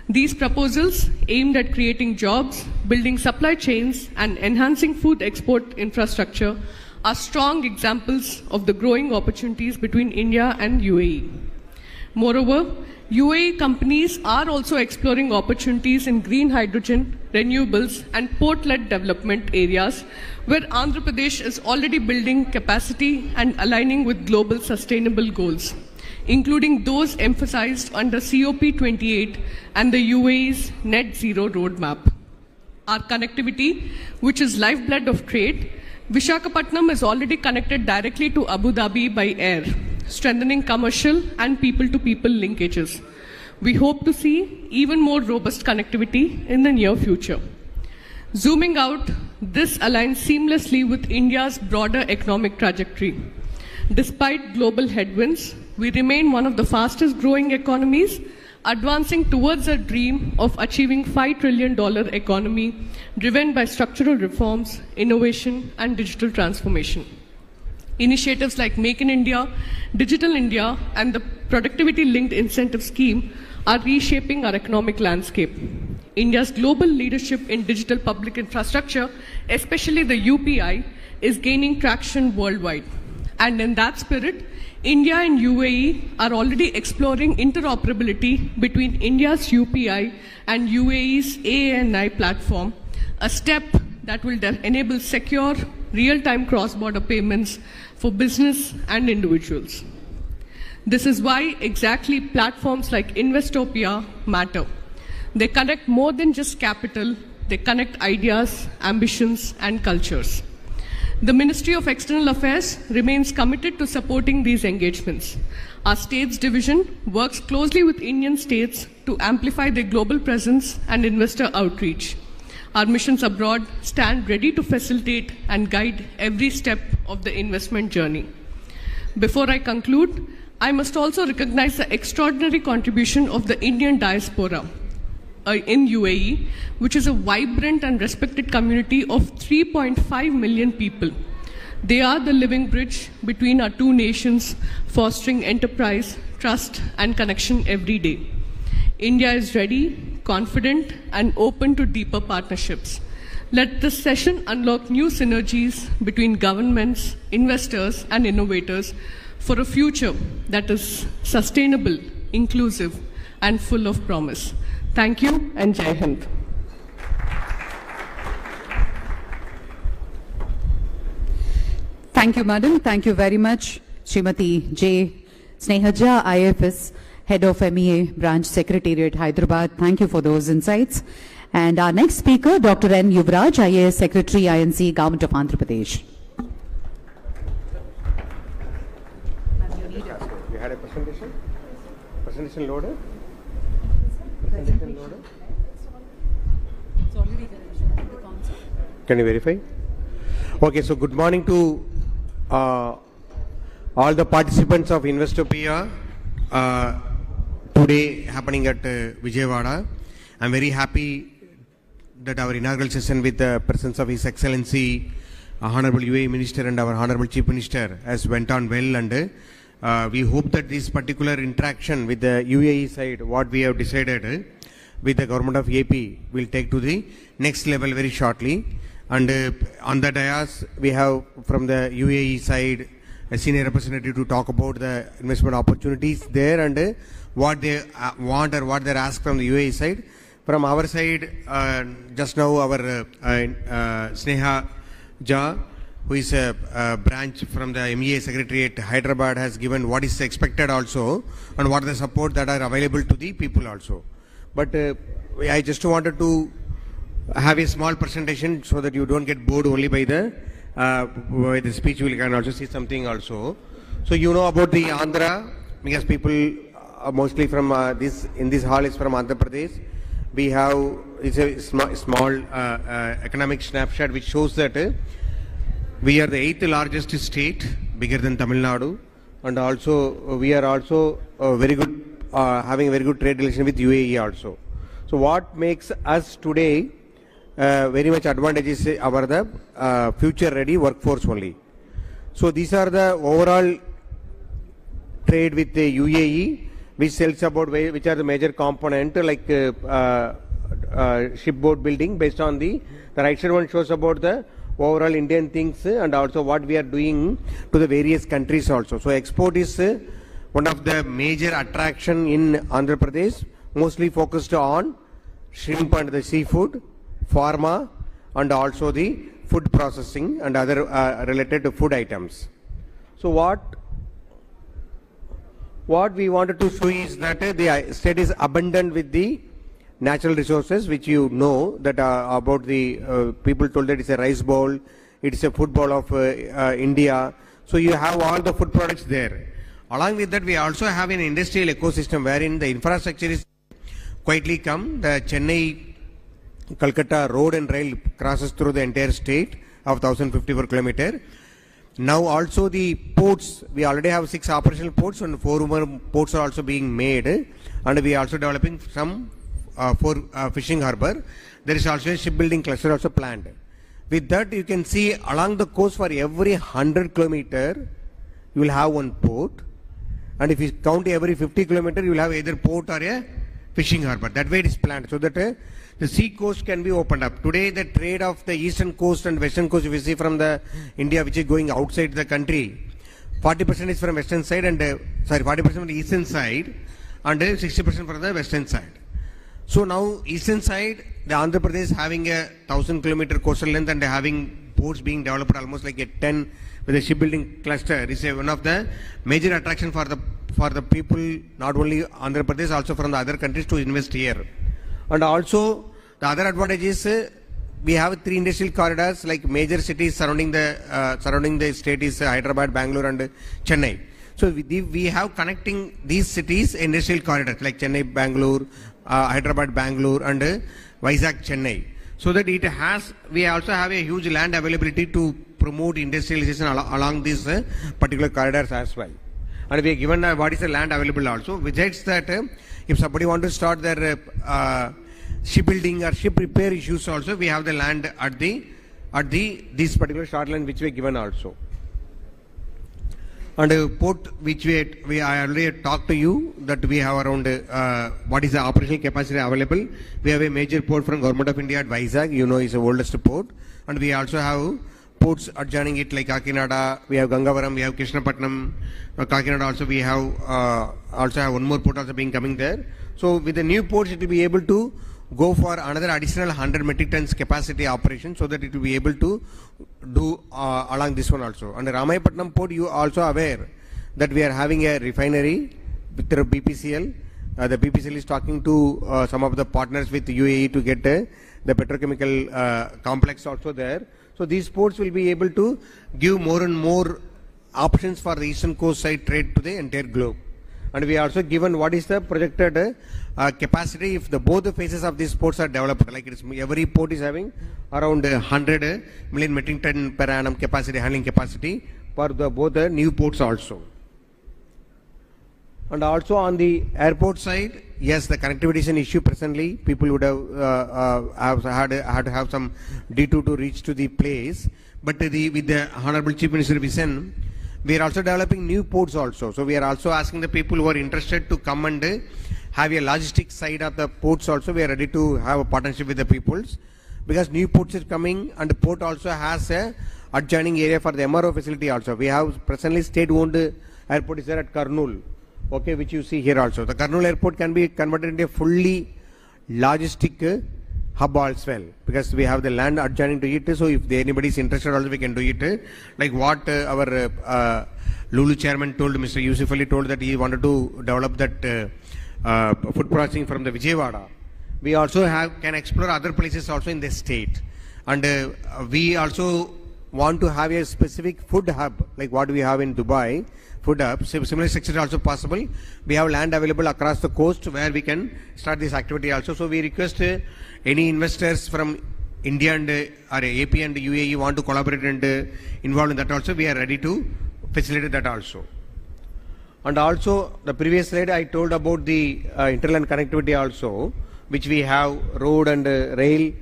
These proposals, aimed at creating jobs, building supply chains, and enhancing food export infrastructure, are strong examples of the growing opportunities between India and UAE. Moreover, UAE companies are also exploring opportunities in green hydrogen, renewables, and port-led development areas where Andhra Pradesh is already building capacity and aligning with global sustainable goals, including those emphasized under COP28 and the UAE's net zero roadmap. Our connectivity, which is lifeblood of trade, Visakhapatnam is already connected directly to Abu Dhabi by air, strengthening commercial and people-to-people linkages. We hope to see even more robust connectivity in the near future. Zooming out, this aligns seamlessly with India's broader economic trajectory. Despite global headwinds, we remain one of the fastest growing economies, advancing towards a dream of achieving $5 trillion economy driven by structural reforms, innovation, and digital transformation. Initiatives like Make in India, Digital India, and the productivity-linked incentive scheme are reshaping our economic landscape. India's global leadership in digital public infrastructure, especially the UPI, is gaining traction worldwide. And in that spirit, India and UAE are already exploring interoperability between India's UPI and UAE's AANI platform, a step that will enable secure, real-time cross-border payments for business and individuals. This is why exactly platforms like Investopedia matter. They connect more than just capital, they connect ideas, ambitions, and cultures. The Ministry of External Affairs remains committed to supporting these engagements. Our States Division works closely with Indian states to amplify their global presence and investor outreach. Our missions abroad stand ready to facilitate and guide every step of the investment journey. Before I conclude, I must also recognize the extraordinary contribution of the Indian diaspora in UAE, which is a vibrant and respected community of 3.5 million people. They are the living bridge between our two nations, fostering enterprise, trust, and connection every day. India is ready, confident, and open to deeper partnerships. Let this session unlock new synergies between governments, investors, and innovators for a future that is sustainable, inclusive, and full of promise. Thank you, and Jai Hind. Thank you, Madam. Thank you very much, Srimati J. Snehaja, IFS, Head of MEA, Branch Secretariat, Hyderabad. Thank you for those insights. And our next speaker, Dr. N. Yuvraj, IAS Secretary, INC, Government of Andhra Pradesh. You had a presentation? Presentation loaded? Can you verify? Okay, so good morning to all the participants of Investopedia today happening at Vijayawada. I'm very happy that our inaugural session with the presence of His Excellency Honorable UAE Minister and our Honorable Chief Minister has went on well, and we hope that this particular interaction with the UAE side, what we have decided with the government of AP, will take to the next level very shortly. And on the dais, we have from the UAE side a senior representative to talk about the investment opportunities there and what they want or what they're asked from the UAE side. From our side, just now our Sneha Jha, who is a branch from the MEA Secretariat Hyderabad, has given what is expected also and what the support that are available to the people also. But I just wanted to have a small presentation so that you don't get bored only by the speech. We can also see something also. So you know about the Andhra, because people mostly from in this hall is from Andhra Pradesh. We have, it's a small economic snapshot which shows that we are the 8th largest state, bigger than Tamil Nadu, and also we are also very good, having a very good trade relation with UAE also. So what makes us today very much advantageous our the future ready workforce only. So these are the overall trade with the UAE, which tells about which are the major component, like shipboard building. Based on the right side one shows about the overall Indian things and also what we are doing to the various countries also. So export is one of the major attraction in Andhra Pradesh, mostly focused on shrimp and the seafood, pharma, and also the food processing and other related to food items. So what we wanted to show is that the state is abundant with the natural resources, which you know that about the people told that it's a rice bowl, it's a food bowl of India. So you have all the food products there. Along with that, we also have an industrial ecosystem wherein the infrastructure is quietly come. The Chennai-Calcutta road and rail crosses through the entire state of 1054 kilometers. Now also the ports, we already have 6 operational ports and 4 more ports are also being made, and we are also developing some 4 fishing harbour. There is also a shipbuilding cluster also planned. With that, you can see along the coast for every 100 kilometers you will have one port, and if you count every 50 kilometers you will have either port or a fishing harbour. That way it is planned so that the sea coast can be opened up. Today the trade of the eastern coast and western coast, if you see from the India which is going outside the country, 40% is from western side and 40% from the eastern side and 60% from the western side. So now eastern side, the Andhra Pradesh having a 1000 kilometer coastal length and having ports being developed almost like a 10 with a shipbuilding cluster is one of the major attraction for the people, not only Andhra Pradesh, also from the other countries to invest here. And also the other advantage is we have 3 industrial corridors, like major cities surrounding the state is Hyderabad, Bangalore and Chennai. So we have connecting these cities industrial corridors like Chennai, Bangalore, Hyderabad, Bangalore and Vizag, Chennai. So that we also have a huge land availability to promote industrialization along these particular corridors as well. And we are given what is the land available also. Besides that, if somebody want to start their shipbuilding or ship repair issues also, we have the land at this particular short line which we are given also. And port which I already talked to you that we have around what is the operational capacity available. We have a major port from Government of India at Vizag, is the oldest port, and we also have ports adjoining it like Kakinada, we have Gangavaram, we have Krishnapatnam, Kakinada also we have one more port also being coming there. So with the new ports it will be able to go for another additional 100 metric tons capacity operation, so that it will be able to do along this one also. And Ramayapatnam port, you are also aware that we are having a refinery with the BPCL. The BPCL is talking to some of the partners with UAE to get the petrochemical complex also there. So these ports will be able to give more and more options for the eastern coast side trade to the entire globe. And we are also given what is the projected capacity if both the phases of these ports are developed. Like every port is having around 100 million metric ton per annum capacity, handling capacity for both the new ports also. And also on the airport side, yes, the connectivity is an issue presently. People would have had to have some detour to reach to the place. But with the Honorable Chief Minister vision, we are also developing new ports also. So we are also asking the people who are interested to come and have a logistic side of the ports also. We are ready to have a partnership with the peoples, because new ports is coming, and the port also has a adjoining area for the MRO facility also. We have presently state-owned airport is there at Kurnool. Okay, which you see here also. The Kurnool airport can be converted into a fully logistic hub as well, because we have the land adjoining to it. So if anybody is interested also, we can do it. Like what our Lulu chairman told, Mr. Yusuf Ali told that he wanted to develop that food processing from the Vijayawada. We also can explore other places also in the state. And we also want to have a specific food hub like what we have in Dubai. Food hub, similar structure also possible. We have land available across the coast where we can start this activity also. So we request any investors from India and or AP and UAE want to collaborate and involved in that also. We are ready to facilitate that also. And also the previous slide I told about the interland connectivity also, which we have road and rail,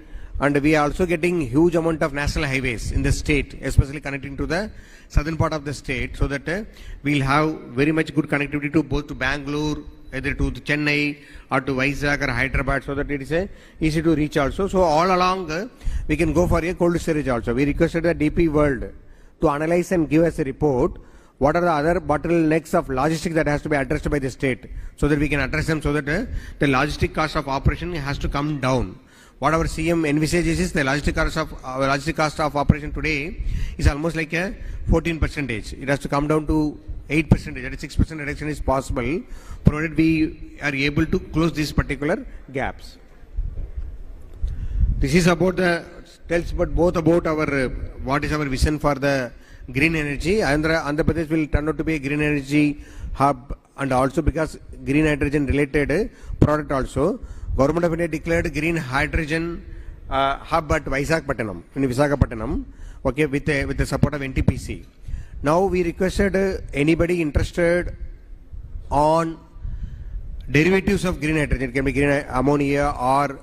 and we are also getting huge amount of national highways in the state, especially connecting to the southern part of the state, so that we'll have very much good connectivity to both to Bangalore, either to Chennai or to Vizag or Hyderabad, so that it is easy to reach also. So all along we can go for a cold storage also. We requested the DP World to analyze and give us a report what are the other bottlenecks of logistics that has to be addressed by the state, so that we can address them, so that the logistic cost of operation has to come down. What our CM envisages is the logistic cost of operation today is almost like a 14%. It has to come down to 8%. That is 6% reduction is possible, provided we are able to close these particular gaps. This is about tells both about our what is our vision for the green energy. Andhra Pradesh will turn out to be a green energy hub, and also because green hydrogen related product also. Government of India declared green hydrogen hub at Visakhapatnam, in Visakhapatnam, okay, with the support of NTPC. Now we requested anybody interested on derivatives of green hydrogen, it can be green ammonia or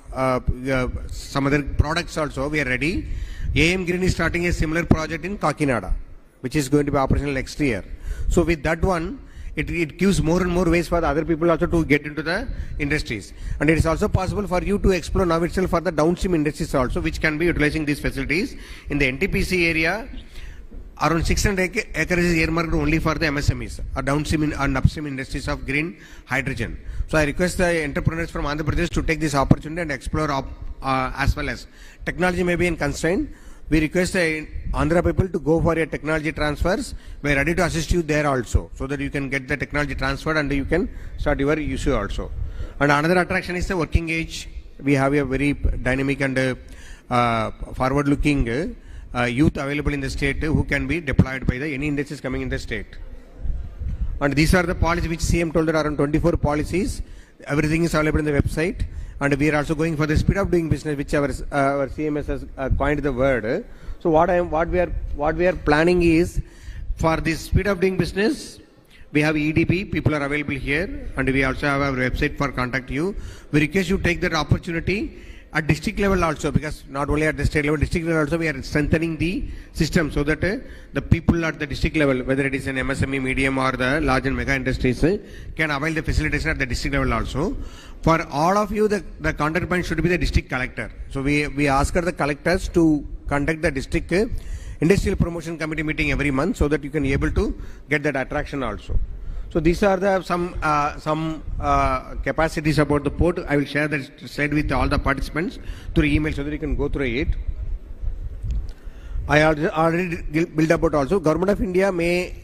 some other products also, we are ready. AM Green is starting a similar project in Kakinada, which is going to be operational next year. So with that one, it gives more and more ways for the other people also to get into the industries. And it is also possible for you to explore now itself for the downstream industries also, which can be utilizing these facilities. In the NTPC area, around 600 acres is earmarked only for the MSMEs, or downstream and upstream industries of green hydrogen. So I request the entrepreneurs from Andhra Pradesh to take this opportunity and explore as well as technology may be in constraint. We request the Andhra people to go for a technology transfers. We are ready to assist you there also, so that you can get the technology transferred and you can start your issue also. And another attraction is the working age. We have a very dynamic and forward-looking youth available in the state who can be deployed by the any industries coming in the state. And these are the policies which CM told that around 24 policies. Everything is available in the website. And we are also going for the speed of doing business, which our CMS has coined the word. So what we are planning is, for this speed of doing business, we have EDP, people are available here, and we also have our website for contact you. We request you take that opportunity at district level also, because not only at the state level, district level also we are strengthening the system so that the people at the district level, whether it is an MSME, medium or the large and mega industries, can avail the facilitation at the district level also. For all of you, the contact point should be the district collector. So we ask the collectors to conduct the district industrial promotion committee meeting every month so that you can be able to get that attraction also. So these are the some capacities about the port. I will share that slide with all the participants through email so that you can go through it. I already built about also. Government of India may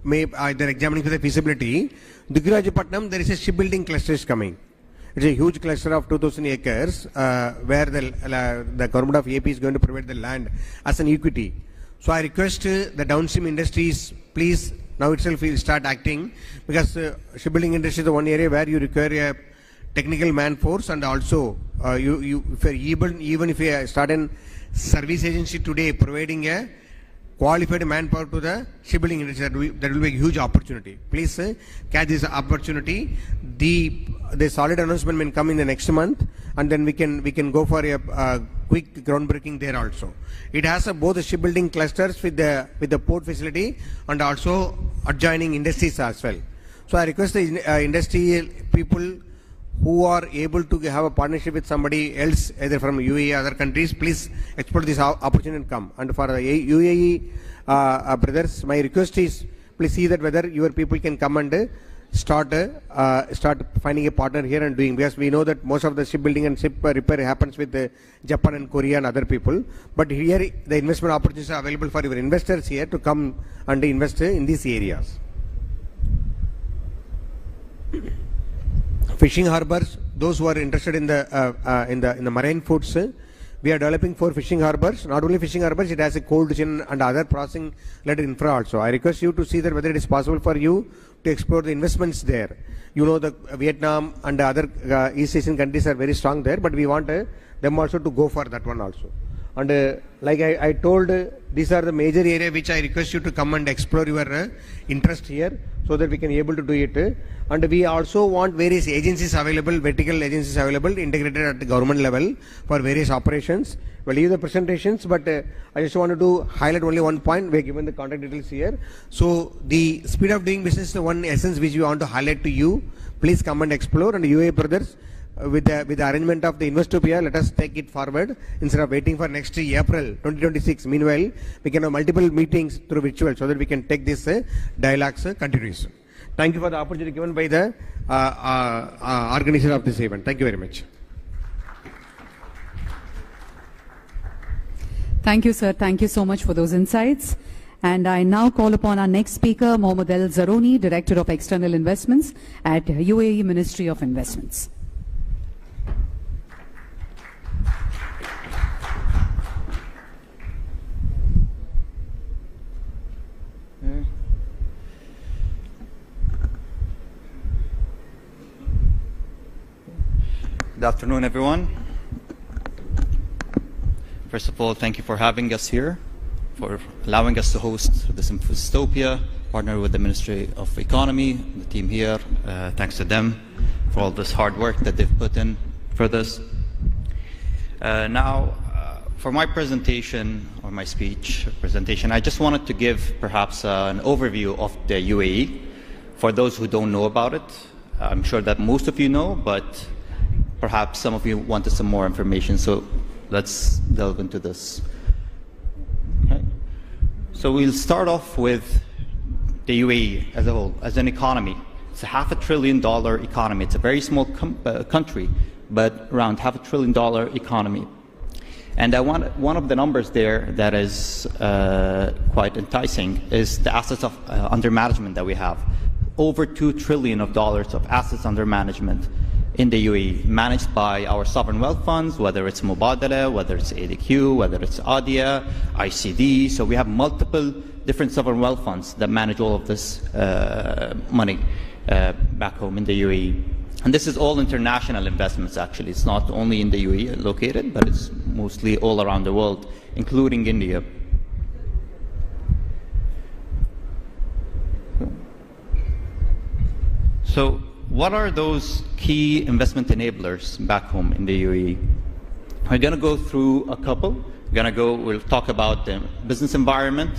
they're examining for the feasibility. Dugirajapatnam, there is a shipbuilding cluster is coming. It's a huge cluster of 2,000 acres where the government of AP is going to provide the land as an equity. So I request the downstream industries, please now itself will start acting, because shipbuilding industry is the one area where you require a technical man force, and also even if you start a service agency today providing a qualified manpower to the shipbuilding industry, that will be a huge opportunity. Please catch this opportunity. The solid announcement will come in the next month, and then we can go for a quick groundbreaking there also. It has both the shipbuilding clusters with the port facility and also adjoining industries as well. So I request the industry people who are able to have a partnership with somebody else, either from UAE or other countries, please explore this opportunity and come. And for UAE brothers, my request is, please see that whether your people can come and start finding a partner here and doing, because we know that most of the shipbuilding and ship repair happens with Japan and Korea and other people. But here the investment opportunities are available for your investors here to come and invest in these areas. Fishing harbors, those who are interested in the marine foods, we are developing 4 fishing harbors. Not only fishing harbors, it has a cold chain and other processing related infra also. I request you to see that whether it is possible for you to explore the investments there. You know, the Vietnam and the other East Asian countries are very strong there, but we want them also to go for that one also. And like I told, these are the major area which I request you to come and explore your interest here, so that we can be able to do it. And we also want various agencies available, vertical agencies available, integrated at the government level for various operations. We'll leave the presentations, but I just wanted to highlight only one point. We are given the contact details here. So the speed of doing business is the one essence which we want to highlight to you. Please come and explore. And UAE brothers, with the arrangement of the Investopedia, let us take it forward instead of waiting for next April 2026. Meanwhile, we can have multiple meetings through virtual so that we can take this dialogues continuous. Thank you for the opportunity given by the organizer of this event. Thank you very much. Thank you, sir. Thank you so much for those insights. And I now call upon our next speaker, Mohammed El Zaroni, Director of External Investments at UAE Ministry of Investments. Good afternoon, everyone. First of all, thank you for having us here, for allowing us to host this Investopedia, partner with the Ministry of Economy, the team here. Thanks to them for all this hard work that they've put in for this. Now, for my presentation, or my speech presentation, I just wanted to give perhaps an overview of the UAE for those who don't know about it. I'm sure that most of you know, but perhaps some of you wanted some more information, so let's delve into this. Okay. So we'll start off with the UAE as a whole, as an economy. It's a $500 billion economy. It's a very small country, but around $500 billion economy. And one of the numbers there that is quite enticing is the assets under management that we have. Over $2 trillion of assets under management. in the UAE, managed by our sovereign wealth funds, whether it's Mubadala, whether it's ADQ, whether it's ADIA, ICD. So we have multiple different sovereign wealth funds that manage all of this money back home in the UAE. And this is all international investments, actually. It's not only in the UAE located, but it's mostly all around the world, including India. So what are those key investment enablers back home in the UAE? We're going to go through a couple. We'll talk about the business environment.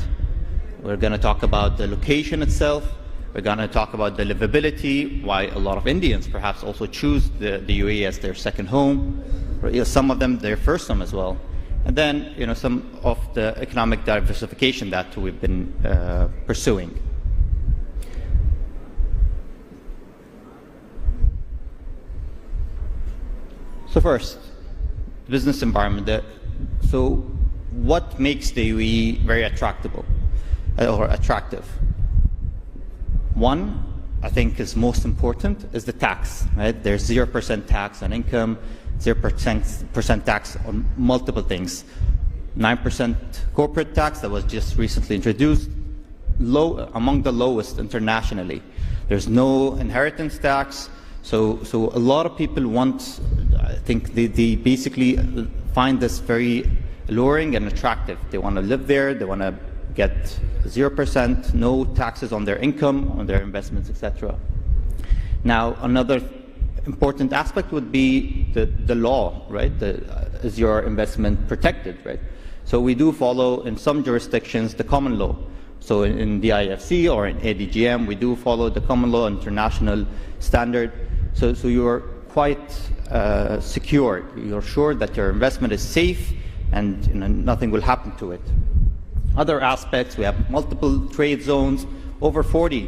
We're going to talk about the location itself. We're going to talk about the livability, why a lot of Indians perhaps also choose the UAE as their second home, or some of them their first home as well. And then, some of the economic diversification that we've been pursuing. So first, business environment. So what makes the UAE very attractive? One, I think is most important, is the tax. Right? There's 0% tax on income, 0% tax on multiple things. 9% corporate tax that was just recently introduced, among the lowest internationally. There's no inheritance tax. So a lot of people I think they basically find this very alluring and attractive. They want to live there, they want to get 0%, no taxes on their income, on their investments, etc. Now, another important aspect would be the law, right? Is your investment protected, right? So we do follow, in some jurisdictions, the common law. So in the IFC or in ADGM, we do follow the common law international standard. So you're quite secure. You're sure that your investment is safe and nothing will happen to it. Other aspects, we have multiple trade zones, over 40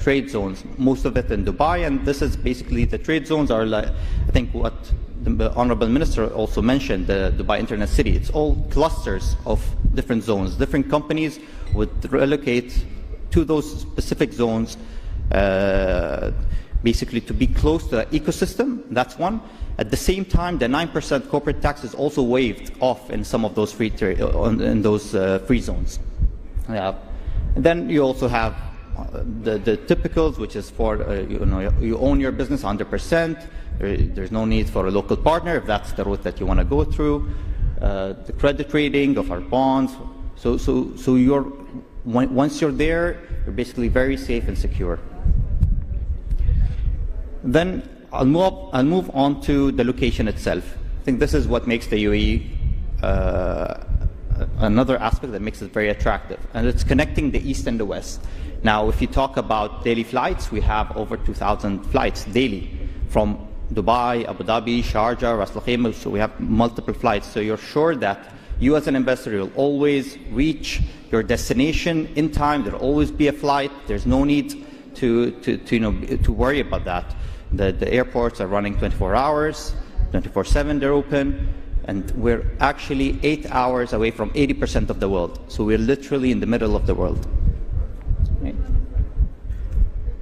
trade zones, most of it in Dubai, and this is basically, the trade zones are like, I think what the Honorable Minister also mentioned, the Dubai Internet City. It's all clusters of different zones. Different companies would relocate to those specific zones, basically to be close to the ecosystem. That's one. At the same time, the 9% corporate tax is also waived off in some of those free zones. Yeah. And then you also have the typicals, which is for you own your business 100%. There's no need for a local partner if that's the route that you want to go through. The credit rating of our bonds. So once you're there, you're basically very safe and secure. Then I'll move on to the location itself. I think this is what makes the UAE another aspect that makes it very attractive, and it's connecting the east and the west. Now, if you talk about daily flights, we have over 2,000 flights daily from Dubai, Abu Dhabi, Sharjah, Ras Al Khaimah. So we have multiple flights. So you're sure that you as an investor, you'll always reach your destination in time. There'll always be a flight. There's no need to worry about that. The airports are running 24 hours, 24/7 they're open, and we're actually 8 hours away from 80% of the world. So we're literally in the middle of the world. Right.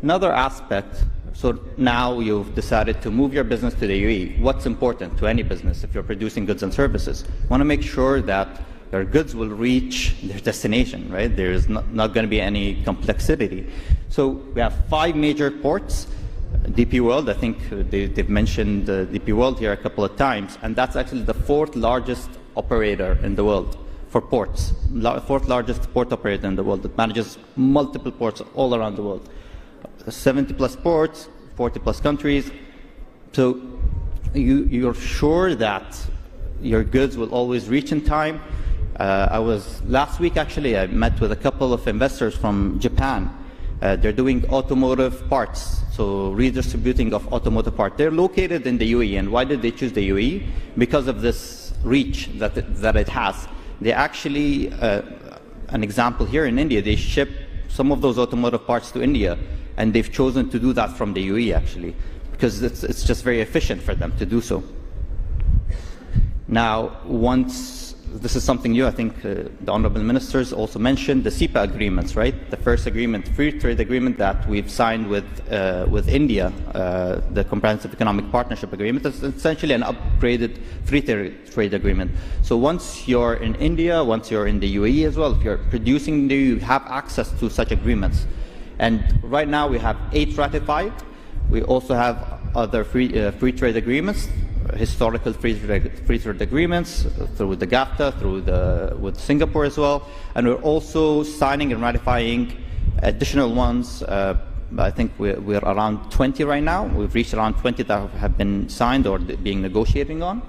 Another aspect, so now you've decided to move your business to the UAE. What's important to any business if you're producing goods and services? You want to make sure that your goods will reach their destination, right? There's not going to be any complexity. So we have 5 major ports. DP World, I think they've mentioned DP World here a couple of times, and that's actually the 4th largest operator in the world for ports. 4th largest port operator in the world that manages multiple ports all around the world. 70 plus ports, 40 plus countries. So you're sure that your goods will always reach in time. Last week actually, I met with a couple of investors from Japan. They're doing automotive parts, so redistributing of automotive parts. They're located in the UAE, and why did they choose the UAE? Because of this reach that it has. They actually, an example here in India, they ship some of those automotive parts to India, and they've chosen to do that from the UAE actually, because it's just very efficient for them to do so. Now, once this is something new. I think the honorable ministers also mentioned the CEPA agreements, right? The first agreement, free trade agreement that we've signed with India, the Comprehensive Economic Partnership Agreement. It's essentially an upgraded free trade agreement. So once you're in India, once you're in the UAE as well, if you're producing in the UAE, you have access to such agreements. And right now we have 8 ratified. We also have other free trade agreements, historical free trade agreements through the GAFTA, with Singapore as well, and we're also signing and ratifying additional ones. I think we're around 20 right now. We've reached around 20 that have been signed or being negotiating on.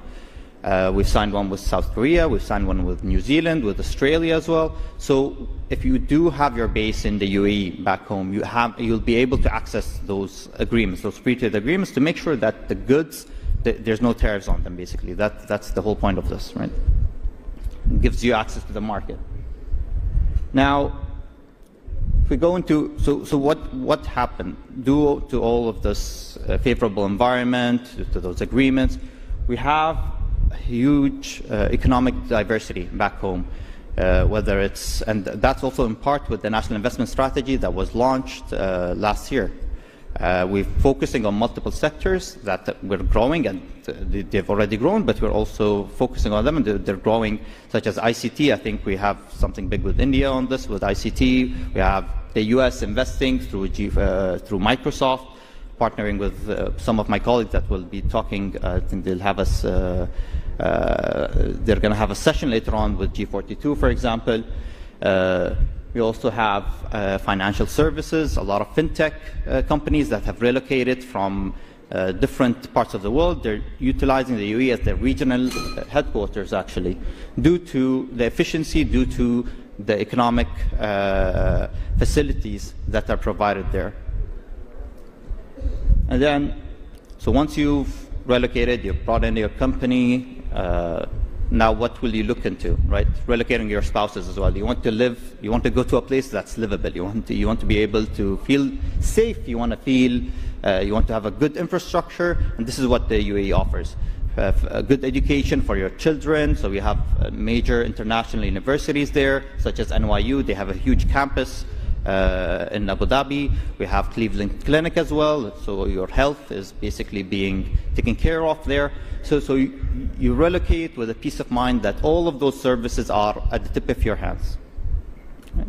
We've signed one with South Korea, we've signed one with New Zealand, with Australia as well. So if you do have your base in the UAE back home, you'll be able to access those agreements, those free trade agreements, to make sure that the goods, there's no tariffs on them, basically. That's the whole point of this, right? It gives you access to the market. Now, if we go into, so what happened? Due to all of this favorable environment, to those agreements, we have huge economic diversity back home, whether it's, and that's also in part with the National Investment Strategy that was launched last year. We're focusing on multiple sectors that we're growing, and they've already grown, but we're also focusing on them, and they're growing, such as ICT. I think we have something big with India on this, with ICT. We have the US investing through Microsoft, partnering with some of my colleagues that will be talking. I think they'll have us, they're going to have a session later on with G42, for example. We also have financial services, a lot of fintech companies that have relocated from different parts of the world. They're utilizing the UAE as their regional headquarters, actually, due to the efficiency, due to the economic facilities that are provided there. And then, so once you've relocated, you've brought in your company, now what will you look into, right? Relocating your spouses as well. You want to live, you want to go to a place that's livable. You want to be able to feel safe. You want to feel, you want to have a good infrastructure, and this is what the UAE offers. A good education for your children. So we have major international universities there, such as NYU. They have a huge campus in Abu Dhabi. We have Cleveland Clinic as well, so your health is basically being taken care of there. So you relocate with a peace of mind that all of those services are at the tip of your hands. Right.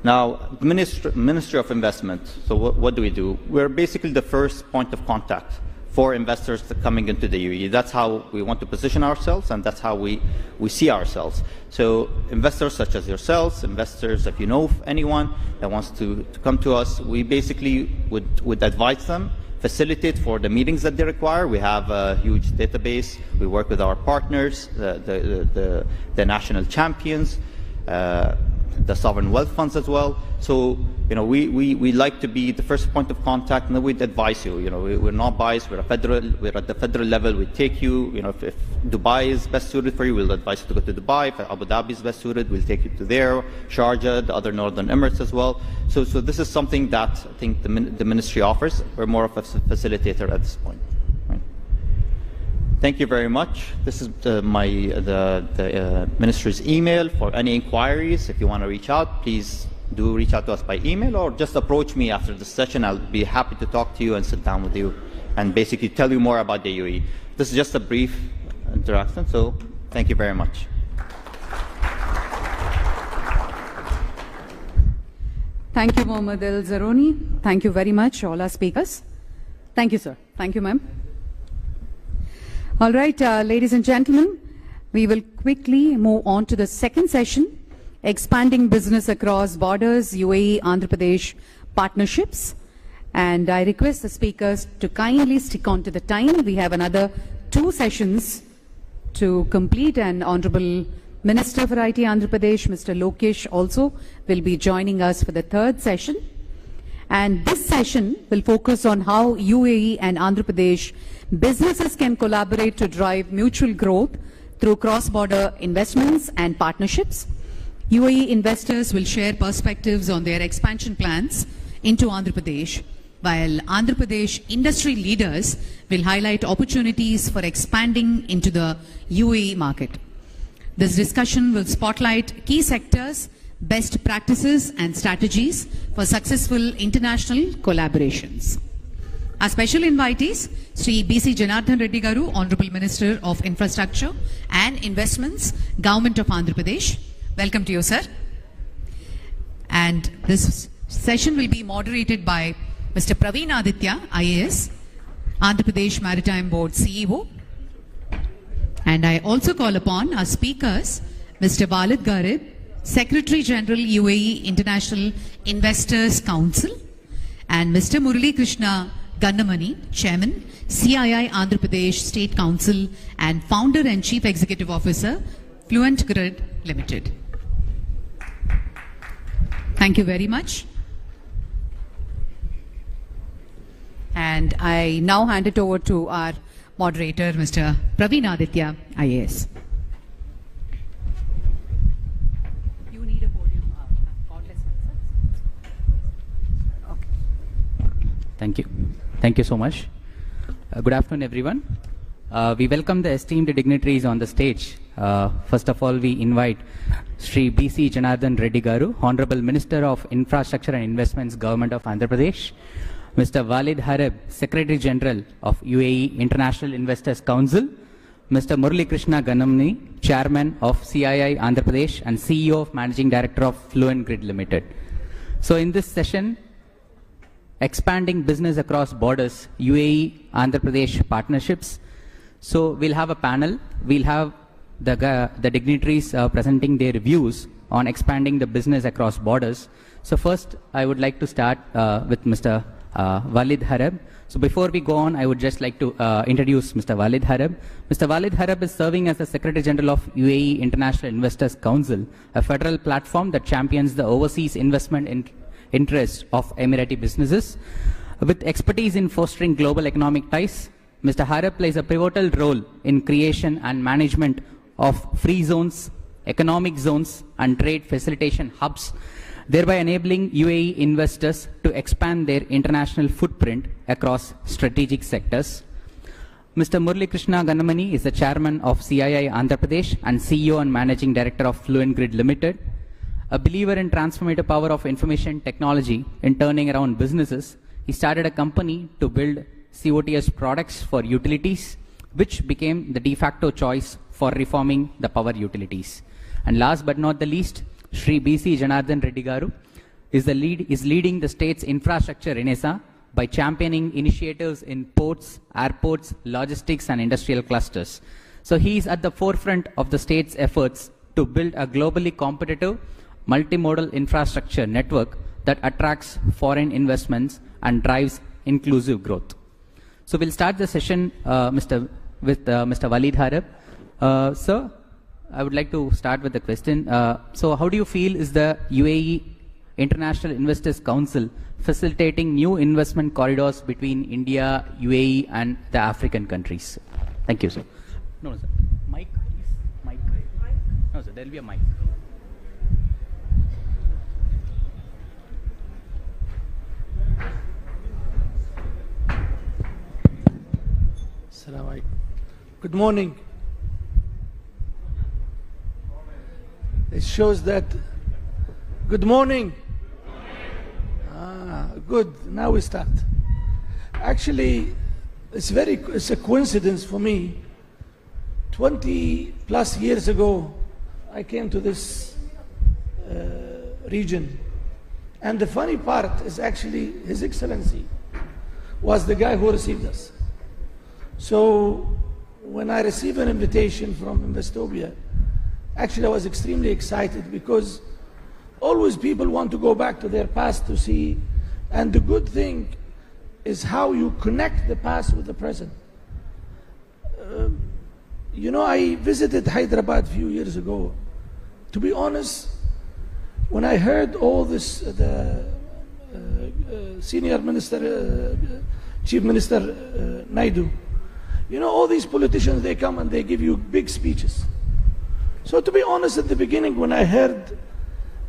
Now, the Ministry of Investment, so what do? We're basically the first point of contact for investors coming into the UAE. That's how we want to position ourselves, and that's how we see ourselves. So investors such as yourselves, investors, if you know of anyone that wants to come to us, we basically would advise them, facilitate for the meetings that they require. We have a huge database. We work with our partners, the national champions, the sovereign wealth funds as well. So, you know, we like to be the first point of contact, and then we'd advise you. You know, we're not biased. We're at the federal level. We take you. You know, if Dubai is best suited for you, we'll advise you to go to Dubai. If Abu Dhabi is best suited, we'll take you to there. Sharjah, the other Northern Emirates as well. So this is something that I think the ministry offers. We're more of a facilitator at this point. Thank you very much. This is the Ministry's email for any inquiries. If you want to reach out, please do reach out to us by email, or just approach me after the session. I'll be happy to talk to you and sit down with you and basically tell you more about the UAE. This is just a brief interaction, so thank you very much. Thank you, Mohammed El Zaroni. Thank you very much, all our speakers. Thank you, sir. Thank you, ma'am. All right, ladies and gentlemen, we will quickly move on to the second session, expanding business across borders, UAE, Andhra Pradesh partnerships. And I request the speakers to kindly stick on to the time. We have another 2 sessions to complete, and Honorable Minister for IT Andhra Pradesh, Mr. Lokesh, also will be joining us for the 3rd session. And this session will focus on how UAE and Andhra Pradesh businesses can collaborate to drive mutual growth through cross-border investments and partnerships. UAE investors will share perspectives on their expansion plans into Andhra Pradesh, while Andhra Pradesh industry leaders will highlight opportunities for expanding into the UAE market. This discussion will spotlight key sectors, best practices and strategies for successful international collaborations. Our special invitees, Sri B.C. Janardhan Reddy Garu, Honorable Minister of Infrastructure and Investments, Government of Andhra Pradesh. Welcome to you, sir. And this session will be moderated by Mr. Praveen Aditya, IAS, Andhra Pradesh Maritime Board CEO. And I also call upon our speakers, Mr. Walid Garib, Secretary General UAE International Investors Council, and Mr. Murali Krishna Gannamani, Chairman, CII Andhra Pradesh State Council and Founder and Chief Executive Officer, Fluent Grid Limited. Thank you very much. And I now hand it over to our moderator, Mr. Praveen Aditya, IAS. You need a podium. Okay. Thank you. Thank you so much. Good afternoon, everyone. We welcome the esteemed dignitaries on the stage. First of all, we invite Sri B.C. Janardhan Reddy Garu, Honorable Minister of Infrastructure and Investments, Government of Andhra Pradesh. Mr. Walid Harib, Secretary General of UAE International Investors Council. Mr. Murali Krishna Gannamani, Chairman of CII Andhra Pradesh and CEO of Managing Director of Fluent Grid Limited. So in this session, expanding business across borders, UAE, Andhra Pradesh partnerships. So we'll have a panel. We'll have the dignitaries presenting their views on expanding the business across borders. So first, I would like to start with Mr. Walid Harib. So before we go on, I would just like to introduce Mr. Walid Harib. Mr. Walid Harib is serving as the Secretary General of UAE International Investors Council, a federal platform that champions the overseas investment interests of Emirati businesses. With expertise in fostering global economic ties, Mr. Harib plays a pivotal role in creation and management of free zones, economic zones, and trade facilitation hubs, thereby enabling UAE investors to expand their international footprint across strategic sectors. Mr. Murali Krishna Gannamani is the Chairman of CII Andhra Pradesh and CEO and Managing Director of Fluent Grid Limited. A believer in transformative power of information technology in turning around businesses, he started a company to build COTS products for utilities, which became the de facto choice for reforming the power utilities. And last but not the least, Sri B.C. Janardhan Reddy Garu is leading the state's infrastructure renaissance by championing initiatives in ports, airports, logistics, and industrial clusters. So he is at the forefront of the state's efforts to build a globally competitive, multimodal infrastructure network that attracts foreign investments and drives inclusive growth. So we'll start the session, Mr. Walid Harib. Sir, I would like to start with the question. So how do you feel is the UAE International Investors Council facilitating new investment corridors between India, UAE, and the African countries? Thank you, sir. No, sir. Mic, please. Mic. No, sir. There will be a mic. Good morning. It shows that. Good morning. Good. Now we start. Actually, it's a coincidence for me. 20 plus years ago, I came to this region, and the funny part is actually His Excellency was the guy who received us. So when I received an invitation from Investopedia, actually I was extremely excited because always people want to go back to their past to see, and the good thing is how you connect the past with the present. You know, I visited Hyderabad a few years ago. To be honest, when I heard all this, the senior minister, Chief Minister Naidu, you know, all these politicians, they come and they give you big speeches. So to be honest, at the beginning, when I heard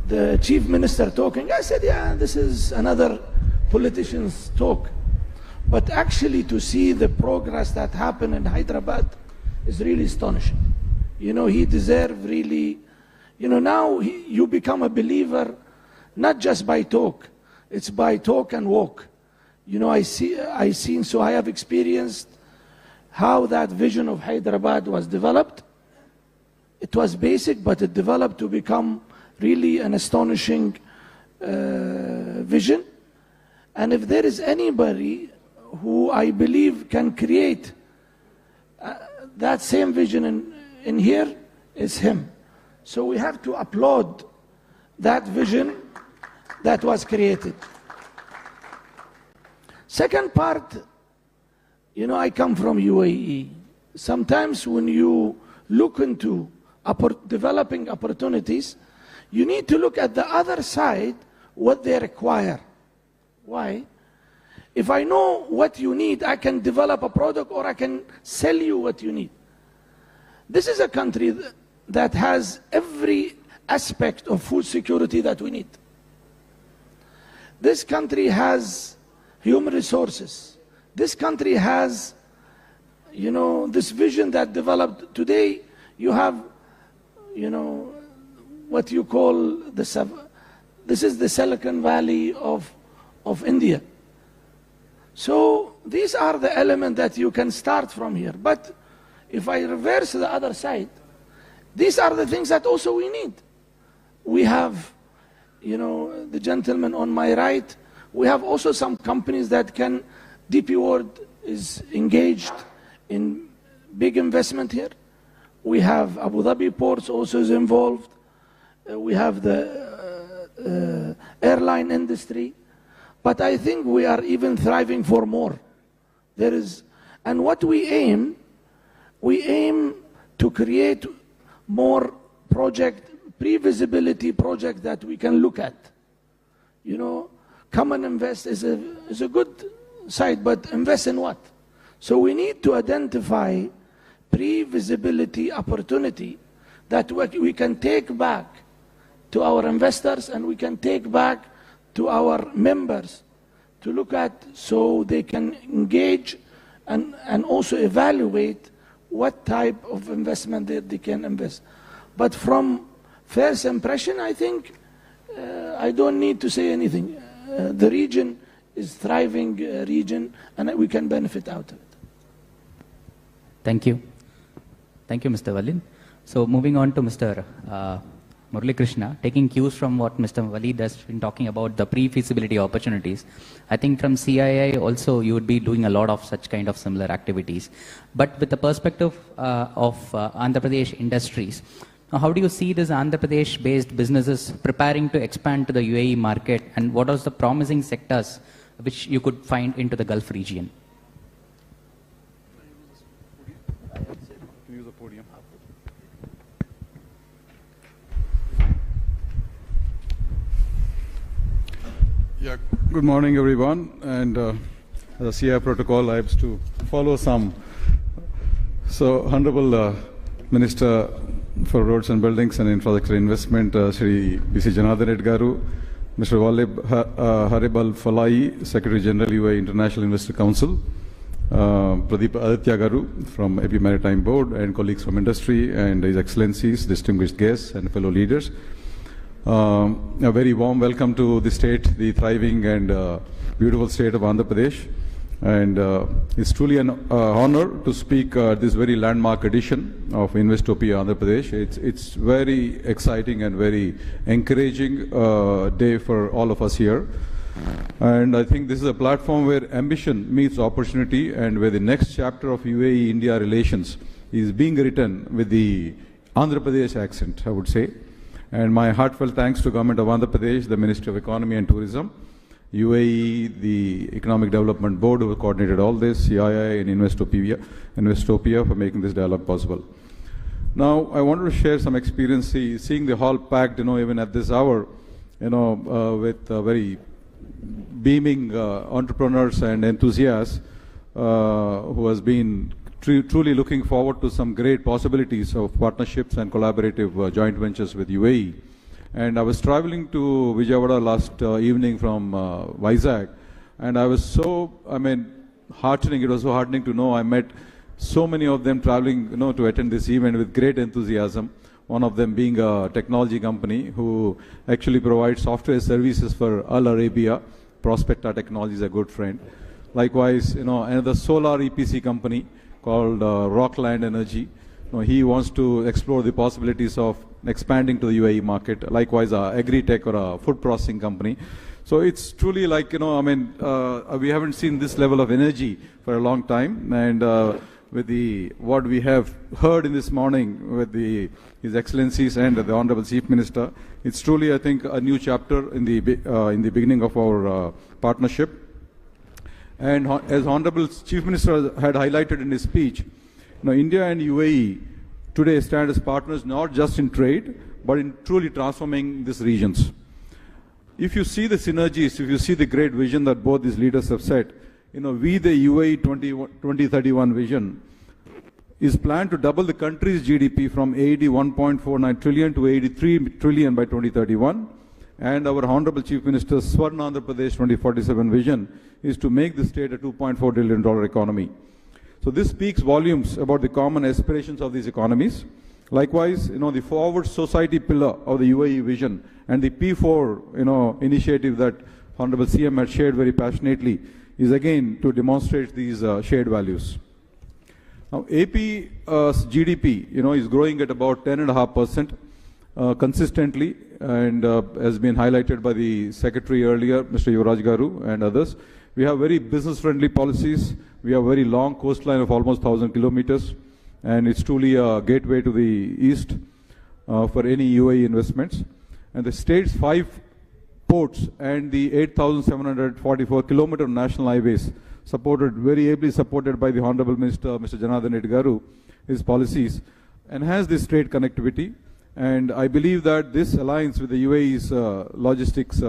the Chief Minister talking, I said, yeah, this is another politician's talk. But actually to see the progress that happened in Hyderabad is really astonishing. he deserves really, now you become a believer, not just by talk, it's by talk and walk. So I have experienced how that vision of Hyderabad was developed. It was basic, but it developed to become really an astonishing vision. And if there is anybody who I believe can create that same vision in here, is him. So we have to applaud that vision that was created. Second part, I come from UAE. Sometimes when you look into developing opportunities, you need to look at the other side, what they require. Why? If I know what you need, I can develop a product or I can sell you what you need. This is a country that has every aspect of food security that we need. This country has human resources. This country has, this vision that developed. Today, you have, what you call this is the Silicon Valley of India. So these are the elements that you can start from here. But if I reverse the other side, these are the things that also we need. We have, the gentleman on my right, we have also some companies that can, DP World is engaged in big investment here. We have Abu Dhabi Ports also is involved. We have the airline industry. But I think we are even thriving for more. And what we aim to create more pre-visibility projects that we can look at. Come and invest is a good side, but invest in what? So we need to identify pre-visibility opportunity that we can take back to our investors and we can take back to our members to look at, so they can engage and also evaluate what type of investment they can invest. But from first impression, I think I don't need to say anything. The region is thriving region and we can benefit out of it. Thank you. Thank you, Mr. Walid. So moving on to Mr. Murali Krishna, taking cues from what Mr. Walid has been talking about the pre-feasibility opportunities. I think from CII also you would be doing a lot of such kind of similar activities. But with the perspective of Andhra Pradesh industries, how do you see these Andhra Pradesh-based businesses preparing to expand to the UAE market, and what are the promising sectors which you could find into the Gulf region? Yeah, good morning, everyone. And as a CI protocol, I have to follow some. So, Honorable Minister for Roads and Buildings and Infrastructure Investment, Shri B.C. Janardhan Reddy Garu, Mr. Walid Harib Al-Falai, Secretary General UAE International Investor Council, Pradeep Aditya Garu from AP Maritime Board, and colleagues from industry, and His Excellencies, distinguished guests, and fellow leaders. A very warm welcome to the state, the thriving and beautiful state of Andhra Pradesh. And it's truly an honor to speak this very landmark edition of Investopedia Andhra Pradesh. It's very exciting and very encouraging day for all of us here. And I think this is a platform where ambition meets opportunity, and where the next chapter of UAE-India relations is being written with the Andhra Pradesh accent, I would say. And my heartfelt thanks to Government of Andhra Pradesh, the Ministry of Economy and Tourism, UAE, the Economic Development Board who coordinated all this, CII and Investopia for making this dialogue possible. Now, I wanted to share some experience, seeing the hall packed, even at this hour, with very beaming entrepreneurs and enthusiasts who has been truly looking forward to some great possibilities of partnerships and collaborative joint ventures with UAE. And I was traveling to Vijayawada last evening from Vizag, and I was so, heartening. It was so heartening to know I met so many of them traveling, to attend this event with great enthusiasm. One of them being a technology company who actually provides software services for Al Arabia. Prospecta Technology is a good friend. Likewise, another solar EPC company called Rockland Energy. He wants to explore the possibilities of expanding to the UAE market. Likewise, agri-tech or a food processing company. So it's truly like, we haven't seen this level of energy for a long time. And with what we have heard in this morning with His Excellencies and the Honorable Chief Minister, it's truly, I think, a new chapter in the beginning of our partnership. And as Honorable Chief Minister had highlighted in his speech, India and UAE today stand as partners not just in trade, but in truly transforming these regions. If you see the synergies, if you see the great vision that both these leaders have set, we, the UAE 2031 vision, is planned to double the country's GDP from AED 1.49 trillion to AED 3 trillion by 2031. And our Honorable Chief Minister's Swarna Andhra Pradesh 2047 vision is to make the state a $2.4 trillion economy. So this speaks volumes about the common aspirations of these economies. Likewise, the forward society pillar of the UAE vision and the P4, initiative that Honorable CM had shared very passionately is again to demonstrate these shared values. Now, AP's GDP, is growing at about 10.5% consistently, and has been highlighted by the Secretary earlier, Mr. Yuvraj Garu and others. We have very business-friendly policies. We have a very long coastline of almost 1,000 kilometers, and it's truly a gateway to the east for any UAE investments. And the state's 5 ports and the 8,744 kilometer national highways, very ably supported by the Honorable Minister, Mr. Janardhan Reddy Garu, his policies, enhance this trade connectivity. And I believe that this aligns with the UAE's logistics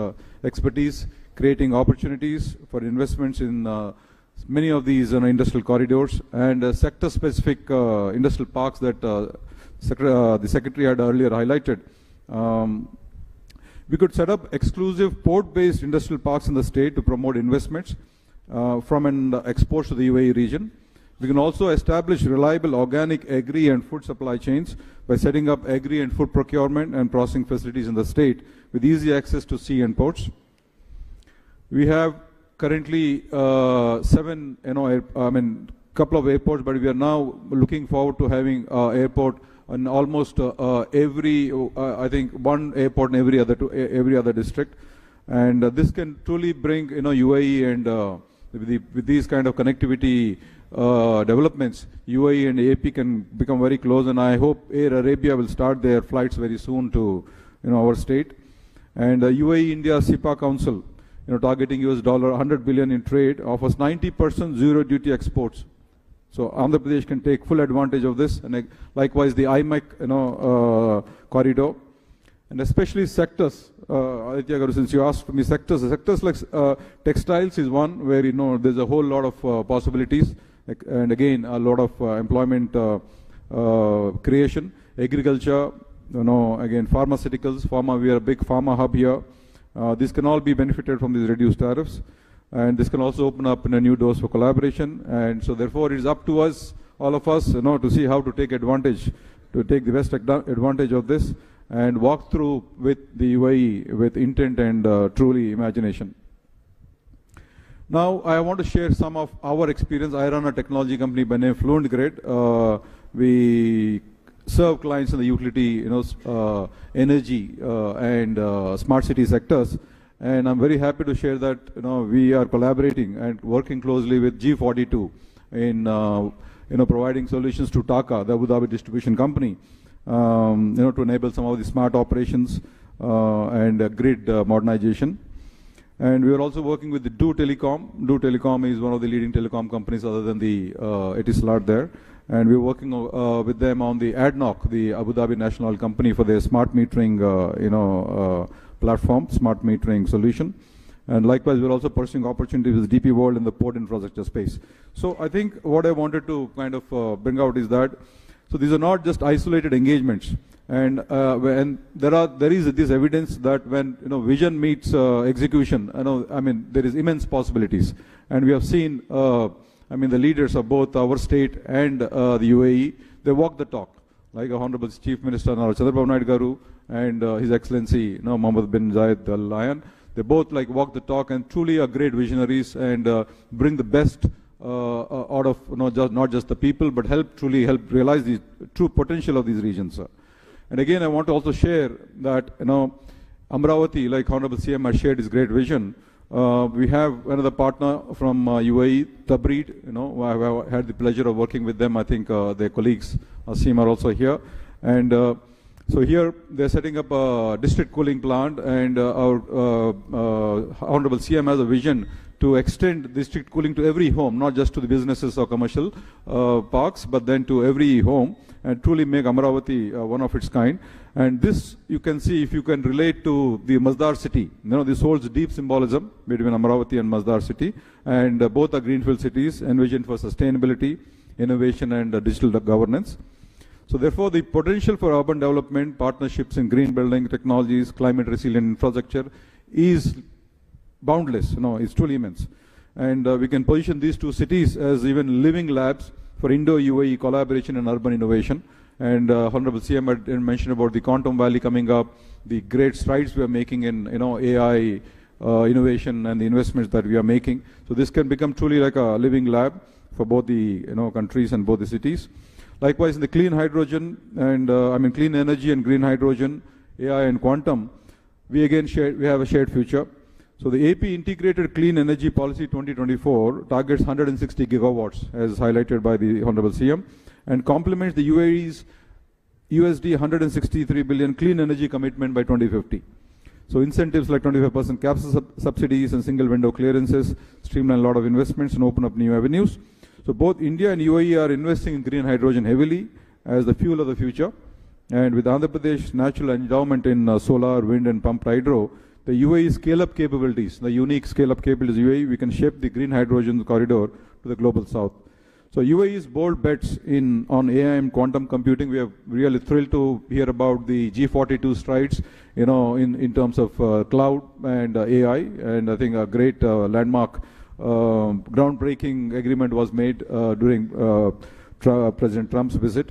expertise, creating opportunities for investments in many of these industrial corridors and sector-specific industrial parks that the Secretary had earlier highlighted. We could set up exclusive port-based industrial parks in the state to promote investments from and exports to the UAE region. We can also establish reliable organic agri and food supply chains by setting up agri and food procurement and processing facilities in the state with easy access to sea and ports. We have currently 7, couple of airports, but we are now looking forward to having airport in almost every, I think, one airport in every other district, and this can truly bring UAE and with these kind of connectivity developments, UAE and AP can become very close, and I hope Air Arabia will start their flights very soon to our state. And UAE India SIPA Council, targeting US $100 billion in trade, offers 90% zero duty exports. So Andhra Pradesh can take full advantage of this, and likewise the IMEC corridor, and especially sectors. Aditya Garu, since you asked me sectors like textiles is one where there's a whole lot of possibilities, and again a lot of employment creation. Agriculture, again pharmaceuticals, pharma. We are a big pharma hub here. This can all be benefited from these reduced tariffs, and this can also open up new doors for collaboration. And so therefore it is up to us, all of us, to see how to take advantage, to take the best advantage of this and walk through with the UAE with intent and truly imagination. Now I want to share some of our experience. I run a technology company by name Fluent Grid. We serve clients in the utility, energy and smart city sectors. And I'm very happy to share that we are collaborating and working closely with G42 in providing solutions to TAQA, the Abu Dhabi distribution company, to enable some of the smart operations and grid modernization. And we are also working with the Do Telecom. Do Telecom is one of the leading telecom companies other than the Etisalat there. And we're working with them on the ADNOC, the Abu Dhabi national oil company, for their smart metering, platform, smart metering solution. And likewise, we're also pursuing opportunities with DP World in the port infrastructure space. So I think what I wanted to kind of bring out is that, so these are not just isolated engagements. And there is this evidence that when vision meets execution, there is immense possibilities. And we have seen I mean, the leaders of both our state and the UAE, they walk the talk. Like Honorable Chief Minister Chandrababu Naidu Garu and His Excellency Mohammed bin Zayed Al Nahyan, they both like walk the talk and truly are great visionaries and bring the best out of not just the people, but truly help realize the true potential of these regions. And again, I want to also share that Amravati, like Honorable CM has shared his great vision. We have another partner from UAE, Tabreed. I have had the pleasure of working with them. I think their colleagues, Asim, are also here. And so here they're setting up a district cooling plant, and our Honorable CM has a vision to extend district cooling to every home, not just to the businesses or commercial parks, but then to every home, and truly make Amravati one of its kind. And this you can see if you can relate to the Masdar city. This holds deep symbolism between Amravati and Masdar city, and both are greenfield cities envisioned for sustainability, innovation, and digital governance. So therefore, the potential for urban development, partnerships in green building technologies, climate resilient infrastructure is boundless. It's truly immense. And we can position these two cities as even living labs for Indo-UAE collaboration and urban innovation. And Honorable CM had mentioned about the Quantum Valley coming up, the great strides we are making in AI innovation and the investments that we are making. So this can become truly like a living lab for both the countries and both the cities. Likewise, in the clean hydrogen and clean energy and green hydrogen, AI and quantum, we have a shared future. So the AP Integrated Clean Energy Policy 2024 targets 160 gigawatts, as highlighted by the Honorable CM, and complements the UAE's USD 163 billion clean energy commitment by 2050. So incentives like 25% caps subsidies and single window clearances streamline a lot of investments and open up new avenues. So both India and UAE are investing in green hydrogen heavily as the fuel of the future. And with Andhra Pradesh natural endowment in solar, wind, and pumped hydro, the UAE scale-up capabilities, the unique scale-up capabilities of UAE, we can shape the green hydrogen corridor to the global south. So UAE's bold bets on AI and quantum computing, we are really thrilled to hear about the G42 strides, in terms of cloud and AI, and I think a great landmark groundbreaking agreement was made during President Trump's visit.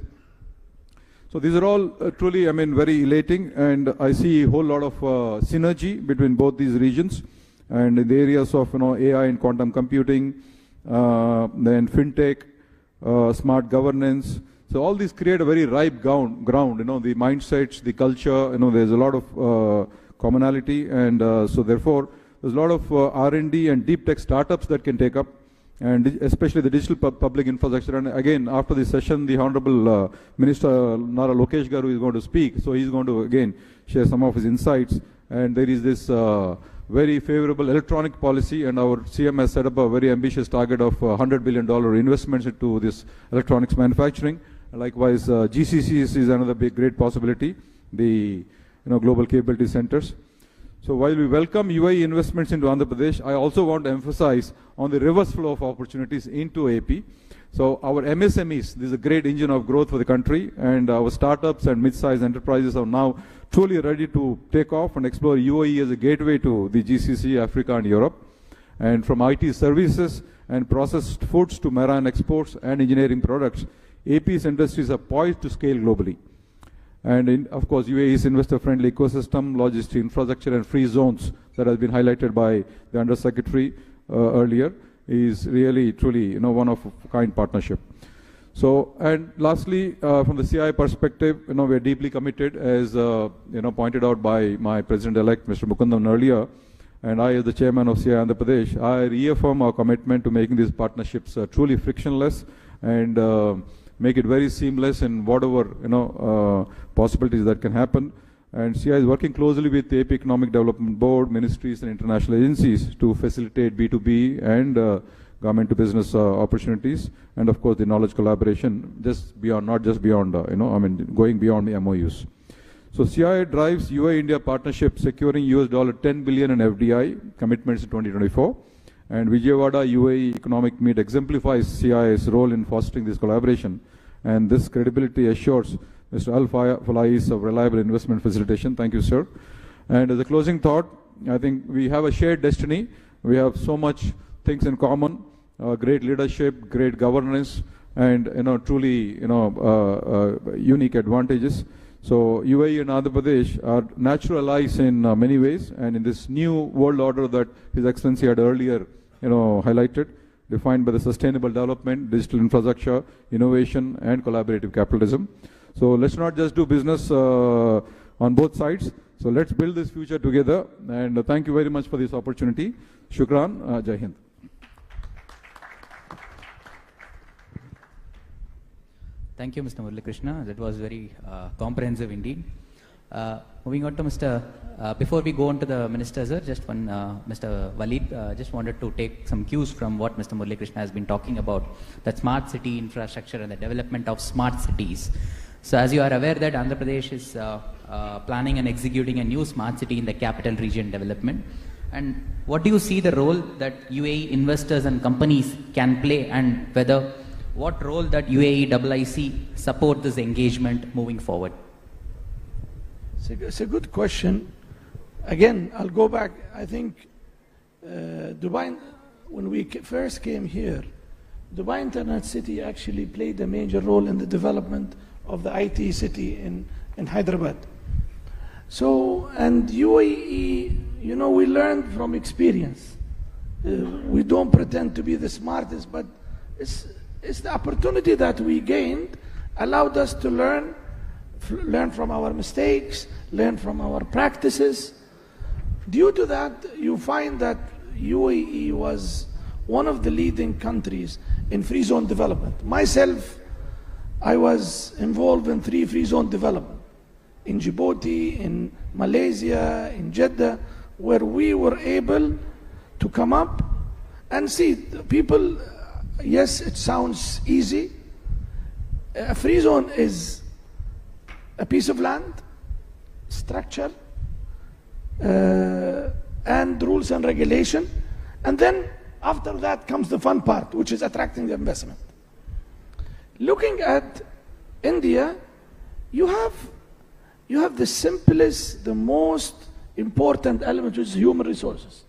So these are all truly, very elating, and I see a whole lot of synergy between both these regions, and in the areas of AI and quantum computing, then fintech, smart governance. So all these create a very ripe ground. The mindsets, the culture. There's a lot of commonality, and so therefore there's a lot of R&D and deep tech startups that can take up, and especially the digital public infrastructure. And again, after this session, the Honorable Minister Nara Lokesh Garu is going to speak. So he's going to again share some of his insights. And there is this very favorable electronic policy, and our CM has set up a very ambitious target of $100 billion investments into this electronics manufacturing. Likewise, GCCs is another great possibility, the global capability centers. So while we welcome UAE investments into Andhra Pradesh, I also want to emphasize on the reverse flow of opportunities into AP. So our MSMEs, this is a great engine of growth for the country, and our startups and mid-sized enterprises are now truly ready to take off and explore UAE as a gateway to the GCC, Africa, and Europe. And from IT services and processed foods to marine exports and engineering products, AP's industries are poised to scale globally. And of course, UAE's investor-friendly ecosystem, logistic infrastructure, and free zones that has been highlighted by the Undersecretary earlier is really, truly, one of a kind partnership. So, and lastly, from the CI perspective, we are deeply committed, as pointed out by my President-elect, Mr. Mukundam, earlier, and I, as the Chairman of CI Andhra Pradesh, I reaffirm our commitment to making these partnerships truly frictionless and make it very seamless in whatever possibilities that can happen. And CI is working closely with the AP Economic Development Board, ministries, and international agencies to facilitate B2B and government to business opportunities, and of course the knowledge collaboration, just beyond, not just beyond, going beyond the MOUs. So CI drives UAE India partnership, securing $10 billion in FDI commitments in 2024. And Vijayawada UAE Economic Meet exemplifies CI's role in fostering this collaboration. And this credibility assures Mr. Al Falais of reliable investment facilitation. Thank you, sir. And as a closing thought, I think we have a shared destiny. We have so much things in common. great leadership, great governance, and truly unique advantages. So UAE and Andhra Pradesh are natural allies in many ways, and in this new world order that His Excellency had earlier highlighted, defined by the sustainable development, digital infrastructure, innovation, and collaborative capitalism. So let's not just do business on both sides. So let's build this future together. And thank you very much for this opportunity. Shukran. Jai Hind. Thank you, Mr. Murali Krishna. That was very comprehensive indeed. Moving on to before we go on to the minister, sir, just one, Mr. Walid, just wanted to take some cues from what Mr. Murali Krishna has been talking about, that smart city infrastructure and the development of smart cities. So as you are aware that Andhra Pradesh is planning and executing a new smart city in the capital region development. And what do you see the role that UAE investors and companies can play, and what role that UAE support this engagement moving forward? It's a good question. Again, I'll go back. I think Dubai, when we first came here, Dubai Internet City actually played a major role in the development of the IT city in Hyderabad. So, and UAE, we learned from experience. We don't pretend to be the smartest, but it's the opportunity that we gained allowed us to learn from our mistakes, learn from our practices. Due to that, you find that UAE was one of the leading countries in free zone development. Myself, I was involved in 3 free zone development in Djibouti, in Malaysia, in Jeddah, where we were able to come up and see people. Yes, it sounds easy. A free zone is a piece of land, structure, and rules and regulation. And then after that comes the fun part, which is attracting the investment. Looking at India, you have the simplest, the most important element, which is human resources.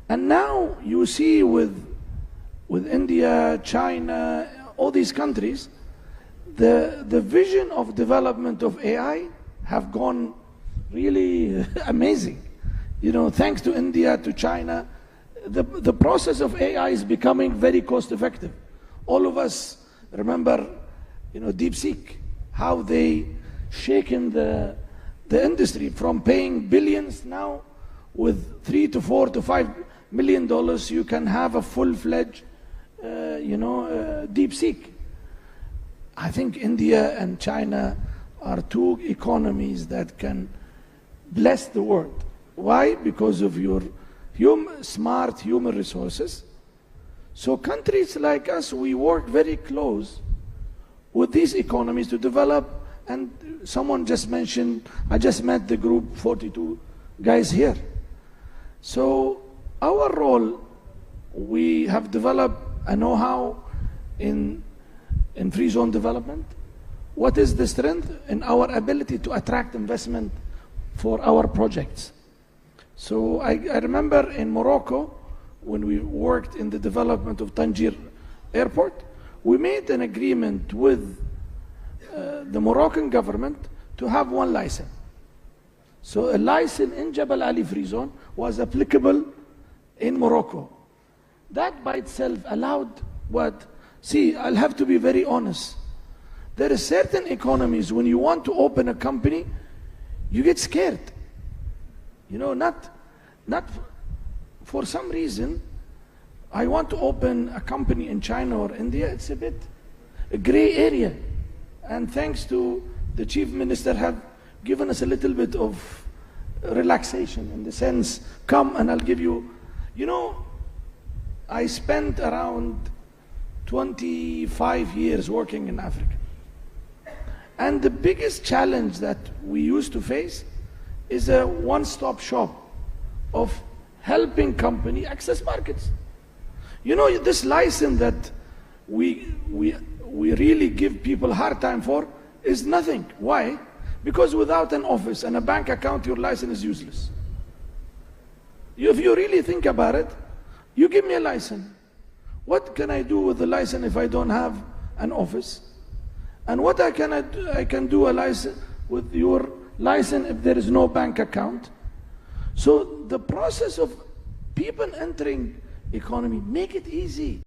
And now you see with India, China, all these countries, the vision of development of AI have gone really amazing. Thanks to India, to China, the process of AI is becoming very cost effective. All of us remember, DeepSeek, how they shaken the industry from paying billions. Now with $3 to $4 to $5 million, you can have a full-fledged DeepSeek. I think India and China are 2 economies that can bless the world. Why? Because of your smart human resources. So countries like us, we work very close with these economies to develop. And someone just mentioned, I just met the group 42 guys here. So our role, we have developed a know-how in free zone development. What is the strength? In our ability to attract investment for our projects. So I remember in Morocco, when we worked in the development of Tangier Airport, we made an agreement with the Moroccan government to have 1 license. So a license in Jebel Ali Free Zone was applicable in Morocco. That by itself allowed what? See, I'll have to be very honest. There are certain economies, when you want to open a company, you get scared. Not for some reason, I want to open a company in China or India, it's a bit a gray area. And thanks to the Chief Minister have given us a little bit of relaxation in the sense, come and I'll give you, I spent around 25 years working in Africa. And the biggest challenge that we used to face is a one-stop shop of helping company access markets. This license that we really give people a hard time for is nothing. Why? Because without an office and a bank account, your license is useless. If you really think about it, you give me a license. What can I do with the license if I don't have an office? And what I can do a license with your license if there is no bank account? So the process of people entering economy, make it easy.